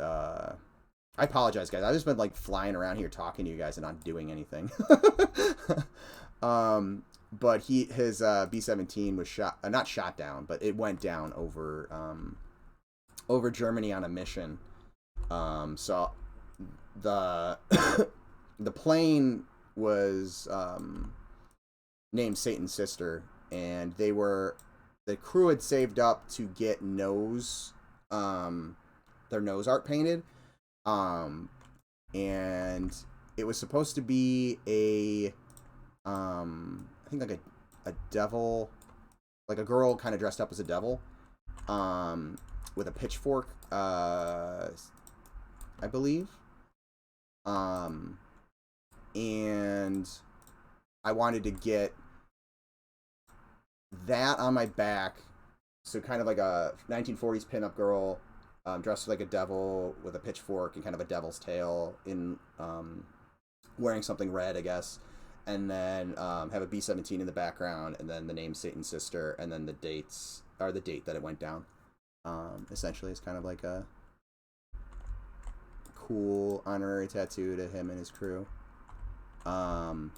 I apologize, guys. I've just been, like, flying around here talking to you guys and not doing anything. But his B-17 was shot... not shot down, but it went down over Germany on a mission. So the the plane was named Satan's Sister, and the crew had saved up to get their nose art painted, and it was supposed to be I think like a devil, like a girl kind of dressed up as a devil, with a pitchfork, I believe. And I wanted to get that on my back, so kind of like a 1940s pinup girl, dressed like a devil with a pitchfork and kind of a devil's tail, in wearing something red, I guess, and then have a B-17 in the background, and then the name Satan's Sister, and then the dates, or the date that it went down. Essentially, it's kind of like a cool honorary tattoo to him and his crew.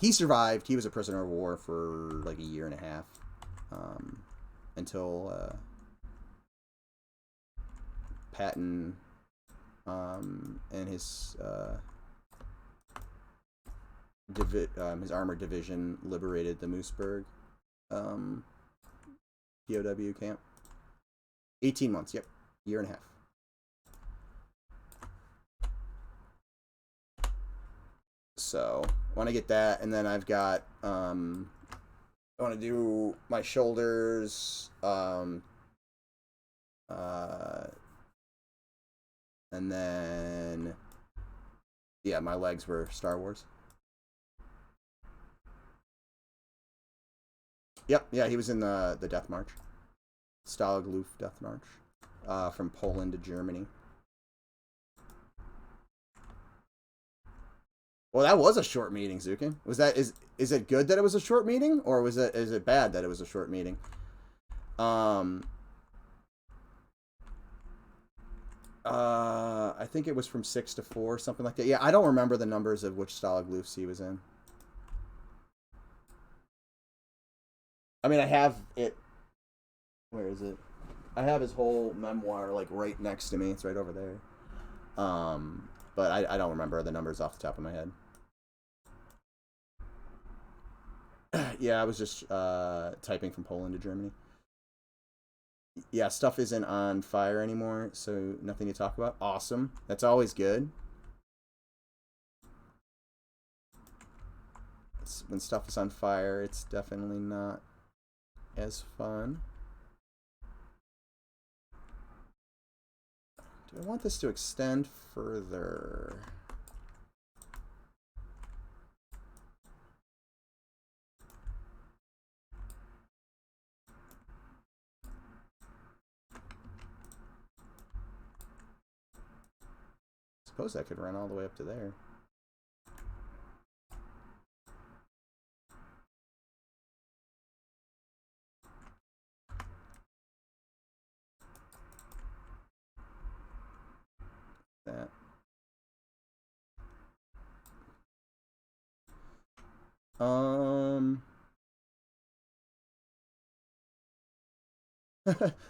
He survived. He was a prisoner of war for like a year and a half, until Patton and his armored division liberated the Mooseburg POW camp. 18 months, yep. Year and a half. So, I want to get that, and then I've got, I want to do my shoulders, and then, yeah, my legs were Star Wars. Yep, yeah, he was in the Death March. Stalag Luft Death March, from Poland to Germany. Well, that was a short meeting, Zukin. Is it good that it was a short meeting, or is it bad that it was a short meeting? I think it was from 6 to 4, something like that. Yeah, I don't remember the numbers of which Stalag Lufts he was in. I mean, I have it. Where is it? I have his whole memoir, like, right next to me. It's right over there. But I don't remember the numbers off the top of my head. Yeah, I was just typing from Poland to Germany. Yeah, stuff isn't on fire anymore, so nothing to talk about. Awesome. That's always good. When stuff is on fire, it's definitely not as fun. Do I want this to extend further? Suppose I could run all the way up to there. That.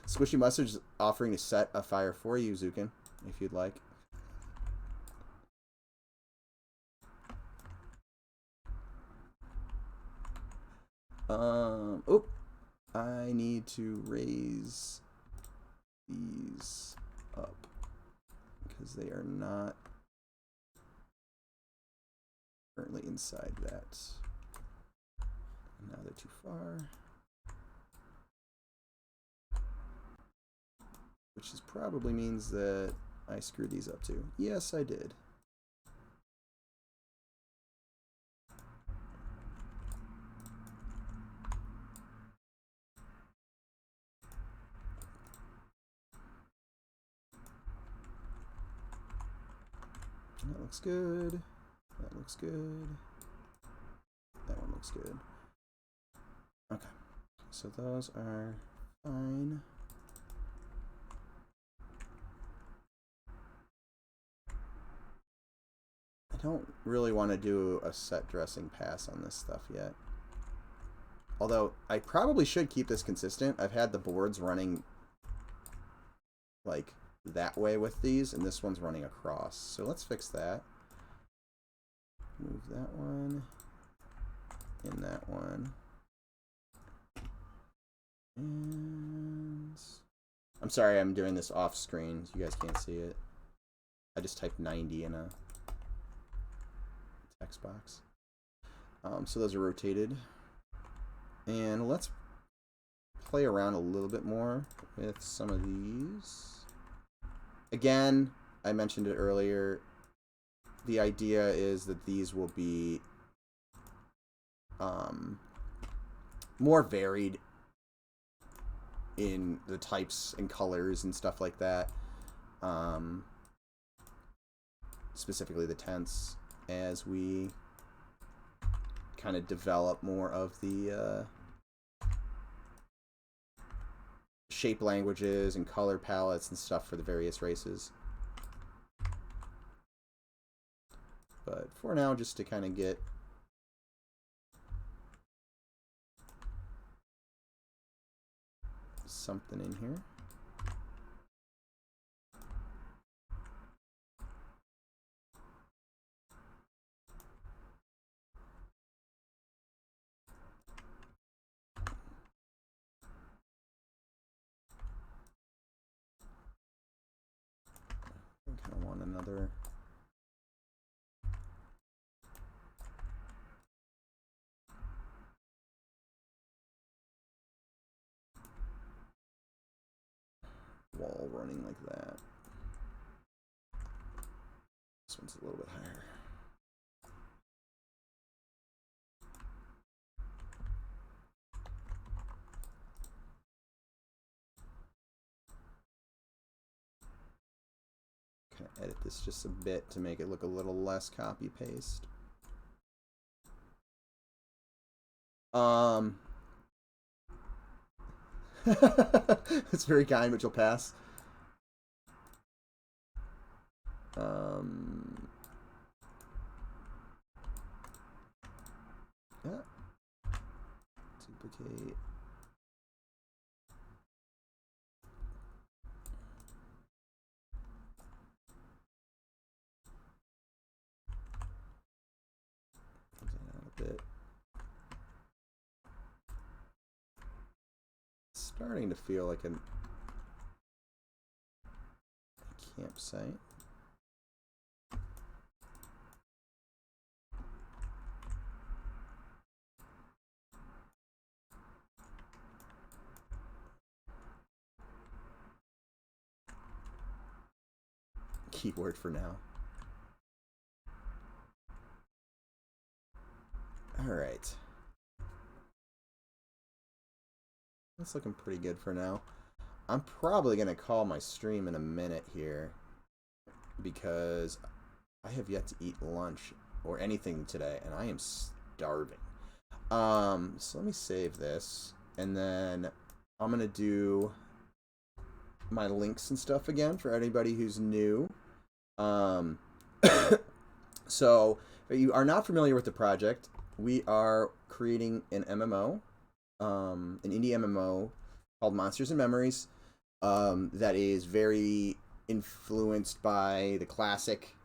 Squishy Mustard's offering to set a fire for you, Zukin. if you'd like. Oh, I need to raise these up because they are not currently inside that. Now they're too far. Which is probably means that I screwed these up too. Yes, I did. That looks good. That looks good. That one looks good. Okay. So those are fine. I don't really want to do a set dressing pass on this stuff yet. Although, I probably should keep this consistent. I've had the boards running like that way with these, and this one's running across. So let's fix that. Move that one. In that one. And I'm sorry I'm doing this off screen. You guys can't see it. I just typed 90 in a text box. So those are rotated. And let's play around a little bit more with some of these. Again, I mentioned it earlier. The idea is that these will be more varied in the types and colors and stuff like that. Specifically the tents, as we kind of develop more of the shape languages and color palettes and stuff for the various races. But for now, just to kind of get something in here. I kind of want another wall running like that. This one's a little bit higher. Kind of edit this just a bit to make it look a little less copy paste. It's very kind, but you'll pass. Yeah. Duplicate. Close that out a bit. It's starting to feel like a campsite. Keyword for now. All right. That's looking pretty good for now. I'm probably going to call my stream in a minute here because I have yet to eat lunch or anything today, and I am starving. So let me save this, and then I'm going to do my links and stuff again for anybody who's new. So if you are not familiar with the project, we are creating an MMO, an indie MMO called Monsters and Memories, that is very influenced by the classic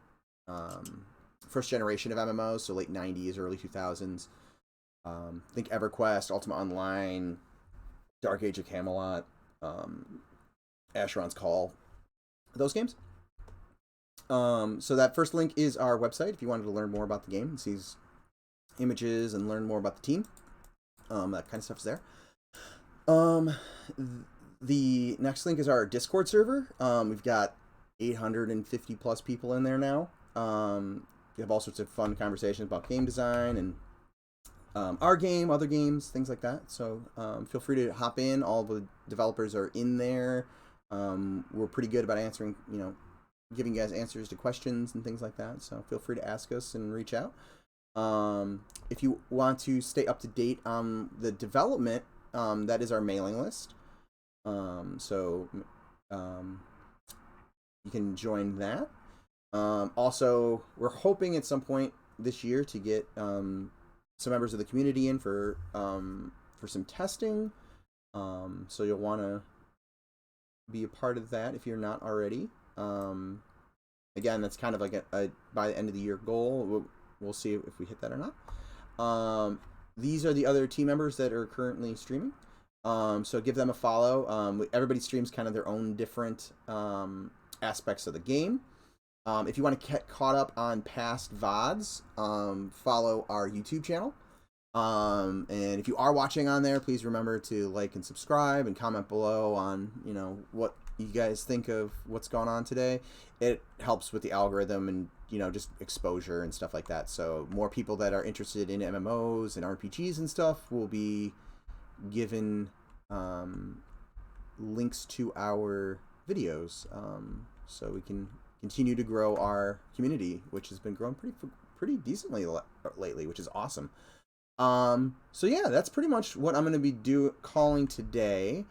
first generation of MMOs, so late 90s, early 2000s. Think EverQuest, Ultima Online, Dark Age of Camelot, Asheron's Call, those games. So that first link is our website if you wanted to learn more about the game and see images and learn more about the team. That kind of stuff's there. The next link is our Discord server. We've got 850 plus people in there now. We have all sorts of fun conversations about game design and our game, other games, things like that. So feel free to hop in. All the developers are in there. We're pretty good about answering, giving you guys answers to questions and things like that. So feel free to ask us and reach out. If you want to stay up to date on the development, that is our mailing list. So you can join that. Also, we're hoping at some point this year to get some members of the community in for some testing. So you'll want to be a part of that if you're not already. Again, that's kind of like a by the end of the year goal. We'll see if we hit that or not. These are the other team members that are currently streaming. So give them a follow. Everybody streams kind of their own different aspects of the game. If you want to get caught up on past VODs, follow our YouTube channel. And if you are watching on there, please remember to like and subscribe and comment below on, what you guys think of what's going on today. It helps with the algorithm and, just exposure and stuff like that. So more people that are interested in MMOs and RPGs and stuff will be given links to our videos, so we can continue to grow our community, which has been growing pretty decently lately, which is awesome. So yeah, that's pretty much what I'm going to be calling today.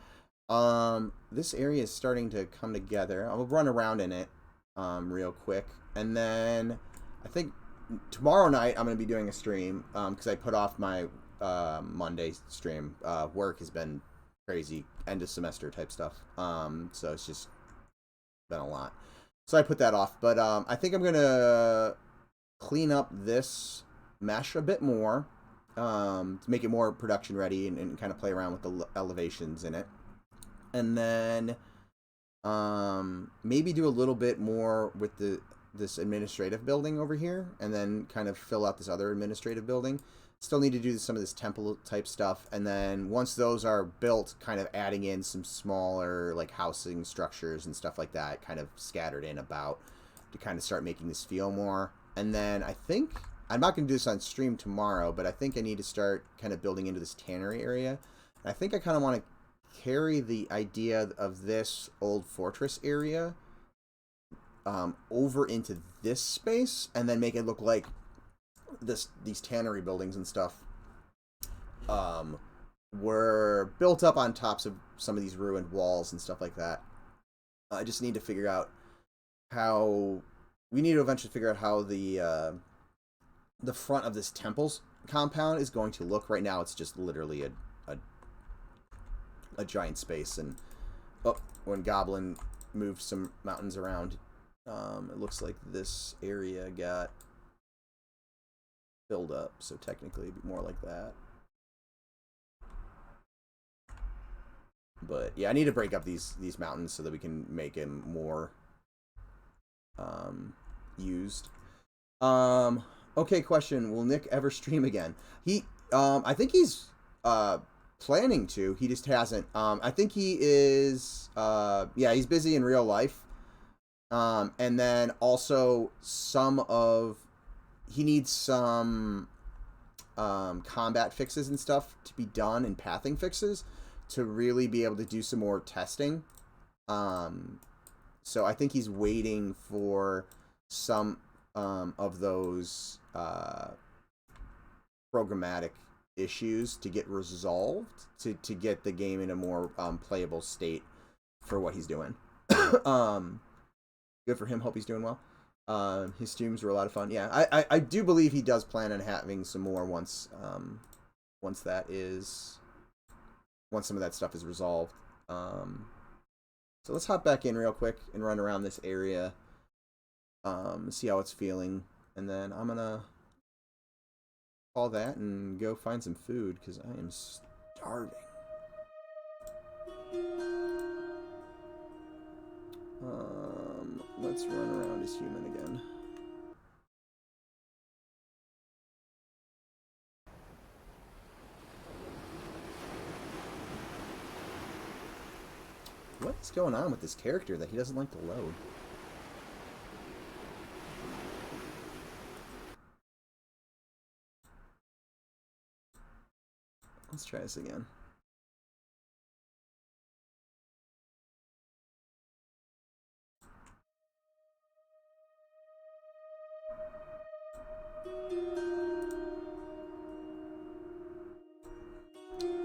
This area is starting to come together. I'll run around in it real quick, and then I think tomorrow night I'm going to be doing a stream because I put off my Monday stream. Work has been crazy, end of semester type stuff, so it's just been a lot, so I put that off. But I think I'm gonna clean up this mesh a bit more to make it more production ready and kind of play around with the elevations in it, and then maybe do a little bit more with this administrative building over here, and then kind of fill out this other administrative building. Still need to do some of this temple type stuff, and then once those are built, kind of adding in some smaller like housing structures and stuff like that, kind of scattered in about, to kind of start making this feel more. And then I think I'm not going to do this on stream tomorrow, but I think I need to start kind of building into this tannery area. And I think I kind of want to carry the idea of this old fortress area over into this space, and then make it look like these tannery buildings and stuff were built up on tops of some of these ruined walls and stuff like that. I just need to figure out how we need to eventually figure out how the front of this temple's compound is going to look. Right now it's just literally a giant space, and when Goblin moved some mountains around, it looks like this area got filled up, so technically it'd be more like that. But yeah, I need to break up these mountains so that we can make him more used. Okay, question: will Nick ever stream again? I think he's planning to. He just hasn't. I think he is. Yeah, he's busy in real life. And then also he needs some combat fixes and stuff to be done, and pathing fixes to really be able to do some more testing. So I think he's waiting for some of those programmatic issues to get resolved to get the game in a more playable state for what he's doing. Good for him. Hope he's doing well. His streams were a lot of fun. Yeah, I do believe he does plan on having some more once some of that stuff is resolved. So let's hop back in real quick and run around this area. See how it's feeling. And then I'm gonna call that and go find some food because I am starving. Let's run around as human again. What's going on with this character that he doesn't like to load? Let's try this again.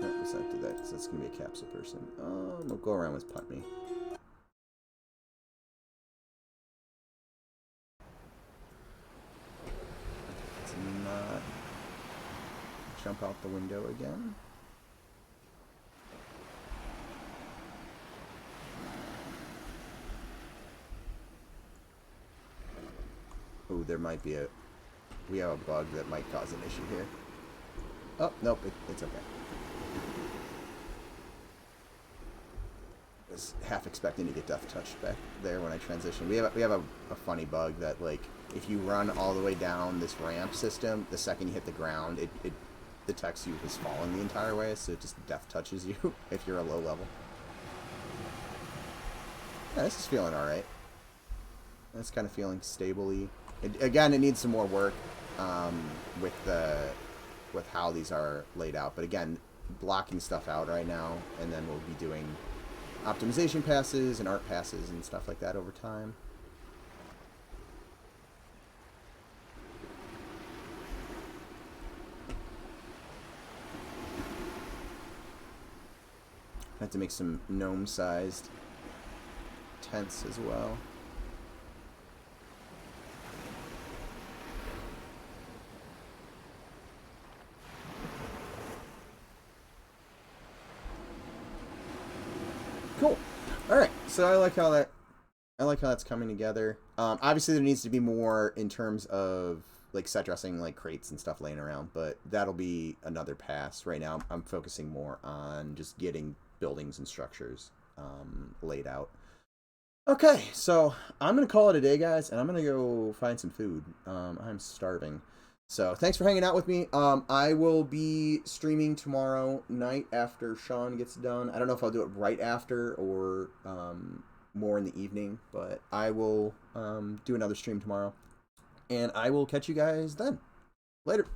No, let's not do that because that's going to be a capsule person. We'll go around with Putney. Let's not jump out the window again. Oh, there might be we have a bug that might cause an issue here. Oh, nope, it's okay. I was half expecting to get death touched back there when I transitioned. We have a funny bug that, like, if you run all the way down this ramp system, the second you hit the ground, it detects you as falling the entire way, so it just death touches you if you're a low level. Yeah, this is feeling alright. It's kind of feeling stably. Again, it needs some more work with how these are laid out. But again, blocking stuff out right now, and then we'll be doing optimization passes and art passes and stuff like that over time. I have to make some gnome-sized tents as well. Cool. All right. So I like how that's coming together. Obviously, there needs to be more in terms of like set dressing, like crates and stuff laying around, but that'll be another pass. Right now, I'm focusing more on just getting buildings and structures laid out. Okay, so I'm gonna call it a day, guys, and I'm gonna go find some food. I'm starving. So thanks for hanging out with me. I will be streaming tomorrow night after Sean gets done. I don't know if I'll do it right after or more in the evening, but I will do another stream tomorrow. And I will catch you guys then. Later.